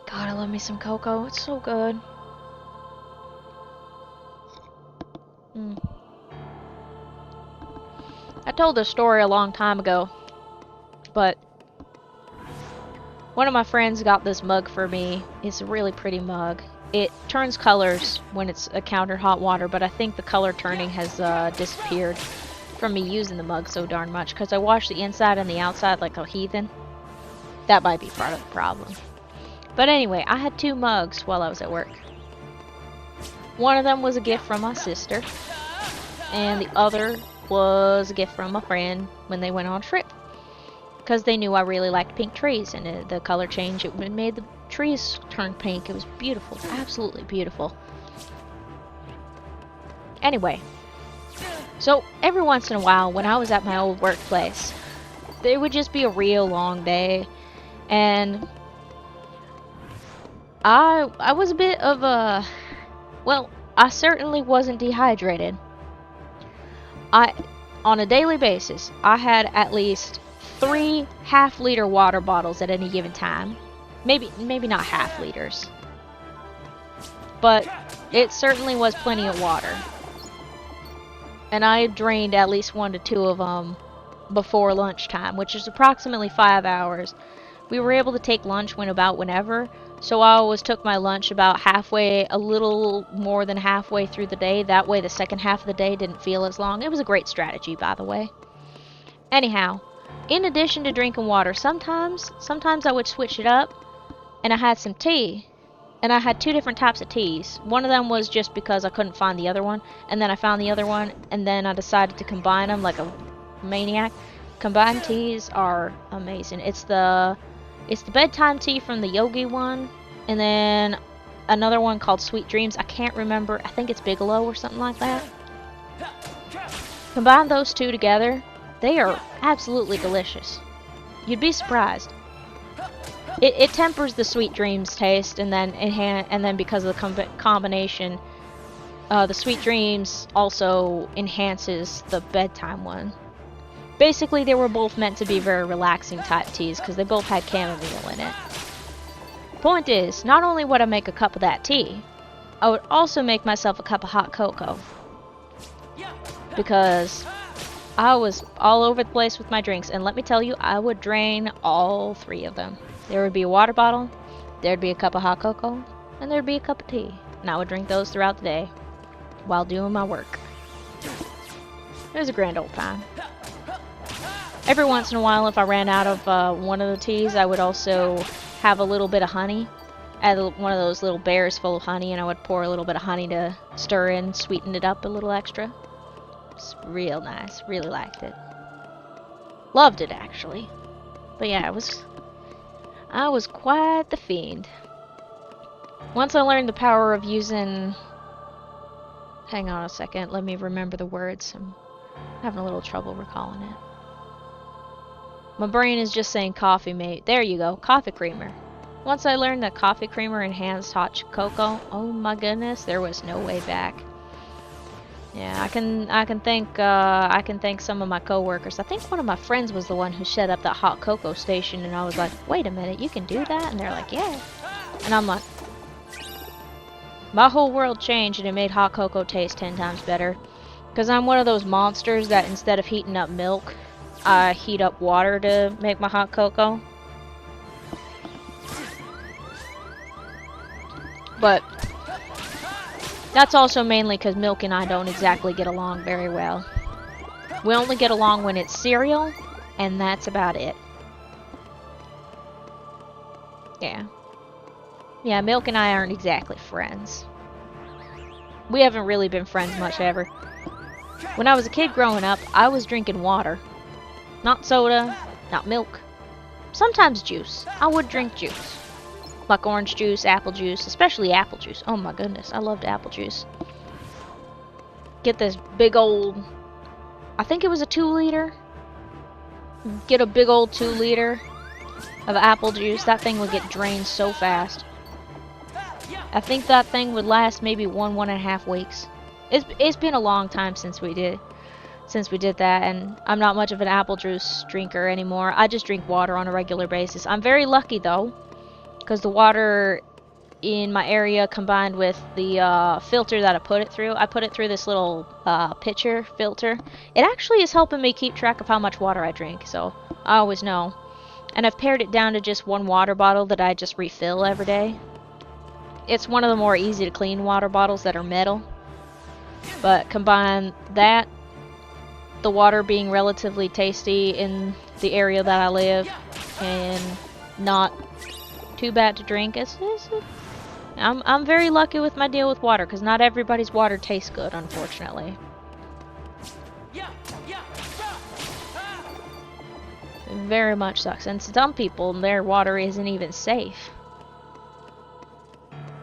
God, I love me some cocoa. It's so good. I told this story a long time ago, but one of my friends got this mug for me. It's a really pretty mug. It turns colors when it's encountered hot water, but I think the color turning has disappeared from me using the mug so darn much, because I wash the inside and the outside like a heathen. That might be part of the problem. But anyway, I had 2 mugs while I was at work. One of them was a gift from my sister, and the other was a gift from a friend when they went on a trip. Because they knew I really liked pink trees, and the color change, it made the trees turn pink. It was beautiful, absolutely beautiful. Anyway, so every once in a while when I was at my old workplace, there would just be a real long day, and I was a bit of a, well, I certainly wasn't dehydrated. On a daily basis, I had at least 3 half-liter water bottles at any given time. Maybe not half liters, but it certainly was plenty of water. And I drained at least 1 to 2 of them before lunchtime, which is approximately 5 hours. We were able to take lunch whenever, so I always took my lunch about halfway, a little more than halfway through the day. That way the second half of the day didn't feel as long. It was a great strategy, by the way. Anyhow, in addition to drinking water, sometimes I would switch it up, and I had some tea. And I had 2 different types of teas. One of them was just because I couldn't find the other one, and then I found the other one, and then I decided to combine them like a maniac. Combined teas are amazing. It's the bedtime tea from the Yogi one, and then another one called Sweet Dreams. I can't remember. I think it's Bigelow or something like that. Combine those 2 together, they are absolutely delicious. You'd be surprised. It tempers the Sweet Dreams taste, and then because of the combination, the Sweet Dreams also enhances the bedtime one. Basically, they were both meant to be very relaxing type teas because they both had chamomile in it. Point is, not only would I make a cup of that tea, I would also make myself a cup of hot cocoa. Because I was all over the place with my drinks, and let me tell you, I would drain all 3 of them. There would be a water bottle, there'd be a cup of hot cocoa, and there'd be a cup of tea. And I would drink those throughout the day while doing my work. It was a grand old time. Every once in a while, if I ran out of one of the teas, I would also have a little bit of honey. I had one of those little bears full of honey, and I would pour a little bit of honey to stir in, sweeten it up a little extra. It's real nice. Really liked it. Loved it, actually. But yeah, I was quite the fiend. Once I learned the power of using... Hang on a second, let me remember the words. I'm having a little trouble recalling it. My brain is just saying coffee mate. There you go, coffee creamer. Once I learned that coffee creamer enhanced hot cocoa, oh my goodness, there was no way back. Yeah, I can thank some of my coworkers. I think one of my friends was the one who set up that hot cocoa station, and I was like, wait a minute, you can do that? And they're like, yeah. And I'm like, my whole world changed, and it made hot cocoa taste 10 times better. Because I'm one of those monsters that instead of heating up milk, I heat up water to make my hot cocoa. But that's also mainly because Milk and I don't exactly get along very well. We only get along when it's cereal, and that's about it. Yeah. Yeah, Milk and I aren't exactly friends. We haven't really been friends much ever. When I was a kid growing up, I was drinking water. Not soda, not milk. Sometimes juice. I would drink juice. Like orange juice, apple juice, especially apple juice. Oh my goodness, I loved apple juice. Get this big old... I think it was a 2-liter. Get a big old 2-liter of apple juice. That thing would get drained so fast. I think that thing would last maybe 1.5 weeks. It's been a long time since we did that, and I'm not much of an apple juice drinker anymore. I just drink water on a regular basis. I'm very lucky though, because the water in my area combined with the filter that I put it through this little pitcher filter. It actually is helping me keep track of how much water I drink, so I always know. And I've pared it down to just one water bottle that I just refill every day. It's one of the more easy to clean water bottles that are metal. But combine that, the water being relatively tasty in the area that I live, and not too bad to drink. I'm very lucky with my deal with water, because not everybody's water tastes good, unfortunately. It very much sucks. And some people, their water isn't even safe.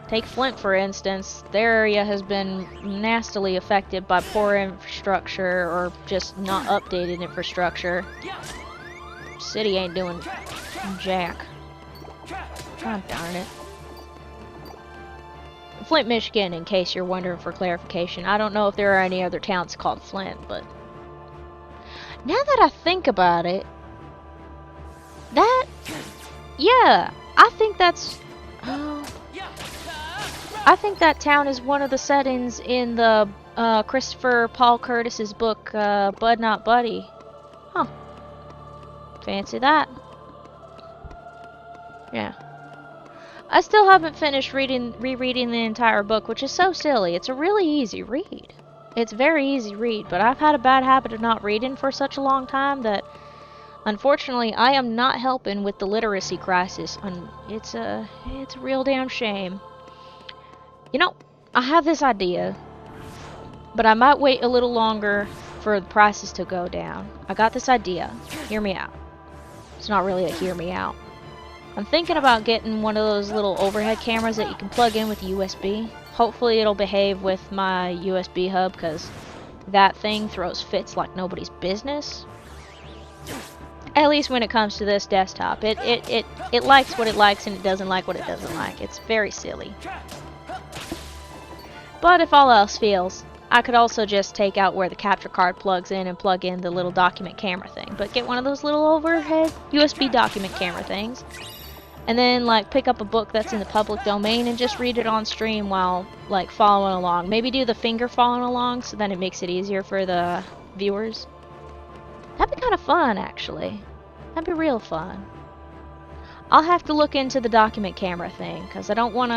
Take Flint, for instance. Their area has been nastily affected by poor infrastructure or just not updated infrastructure. City ain't doing jack. God darn it. Flint, Michigan, in case you're wondering for clarification. I don't know if there are any other towns called Flint, but... Now that I think about it... Yeah, I think that's... I think that town is one of the settings in the Christopher Paul Curtis's book, Bud Not Buddy. Huh. Fancy that. Yeah. I still haven't finished rereading the entire book, which is so silly. It's a really easy read. It's a very easy read, but I've had a bad habit of not reading for such a long time that, unfortunately, I am not helping with the literacy crisis. It's a real damn shame. You know, I have this idea, but I might wait a little longer for the prices to go down. I got this idea. Hear me out. It's not really a hear me out. I'm thinking about getting one of those little overhead cameras that you can plug in with USB. Hopefully it'll behave with my USB hub, because that thing throws fits like nobody's business. At least when it comes to this desktop. It likes what it likes and it doesn't like what it doesn't like. It's very silly. But if all else fails, I could also just take out where the capture card plugs in and plug in the little document camera thing. But get one of those little overhead USB document camera things. And then, like, pick up a book that's in the public domain and just read it on stream while, like, following along. Maybe do the finger following along so then it makes it easier for the viewers. That'd be kind of fun, actually. That'd be real fun. I'll have to look into the document camera thing, because I don't want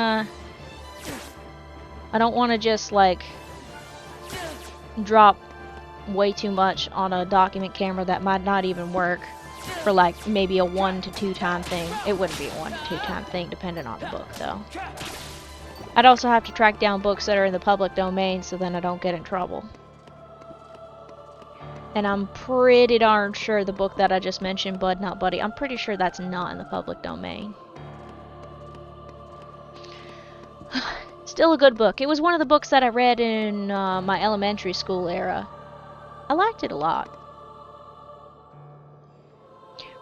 to just, like, drop way too much on a document camera that might not even work for, like, maybe a 1 to 2 time thing. It wouldn't be a 1 to 2 time thing, depending on the book, though. I'd also have to track down books that are in the public domain so then I don't get in trouble. And I'm pretty darn sure the book that I just mentioned, Bud Not Buddy, I'm pretty sure that's not in the public domain. Still a good book. It was one of the books that I read in my elementary school era. I liked it a lot.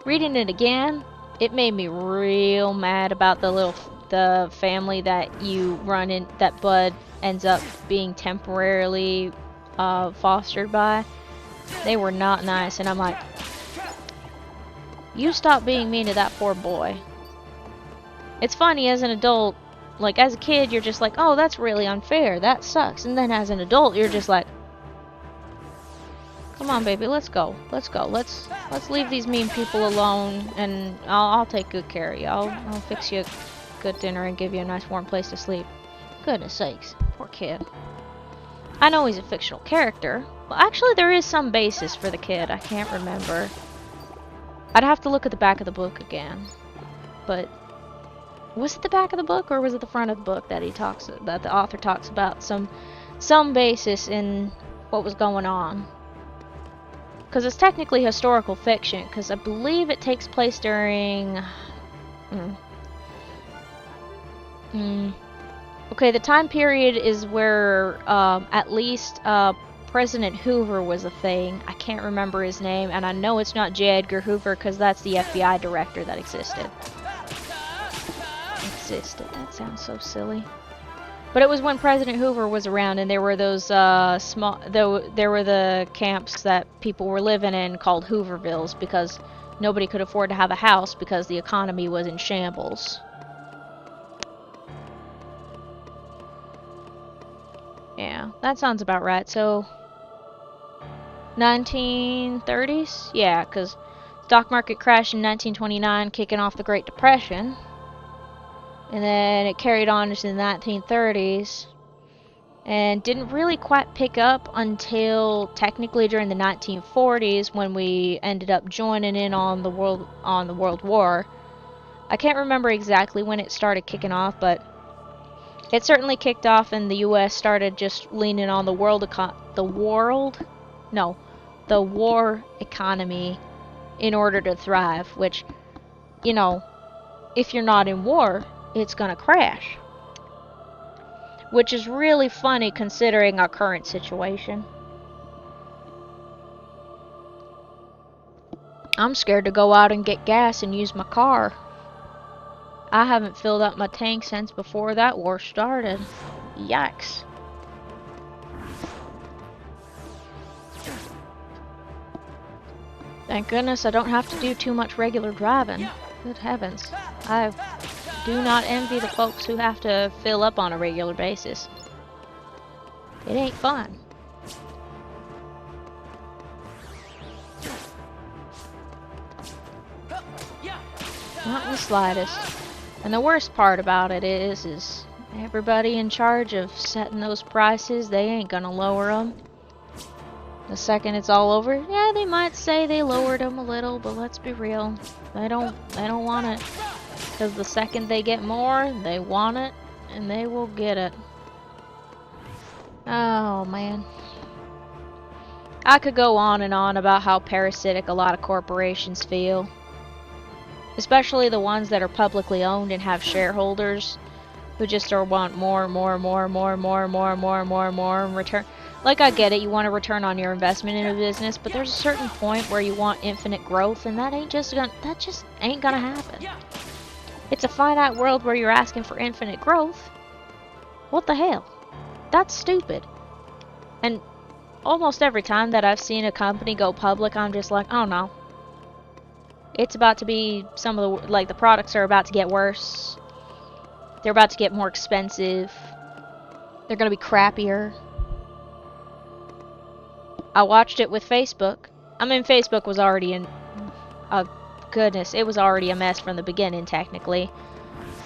Reading it again, it made me real mad about the family that you run in, that Bud ends up being temporarily fostered by. They were not nice, and I'm like, you stop being mean to that poor boy. It's funny as an adult. Like, as a kid, you're just like, oh, that's really unfair. That sucks. And then as an adult, you're just like, come on, baby, let's go. Let's go. Let's leave these mean people alone, and I'll take good care of you. I'll fix you a good dinner and give you a nice warm place to sleep. Goodness sakes, poor kid. I know he's a fictional character. Well, actually, there is some basis for the kid. I can't remember. I'd have to look at the back of the book again. But Was it the back of the book, or was it the front of the book that that the author talks about some basis in what was going on? Because it's technically historical fiction, because I believe it takes place during... Okay, the time period is where at least President Hoover was a thing. I can't remember his name, and I know it's not J. Edgar Hoover, because that's the FBI director that existed. That sounds so silly. But it was when President Hoover was around, and there were those there were the camps that people were living in called Hoovervilles, because nobody could afford to have a house because the economy was in shambles. Yeah, that sounds about right. So 1930s? Yeah, because stock market crash in 1929, kicking off the Great Depression. And then it carried on into the 1930s. And didn't really quite pick up until technically during the 1940s, when we ended up joining in on the World War. I can't remember exactly when it started kicking off, but it certainly kicked off, and the U.S. started just leaning on the war economy in order to thrive, which, you know, if you're not in war, it's gonna crash. Which is really funny considering our current situation. I'm scared to go out and get gas and use my car. I haven't filled up my tank since before that war started. Yikes. Thank goodness I don't have to do too much regular driving. Good heavens. I do not envy the folks who have to fill up on a regular basis. It ain't fun. Not in the slightest. And the worst part about it is everybody in charge of setting those prices, they ain't gonna lower them. The second it's all over, yeah, they might say they lowered them a little, but let's be real, they don't want it. Because the second they get more, they want it, and they will get it. Oh, man. I could go on and on about how parasitic a lot of corporations feel. Especially the ones that are publicly owned and have shareholders who just want more in return. Like, I get it, you want a return on your investment in a business, but there's a certain point where you want infinite growth, and that just ain't gonna happen. It's a finite world where you're asking for infinite growth. What the hell? That's stupid. And almost every time that I've seen a company go public, I'm just like, oh no. It's about to be the products are about to get worse. They're about to get more expensive. They're gonna be crappier. I watched it with Facebook. I mean, Facebook was already in... goodness, it was already a mess from the beginning, technically.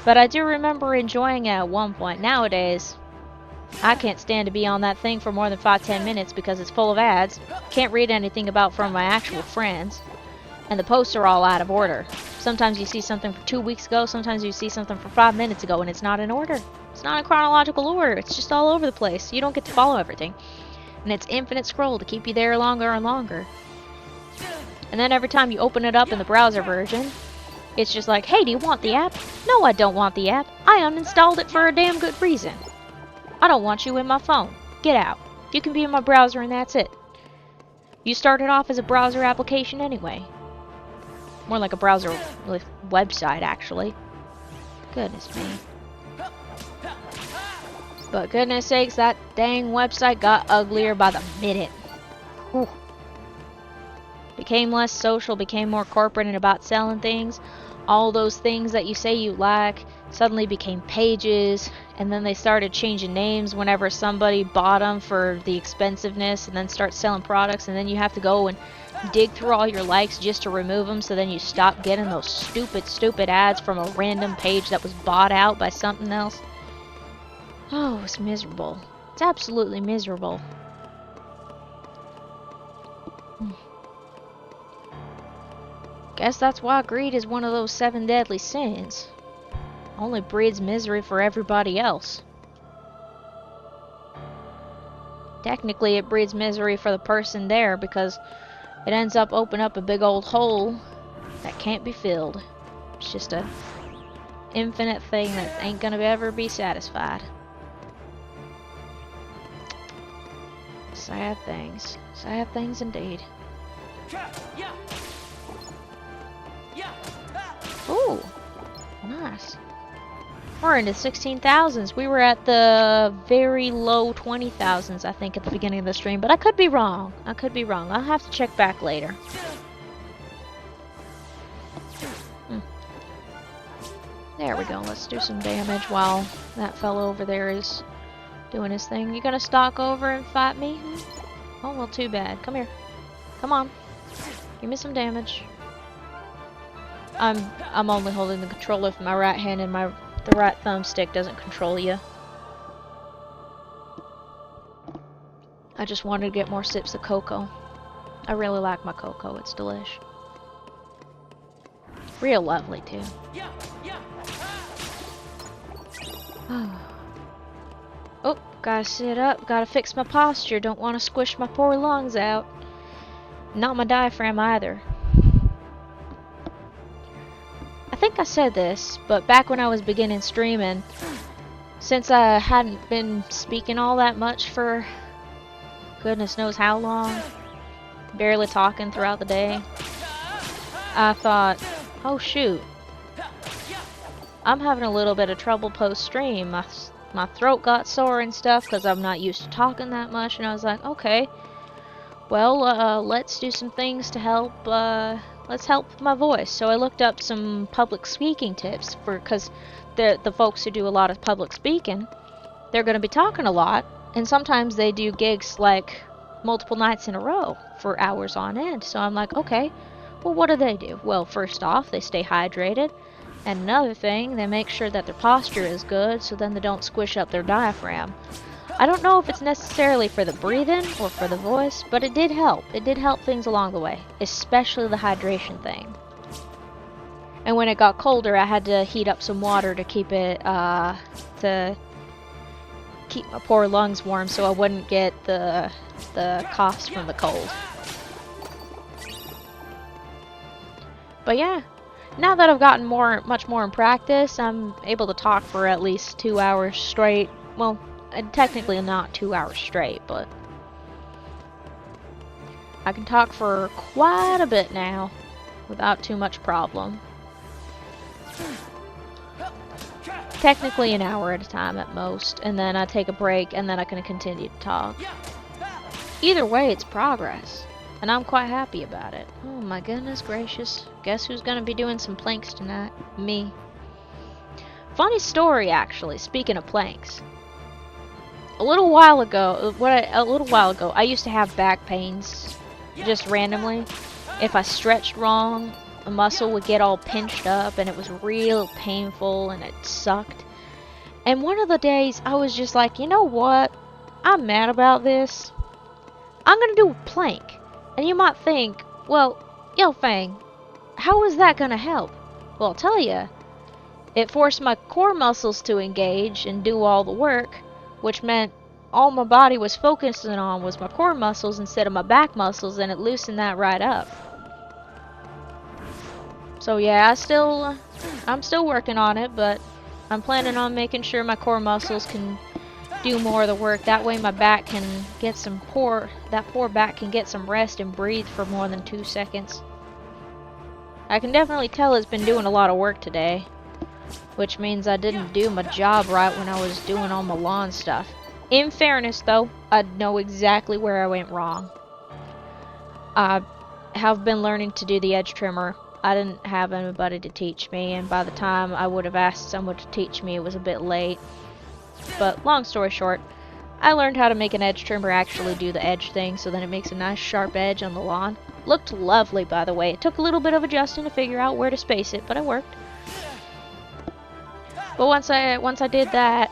But I do remember enjoying it at one point. Nowadays, I can't stand to be on that thing for more than 5-10 minutes because it's full of ads. Can't read anything from my actual friends. And the posts are all out of order. Sometimes you see something from 2 weeks ago, sometimes you see something from 5 minutes ago, and it's not in order. It's not in chronological order. It's just all over the place. You don't get to follow everything. And it's infinite scroll to keep you there longer and longer. And then every time you open it up in the browser version, it's just like, hey, do you want the app? No, I don't want the app. I uninstalled it for a damn good reason. I don't want you in my phone. Get out. You can be in my browser and that's it. You started off as a browser application anyway. More like a browser website, actually. Goodness me. But goodness sakes, that dang website got uglier by the minute. Whew. Became less social, became more corporate and about selling things. All those things that you say you like suddenly became pages, and then they started changing names whenever somebody bought them for the expensiveness, and then start selling products, and then you have to go and dig through all your likes just to remove them, so then you stop getting those stupid ads from a random page that was bought out by something else. Oh, it's miserable. It's absolutely miserable. Guess that's why greed is one of those 7 deadly sins. only breeds misery for everybody else. Technically, it breeds misery for the person there because it ends up opening up a big old hole that can't be filled. It's just a infinite thing that ain't gonna ever be satisfied. Sad things. Sad things indeed. Ooh, nice. We're into 16,000s. We were at the very low 20,000s, I think, at the beginning of the stream, but I could be wrong. I could be wrong. I'll have to check back later. There we go. Let's do some damage while that fellow over there is doing his thing. You gonna stalk over and fight me? Oh, well, too bad. Come here. Come on. Give me some damage. I'm only holding the controller with my right hand, and the right thumbstick doesn't control you. I just wanted to get more sips of cocoa. I really like my cocoa. It's delish. Real lovely too. Oh, gotta sit up. Gotta fix my posture. Don't want to squish my poor lungs out. Not my diaphragm either. I think I said this, but back when I was beginning streaming, since I hadn't been speaking all that much for goodness knows how long, barely talking throughout the day, I thought, oh shoot, I'm having a little bit of trouble post-stream. My throat got sore and stuff because I'm not used to talking that much, and I was like, okay, well, let's do some things to help, let's help my voice. So I looked up some public speaking tips because the folks who do a lot of public speaking, they're going to be talking a lot, and sometimes they do gigs like multiple nights in a row for hours on end. So I'm like, okay, well, what do? Well, first off, they stay hydrated, and another thing, they make sure that their posture is good so then they don't squish up their diaphragm. I don't know if it's necessarily for the breathing or for the voice, but it did help. It did help things along the way, especially the hydration thing. And when it got colder, I had to heat up some water to keep it, to keep my poor lungs warm so I wouldn't get the coughs from the cold. But yeah, now that I've gotten much more in practice, I'm able to talk for at least 2 hours straight. Well, technically not 2 hours straight, but I can talk for quite a bit now without too much problem. Technically an hour at a time at most, and then I take a break and then I can continue to talk. Either way, it's progress, and I'm quite happy about it. Oh my goodness gracious. Guess who's gonna be doing some planks tonight? Me. Funny story, actually, speaking of planks. A little while ago, I used to have back pains, just randomly. If I stretched wrong, a muscle would get all pinched up, and it was real painful, and it sucked. And one of the days, I was just like, you know what? I'm mad about this. I'm gonna do a plank. And you might think, well, yo Fang, how is that gonna help? Well, I'll tell you. It forced my core muscles to engage and do all the work, which meant all my body was focusing on was my core muscles instead of my back muscles, and it loosened that right up. So yeah, I'm still working on it, but I'm planning on making sure my core muscles can do more of the work. That way my back can get some that poor back can get some rest and breathe for more than 2 seconds. I can definitely tell it's been doing a lot of work today, which means I didn't do my job right when I was doing all my lawn stuff. In fairness though, I know exactly where I went wrong. I have been learning to do the edge trimmer. I didn't have anybody to teach me, and by the time I would have asked someone to teach me, it was a bit late. But long story short, I learned how to make an edge trimmer actually do the edge thing, so then it makes a nice sharp edge on the lawn. Looked lovely, by the way. It took a little bit of adjusting to figure out where to space it, but it worked. But once I did that,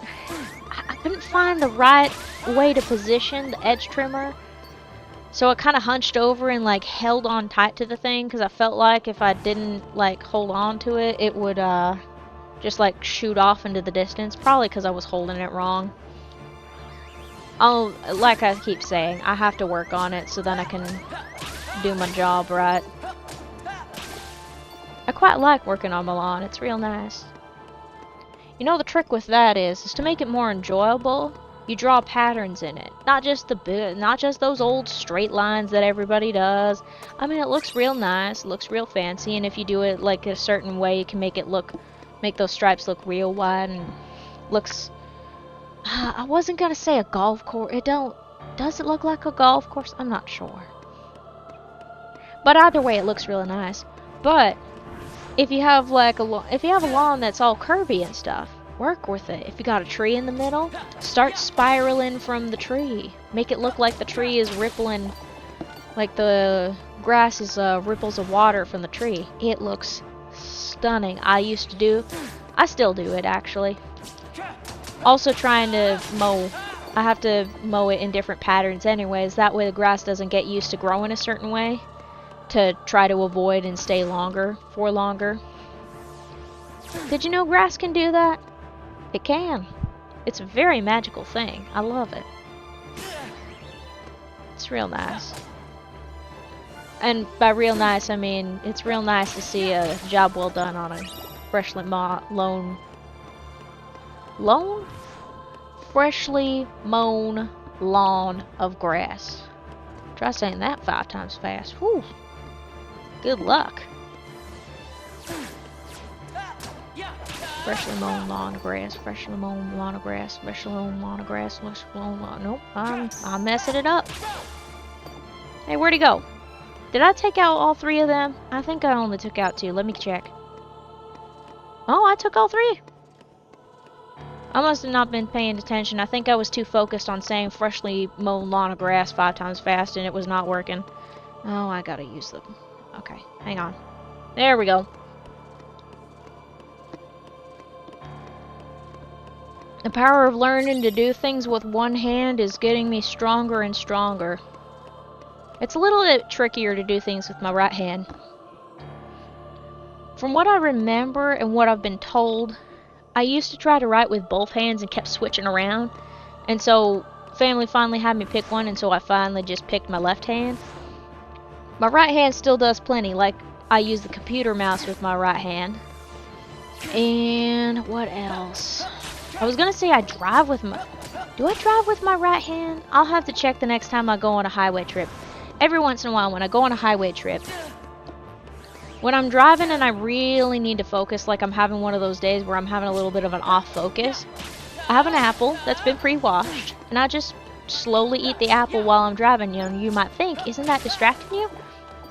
I couldn't find the right way to position the edge trimmer. So I kind of hunched over and like held on tight to the thing because I felt like if I didn't like hold on to it, it would just like shoot off into the distance. Probably because I was holding it wrong. Like I keep saying, I have to work on it so then I can do my job right. I quite like working on my lawn. It's real nice. You know, the trick with that is to make it more enjoyable. You draw patterns in it, not just those old straight lines that everybody does. I mean, it looks real nice, it looks real fancy, and if you do it like a certain way, you can make those stripes look real wide and looks. I wasn't gonna say a golf course. Does it look like a golf course? I'm not sure. But either way, it looks really nice. But if you have like a lawn that's all curvy and stuff, work with it. If you got a tree in the middle, start spiraling from the tree. Make it look like the tree is rippling, like the grass is ripples of water from the tree. It looks stunning. I still do it actually. Also trying to mow. I have to mow it in different patterns anyways. That way the grass doesn't get used to growing a certain way to try to avoid and stay longer. Did you know grass can do that? It can. It's a very magical thing. I love it. It's real nice. And by real nice, I mean it's real nice to see a job well done on a freshly mown lawn of grass. Try saying that 5 times fast. Whew. Good luck. Freshly mown lawn of grass, freshly mown lawn of grass, freshly mown lawn of grass, freshly mown lawn. Nope, I'm messing it up. Hey, where'd he go? Did I take out all 3 of them? I think I only took out 2. Let me check. Oh, I took all 3. I must have not been paying attention. I think I was too focused on saying freshly mown lawn of grass 5 times fast and it was not working. Oh, I gotta use them. Okay, hang on. There we go. The power of learning to do things with one hand is getting me stronger and stronger. It's a little bit trickier to do things with my right hand. From what I remember and what I've been told, I used to try to write with both hands and kept switching around. And so family finally had me pick one, and so I finally just picked my left hand. My right hand still does plenty, like I use the computer mouse with my right hand. And what else? I was gonna say I drive with my... Do I drive with my right hand? I'll have to check the next time I go on a highway trip. Every once in a while when I go on a highway trip, when I'm driving and I really need to focus, like I'm having one of those days where I'm having a little bit of an off focus, I have an apple that's been pre-washed, and I just slowly eat the apple while I'm driving. You know, you might think, isn't that distracting you?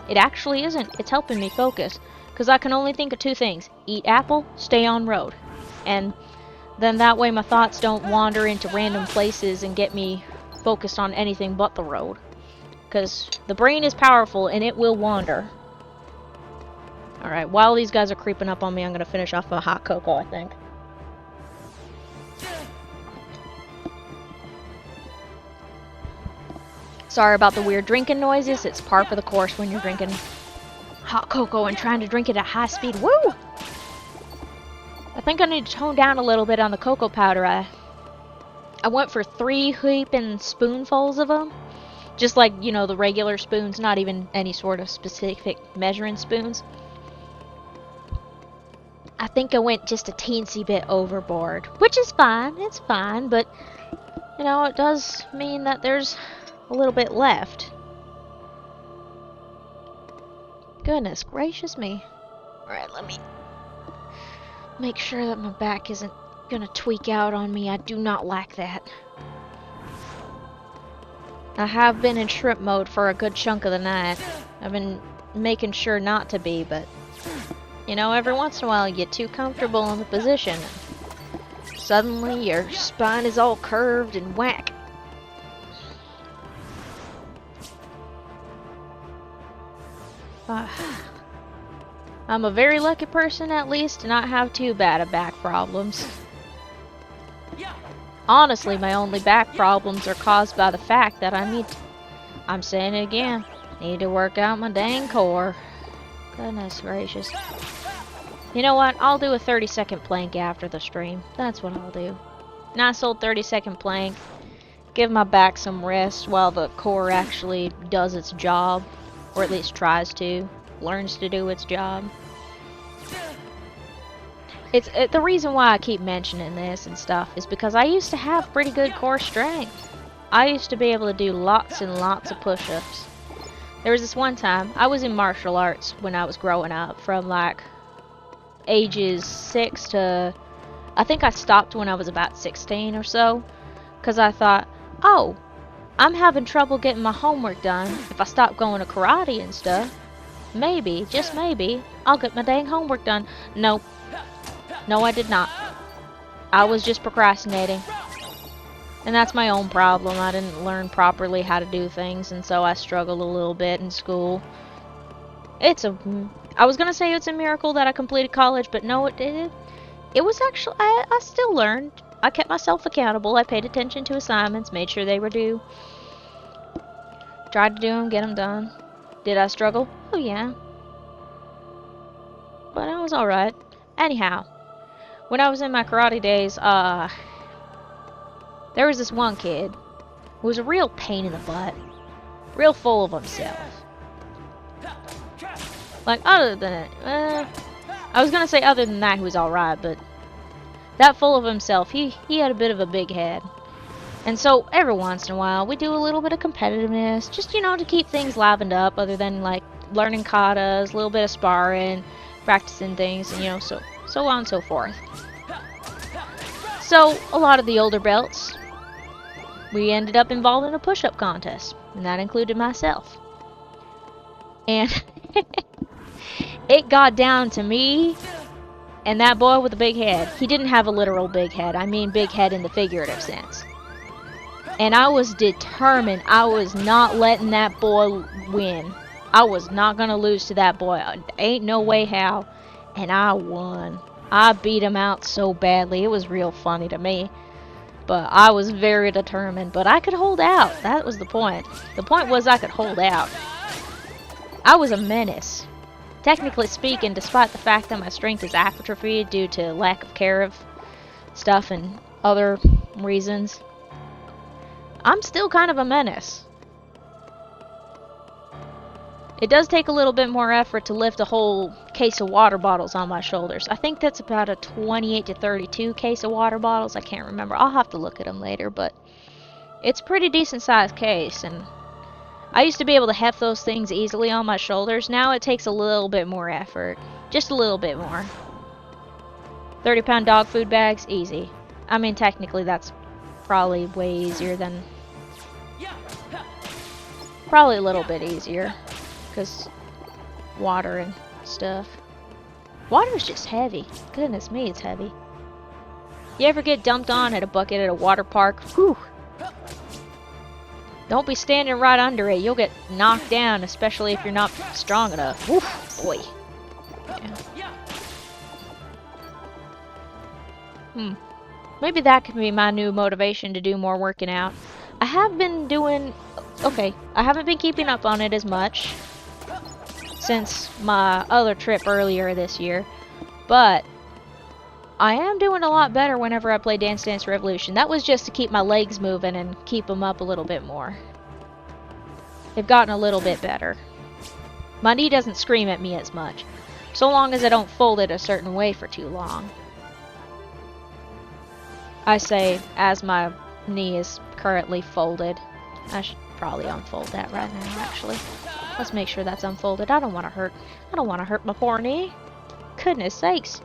It actually isn't. It's helping me focus, because I can only think of 2 things. Eat apple, stay on road. And then that way my thoughts don't wander into random places and get me focused on anything but the road. Because the brain is powerful and it will wander. Alright, while these guys are creeping up on me, I'm going to finish off a hot cocoa, I think. Sorry about the weird drinking noises. It's par for the course when you're drinking hot cocoa and trying to drink it at high speed. Woo! I think I need to tone down a little bit on the cocoa powder. I went for 3 heaping spoonfuls of them. Just like, you know, the regular spoons, not even any sort of specific measuring spoons. I think I went just a teensy bit overboard, which is fine. It's fine, but, you know, it does mean that there's a little bit left. Goodness gracious me. Alright, let me make sure that my back isn't gonna tweak out on me. I do not like that. I have been in shrimp mode for a good chunk of the night. I've been making sure not to be, but you know, every once in a while you get too comfortable in the position. Suddenly your spine is all curved and whack. I'm a very lucky person, at least, to not have too bad of back problems. Honestly, my only back problems are caused by the fact that I'm saying it again, need to work out my dang core. Goodness gracious. You know what? I'll do a 30-second plank after the stream. That's what I'll do. Nice old 30-second plank. Give my back some rest while the core actually does its job. Or at least tries to. Learns to do its job. The reason why I keep mentioning this and stuff is because I used to have pretty good core strength. I used to be able to do lots and lots of push-ups. There was this one time, I was in martial arts when I was growing up, from like ages 6 to, I think I stopped when I was about 16 or so, because I thought, oh, I'm having trouble getting my homework done if I stop going to karate and stuff. Maybe, just maybe, I'll get my dang homework done. Nope. No, I did not. I was just procrastinating. And that's my own problem. I didn't learn properly how to do things, and so I struggled a little bit in school. I was gonna say it's a miracle that I completed college, but no, it was actually, I still learned. I kept myself accountable. I paid attention to assignments, made sure they were due. Tried to do them, get them done. Did I struggle? Oh yeah. But I was alright. Anyhow, when I was in my karate days, there was this one kid who was a real pain in the butt. Real full of himself. Like, other than I was gonna say other than that he was alright, but that full of himself, he had a bit of a big head. And so, every once in a while, we do a little bit of competitiveness, just, you know, to keep things livened up, other than, like, learning katas, a little bit of sparring, practicing things, and, you know, so on and so forth. So, a lot of the older belts, we ended up involved in a push-up contest, and that included myself. And it got down to me and that boy with the big head. He didn't have a literal big head, I mean big head in the figurative sense. And I was determined I was not letting that boy win. I was not gonna lose to that boy. Ain't no way how. And I won. I beat him out so badly. It was real funny to me. But I was very determined. But I could hold out. That was the point. The point was I could hold out. I was a menace. Technically speaking, despite the fact that my strength is atrophied due to lack of care of stuff and other reasons, I'm still kind of a menace. It does take a little bit more effort to lift a whole case of water bottles on my shoulders. I think that's about a 28 to 32 case of water bottles. I can't remember. I'll have to look at them later, but it's a pretty decent sized case, and I used to be able to heft those things easily on my shoulders. Now it takes a little bit more effort. Just a little bit more. 30-pound dog food bags, easy. I mean, technically that's probably way easier than... Probably a little bit easier. Because water and stuff. Water's just heavy. Goodness me, it's heavy. You ever get dumped on at a bucket at a water park? Whew! Don't be standing right under it. You'll get knocked down, especially if you're not strong enough. Oof, boy. Yeah. Maybe that could be my new motivation to do more working out. I have been doing... Okay, I haven't been keeping up on it as much since my other trip earlier this year, but I am doing a lot better whenever I play Dance Dance Revolution. That was just to keep my legs moving and keep them up a little bit more. They've gotten a little bit better. My knee doesn't scream at me as much, so long as I don't fold it a certain way for too long. I say, as my knee is currently folded. I should probably unfold that right now, actually. Let's make sure that's unfolded. I don't want to hurt my poor knee. Goodness sakes.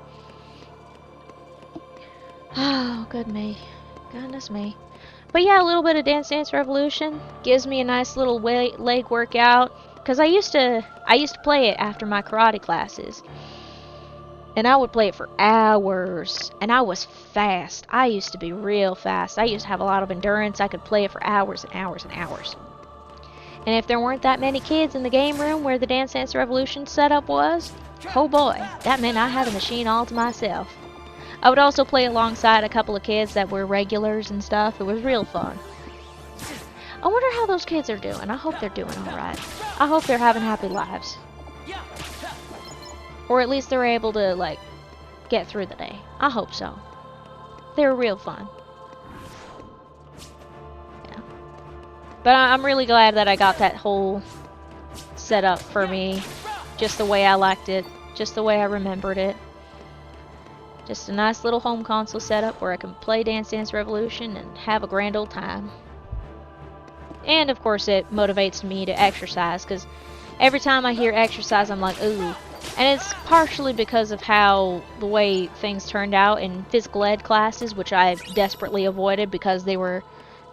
Oh, goodness me. But yeah, a little bit of Dance Dance Revolution gives me a nice little leg workout. Because I used to play it after my karate classes. And I would play it for hours. And I was fast. I used to be real fast. I used to have a lot of endurance. I could play it for hours and hours and hours. And if there weren't that many kids in the game room where the Dance Dance Revolution setup was, oh boy, that meant I had a machine all to myself. I would also play alongside a couple of kids that were regulars and stuff. It was real fun. I wonder how those kids are doing. I hope they're doing alright. I hope they're having happy lives. Or at least they're able to, like, get through the day. I hope so. They were real fun. Yeah. But I'm really glad that I got that whole setup for me, just the way I liked it, just the way I remembered it. Just a nice little home console setup where I can play Dance Dance Revolution and have a grand old time. And of course it motivates me to exercise, because every time I hear exercise I'm like, ooh. And it's partially because of how the way things turned out in physical ed classes, which I've desperately avoided because they were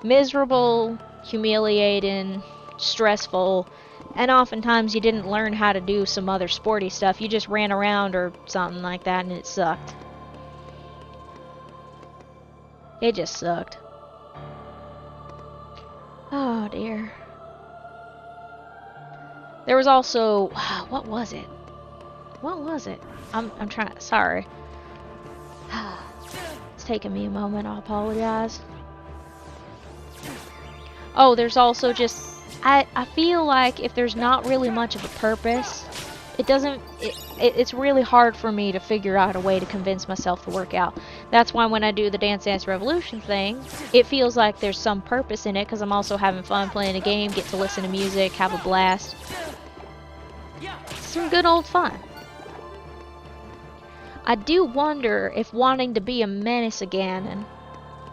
miserable, humiliating, stressful, and oftentimes you didn't learn how to do some other sporty stuff. You just ran around or something like that and it sucked. It just sucked. Oh dear. There was also, what was it? What was it? I'm trying, sorry. It's taking me a moment, I apologize. Oh, there's also just, I feel like if there's not really much of a purpose, it's really hard for me to figure out a way to convince myself to work out. That's why when I do the Dance Dance Revolution thing, it feels like there's some purpose in it, because I'm also having fun playing a game, get to listen to music, have a blast. Some good old fun. I do wonder if wanting to be a menace again and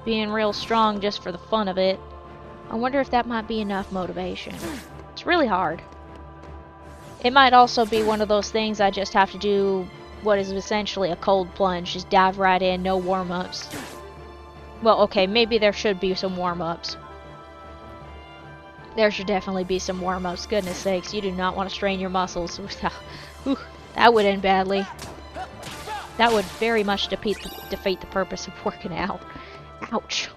being real strong just for the fun of it, I wonder if that might be enough motivation. It's really hard. It might also be one of those things I just have to do what is essentially a cold plunge, just dive right in, no warm-ups. Well, okay, maybe there should be some warm-ups. There should definitely be some warm-ups. Goodness sakes, you do not want to strain your muscles. That would end badly. That would very much defeat the purpose of working out. Ouch.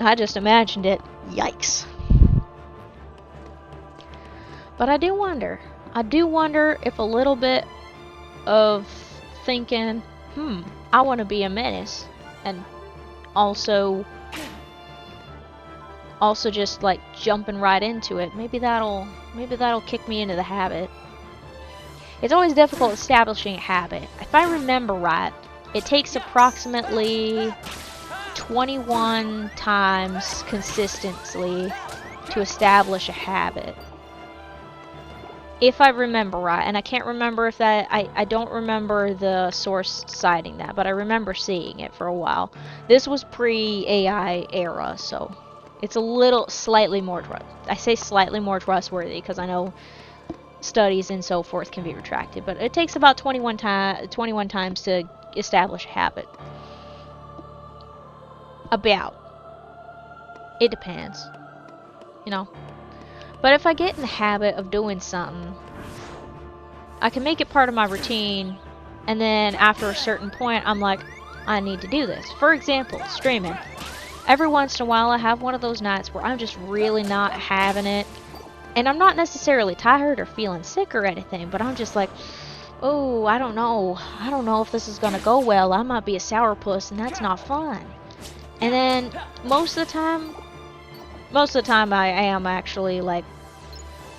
I just imagined it. Yikes. But I do wonder if a little bit of thinking, I want to be a menace, and also just like jumping right into it, maybe that'll kick me into the habit. It's always difficult establishing a habit. If I remember right, it takes approximately 21 times consistently to establish a habit. If I remember right, and I can't remember if that, I don't remember the source citing that, but I remember seeing it for a while. This was pre-AI era, so it's a little slightly more, I say slightly more trustworthy because I know studies and so forth can be retracted, but it takes about 21 times to establish a habit. About. It depends. You know. But if I get in the habit of doing something, I can make it part of my routine, and then after a certain point, I'm like, I need to do this. For example, streaming. Every once in a while, I have one of those nights where I'm just really not having it, and I'm not necessarily tired or feeling sick or anything, but I'm just like, oh, I don't know if this is gonna go well. I might be a sourpuss, and that's not fun. And then most of the time I am actually like,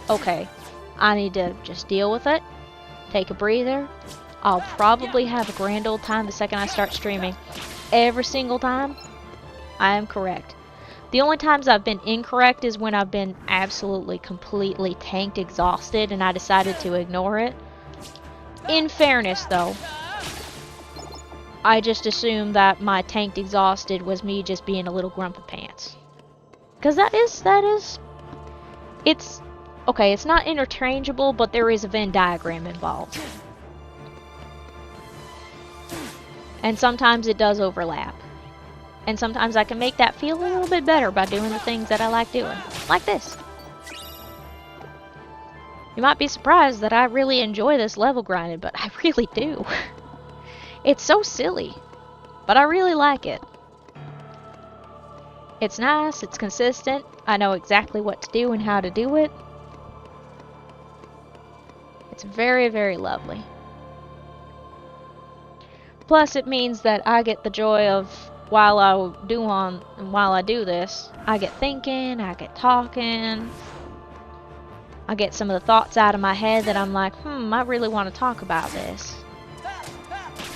okay, I need to just deal with it, take a breather. I'll probably have a grand old time the second I start streaming. Every single time, I am correct. The only times I've been incorrect is when I've been absolutely, completely tanked, exhausted, and I decided to ignore it. In fairness, though, I just assumed that my tanked, exhausted was me just being a little grumpy pants. Because it's, okay, it's not interchangeable, but there is a Venn diagram involved. And sometimes it does overlap. And sometimes I can make that feel a little bit better by doing the things that I like doing. Like this. You might be surprised that I really enjoy this level grinding, but I really do. It's so silly, but I really like it. It's nice, it's consistent, I know exactly what to do and how to do it. It's very, very lovely. Plus it means that I get the joy of, while I do this, I get thinking, I get talking, I get some of the thoughts out of my head that I'm like, I really want to talk about this.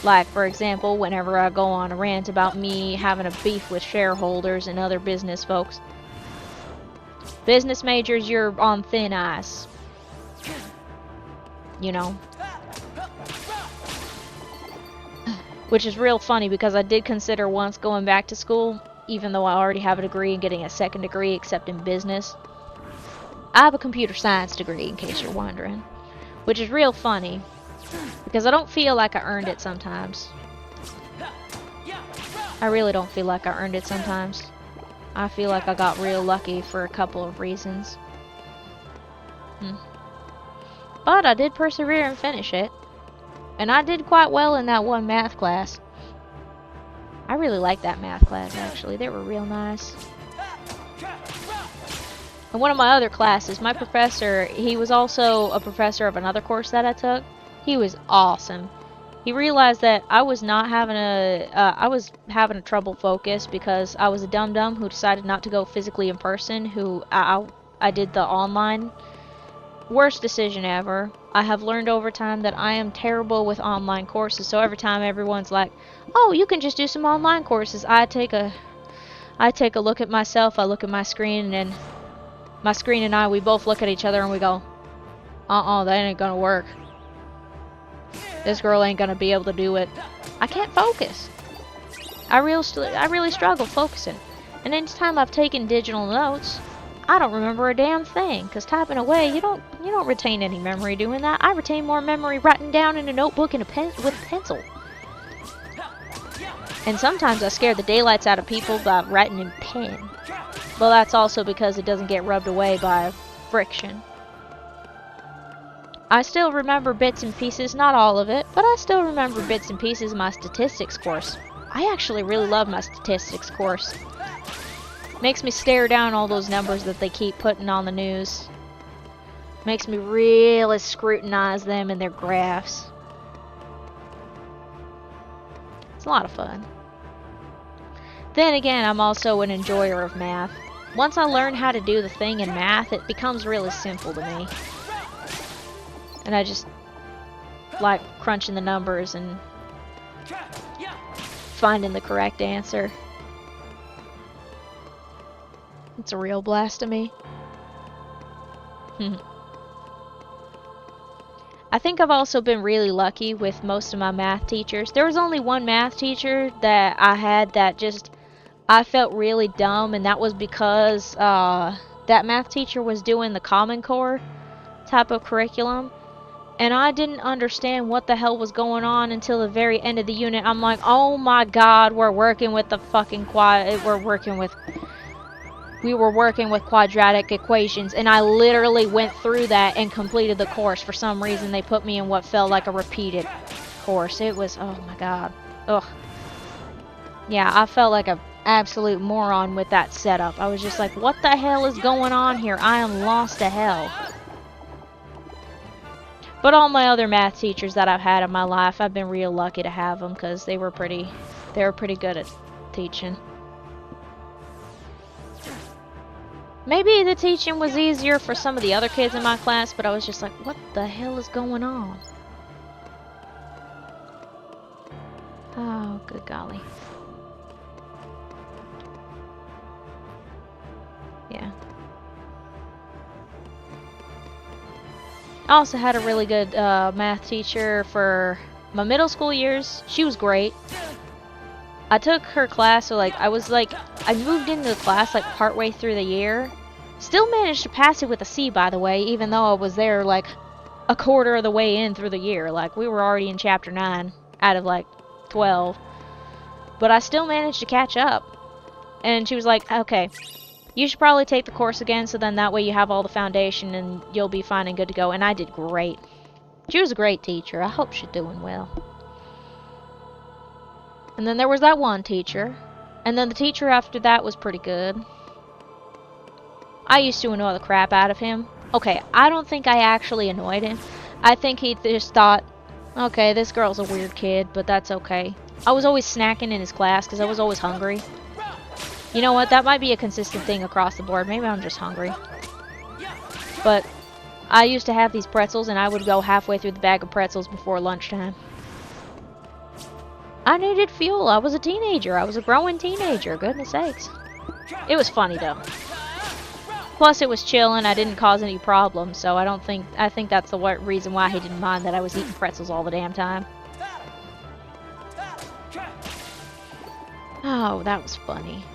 Like, for example, whenever I go on a rant about me having a beef with shareholders and other business folks. Business majors, you're on thin ice. You know. Which is real funny because I did consider once going back to school, even though I already have a degree and getting a second degree, except in business. I have a computer science degree, in case you're wondering. Which is real funny, because I don't feel like I earned it sometimes. I really don't feel like I earned it sometimes. I feel like I got real lucky for a couple of reasons. But I did persevere and finish it. And I did quite well in that one math class. I really liked that math class, actually. They were real nice. And one of my other classes, my professor, he was also a professor of another course that I took. He was awesome. He realized that I was not having a trouble focus because I was a dum-dum who decided not to go physically in person, who I did the online. Worst decision ever. I have learned over time that I am terrible with online courses, so every time everyone's like, oh, you can just do some online courses, I take a look at myself, I look at my screen, and my screen and I, we both look at each other and we go, that ain't gonna work. This girl ain't gonna be able to do it. I can't focus. I really struggle focusing. And anytime I've taken digital notes, I don't remember a damn thing, because typing away, you don't retain any memory doing that. I retain more memory writing down in a notebook and with a pencil. And sometimes I scare the daylights out of people by writing in pen. Well, that's also because it doesn't get rubbed away by friction. I still remember bits and pieces, not all of it, but I still remember bits and pieces of my statistics course. I actually really love my statistics course. Makes me stare down all those numbers that they keep putting on the news. Makes me really scrutinize them and their graphs. It's a lot of fun. Then again, I'm also an enjoyer of math. Once I learn how to do the thing in math, it becomes really simple to me. And I just like crunching the numbers and finding the correct answer. It's a real blast to me. I think I've also been really lucky with most of my math teachers. There was only one math teacher that I had that just, I felt really dumb, and that was because that math teacher was doing the Common Core type of curriculum. And I didn't understand what the hell was going on until the very end of the unit. I'm like, oh my god, we're working with the fucking we were working with quadratic equations, and I literally went through that and completed the course. For some reason, they put me in what felt like a repeated course. It was, oh my god. Ugh. Yeah, I felt like an absolute moron with that setup. I was just like, what the hell is going on here? I am lost to hell. But all my other math teachers that I've had in my life, I've been real lucky to have them because they were pretty good at teaching. Maybe the teaching was easier for some of the other kids in my class, but I was just like, what the hell is going on? Oh, good golly. Yeah. I also had a really good math teacher for my middle school years. She was great. I took her class, so I moved into the class like partway through the year. Still managed to pass it with a C, by the way, even though I was there like a quarter of the way in through the year. Like, we were already in chapter 9 out of like 12. But I still managed to catch up. And she was like, okay, you should probably take the course again, so then that way you have all the foundation and you'll be fine and good to go. And I did great. She was a great teacher. I hope she's doing well. And then there was that one teacher. And then the teacher after that was pretty good. I used to annoy the crap out of him. Okay, I don't think I actually annoyed him. I think he just thought, okay, this girl's a weird kid, but that's okay. I was always snacking in his class because I was always hungry. You know what? That might be a consistent thing across the board. Maybe I'm just hungry. But I used to have these pretzels, and I would go halfway through the bag of pretzels before lunchtime. I needed fuel. I was a teenager. I was a growing teenager. Goodness sakes. It was funny though. Plus, it was chill and I didn't cause any problems, so I think that's the reason why he didn't mind that I was eating pretzels all the damn time. Oh, that was funny.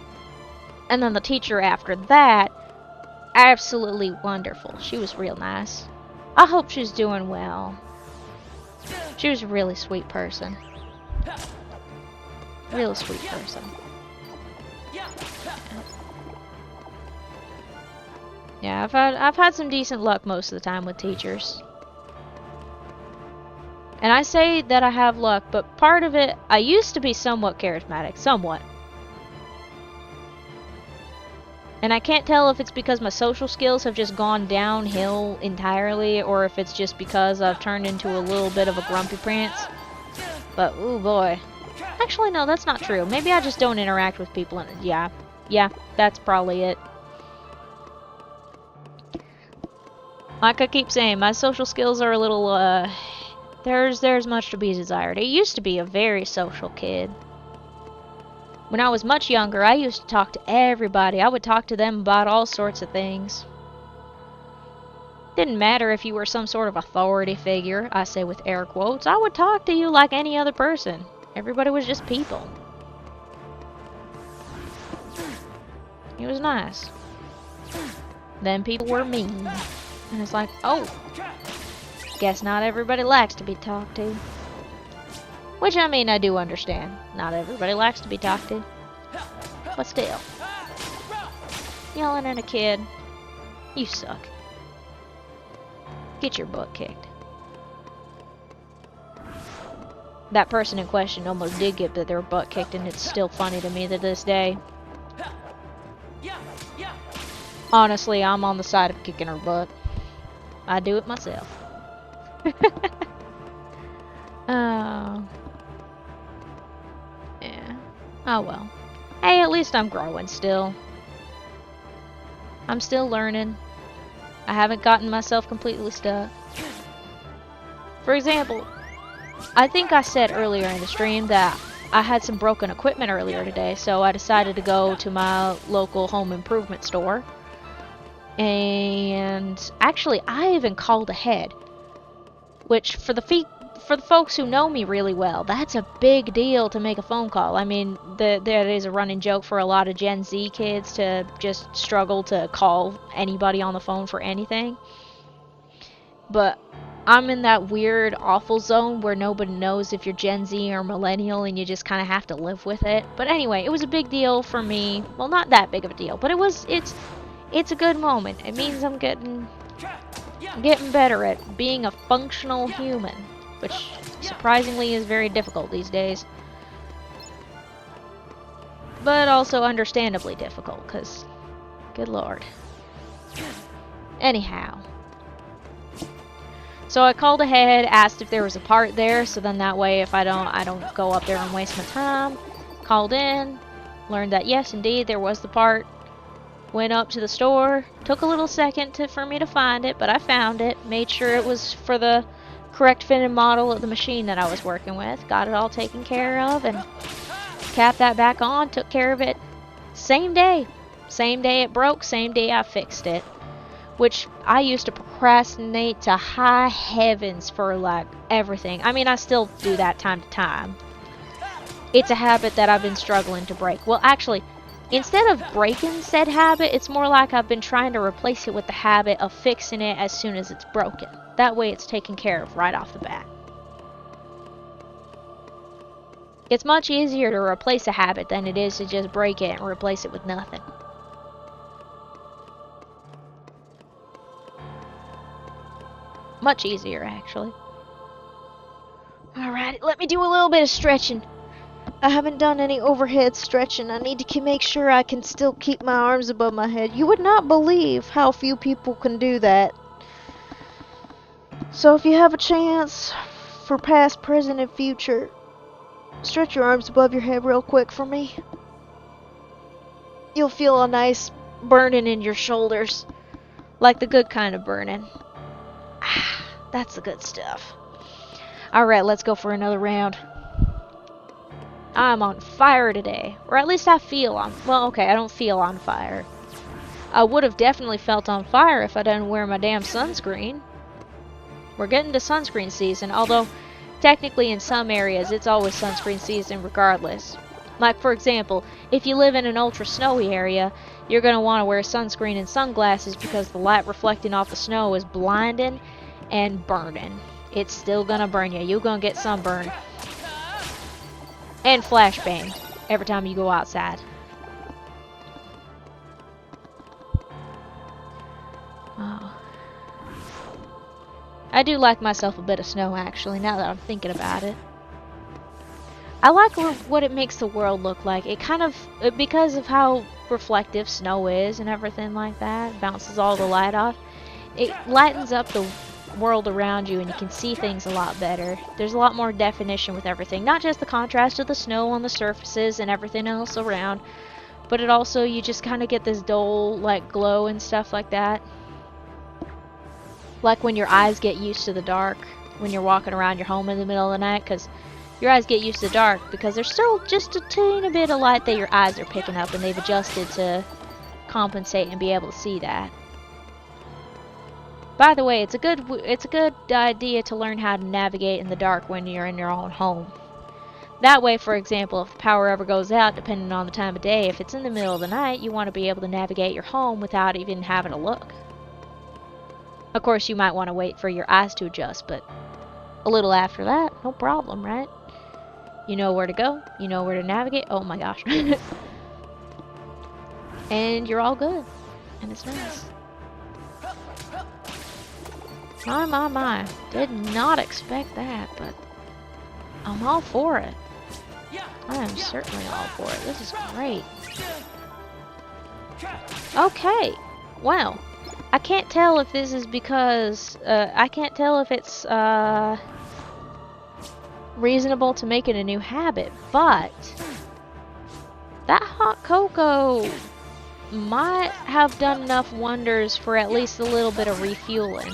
And then the teacher after that, absolutely wonderful. She was real nice. I hope she's doing well. She was a really sweet person. Real sweet person. Yeah, I've had some decent luck most of the time with teachers. And I say that I have luck, but part of it, I used to be somewhat charismatic. Somewhat. And I can't tell if it's because my social skills have just gone downhill entirely, or if it's just because I've turned into a little bit of a grumpy prince. But, ooh boy. Actually, no, that's not true. Maybe I just don't interact with people, and yeah, that's probably it. Like I keep saying, my social skills are a little, there's much to be desired. I used to be a very social kid. When I was much younger, I used to talk to everybody. I would talk to them about all sorts of things. Didn't matter if you were some sort of authority figure, I say with air quotes. I would talk to you like any other person. Everybody was just people. It was nice. Then people were mean. And it's like, oh, guess not everybody likes to be talked to. Which, I mean, I do understand. Not everybody likes to be talked to. But still. Yelling at a kid. You suck. Get your butt kicked. That person in question almost did get their butt kicked, and it's still funny to me to this day. Honestly, I'm on the side of kicking her butt. I do it myself. Oh. Yeah. Oh well. Hey, at least I'm growing still. I'm still learning. I haven't gotten myself completely stuck. For example, I think I said earlier in the stream that I had some broken equipment earlier today, so I decided to go to my local home improvement store. And actually, I even called ahead. Which, for the folks who know me really well, that's a big deal to make a phone call. I mean, there is a running joke for a lot of Gen Z kids to just struggle to call anybody on the phone for anything. But I'm in that weird, awful zone where nobody knows if you're Gen Z or millennial and you just kind of have to live with it. But anyway, it was a big deal for me. Well, not that big of a deal, but it's a good moment. It means I'm getting better at being a functional human, which surprisingly is very difficult these days. But also understandably difficult, because, good lord. Anyhow. So I called ahead, asked if there was a part there, so then that way if I don't go up there and waste my time. Called in, learned that yes, indeed, there was the part. Went up to the store, took a little second for me to find it, but I found it. Made sure it was for the correct fit and model of the machine that I was working with. Got it all taken care of and capped that back on, took care of it. Same day. Same day it broke, same day I fixed it. Which I used to procrastinate to high heavens for like everything. I mean, I still do that time to time. It's a habit that I've been struggling to break. Well, actually, instead of breaking said habit, it's more like I've been trying to replace it with the habit of fixing it as soon as it's broken. That way it's taken care of right off the bat. It's much easier to replace a habit than it is to just break it and replace it with nothing. Much easier, actually. Alright, let me do a little bit of stretching. I haven't done any overhead stretching. I need to make sure I can still keep my arms above my head. You would not believe how few people can do that. So if you have a chance, for past, present, and future, stretch your arms above your head real quick for me. You'll feel a nice burning in your shoulders. Like the good kind of burning. That's the good stuff. Alright, let's go for another round. I'm on fire today. Or at least I feel on... Well, okay, I don't feel on fire. I would have definitely felt on fire if I didn't wear my damn sunscreen. We're getting to sunscreen season, although technically in some areas it's always sunscreen season regardless. Like, for example, if you live in an ultra snowy area, you're going to want to wear sunscreen and sunglasses because the light reflecting off the snow is blinding and burning. It's still going to burn you. You're going to get sunburned. And flashbang every time you go outside. Oh. I do like myself a bit of snow, actually, now that I'm thinking about it. I like what it makes the world look like. It kind of, because of how reflective snow is and everything like that, bounces all the light off, it lightens up the world around you and you can see things a lot better. There's a lot more definition with everything. Not just the contrast of the snow on the surfaces and everything else around, but it also, you just kind of get this dull, like, glow and stuff like that. Like when your eyes get used to the dark when you're walking around your home in the middle of the night, because your eyes get used to dark because there's still just a teeny bit of light that your eyes are picking up, and they've adjusted to compensate and be able to see that. By the way, it's a good idea to learn how to navigate in the dark when you're in your own home. That way, for example, if the power ever goes out, depending on the time of day, if it's in the middle of the night, you want to be able to navigate your home without even having to look. Of course, you might want to wait for your eyes to adjust, but a little after that, no problem, right? You know where to go, you know where to navigate. Oh my gosh. And you're all good. And it's nice. My. Did not expect that, but I'm all for it. I am certainly all for it. This is great. Okay. Well, I can't tell if this is because, I can't tell if it's, reasonable to make it a new habit, but that hot cocoa might have done enough wonders for at least a little bit of refueling.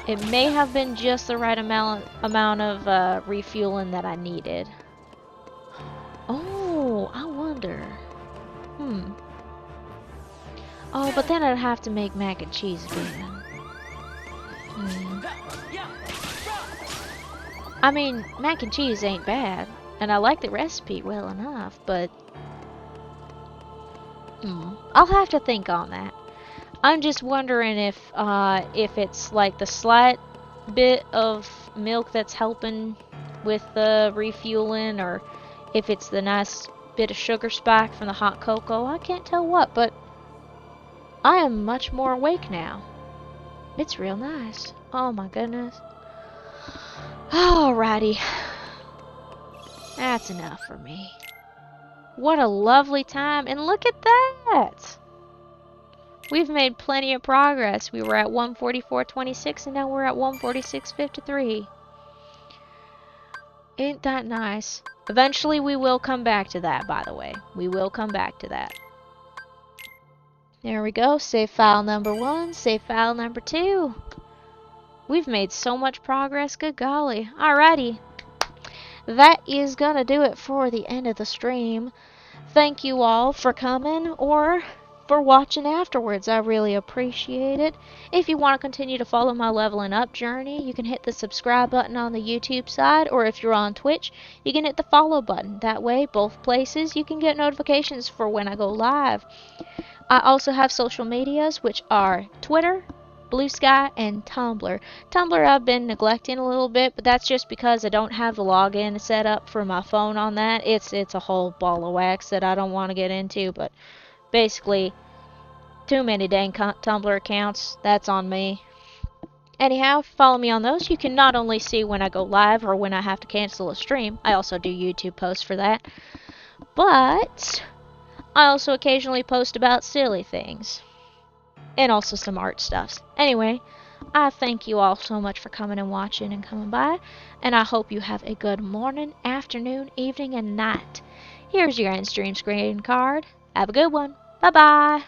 It may have been just the right amount of refueling that I needed. Oh, I wonder. Oh, but then I'd have to make mac and cheese again. I mean, mac and cheese ain't bad, and I like the recipe well enough, but I'll have to think on that. I'm just wondering if it's like the slight bit of milk that's helping with the refueling, or if it's the nice bit of sugar spike from the hot cocoa. I can't tell what, but I am much more awake now. It's real nice. Oh my goodness. Alrighty. That's enough for me. What a lovely time, and look at that! We've made plenty of progress. We were at 144.26 and now we're at 146.53. Ain't that nice? Eventually we will come back to that, by the way. We will come back to that. There we go. Save file number 1. Save file number 2. We've made so much progress. Good golly. Alrighty. That is gonna do it for the end of the stream. Thank you all for coming, or for watching afterwards. I really appreciate it. If you want to continue to follow my leveling up journey, you can hit the subscribe button on the YouTube side, or if you're on Twitch, you can hit the follow button. That way, both places, you can get notifications for when I go live. I also have social medias, which are Twitter, Blue Sky, and Tumblr. Tumblr I've been neglecting a little bit, but that's just because I don't have the login set up for my phone on that. It's a whole ball of wax that I don't want to get into, but basically, too many dang Tumblr accounts. That's on me. Anyhow, follow me on those. You can not only see when I go live or when I have to cancel a stream. I also do YouTube posts for that. But I also occasionally post about silly things. And also some art stuffs. Anyway, I thank you all so much for coming and watching and coming by. And I hope you have a good morning, afternoon, evening, and night. Here's your end stream screen card. Have a good one. Bye-bye.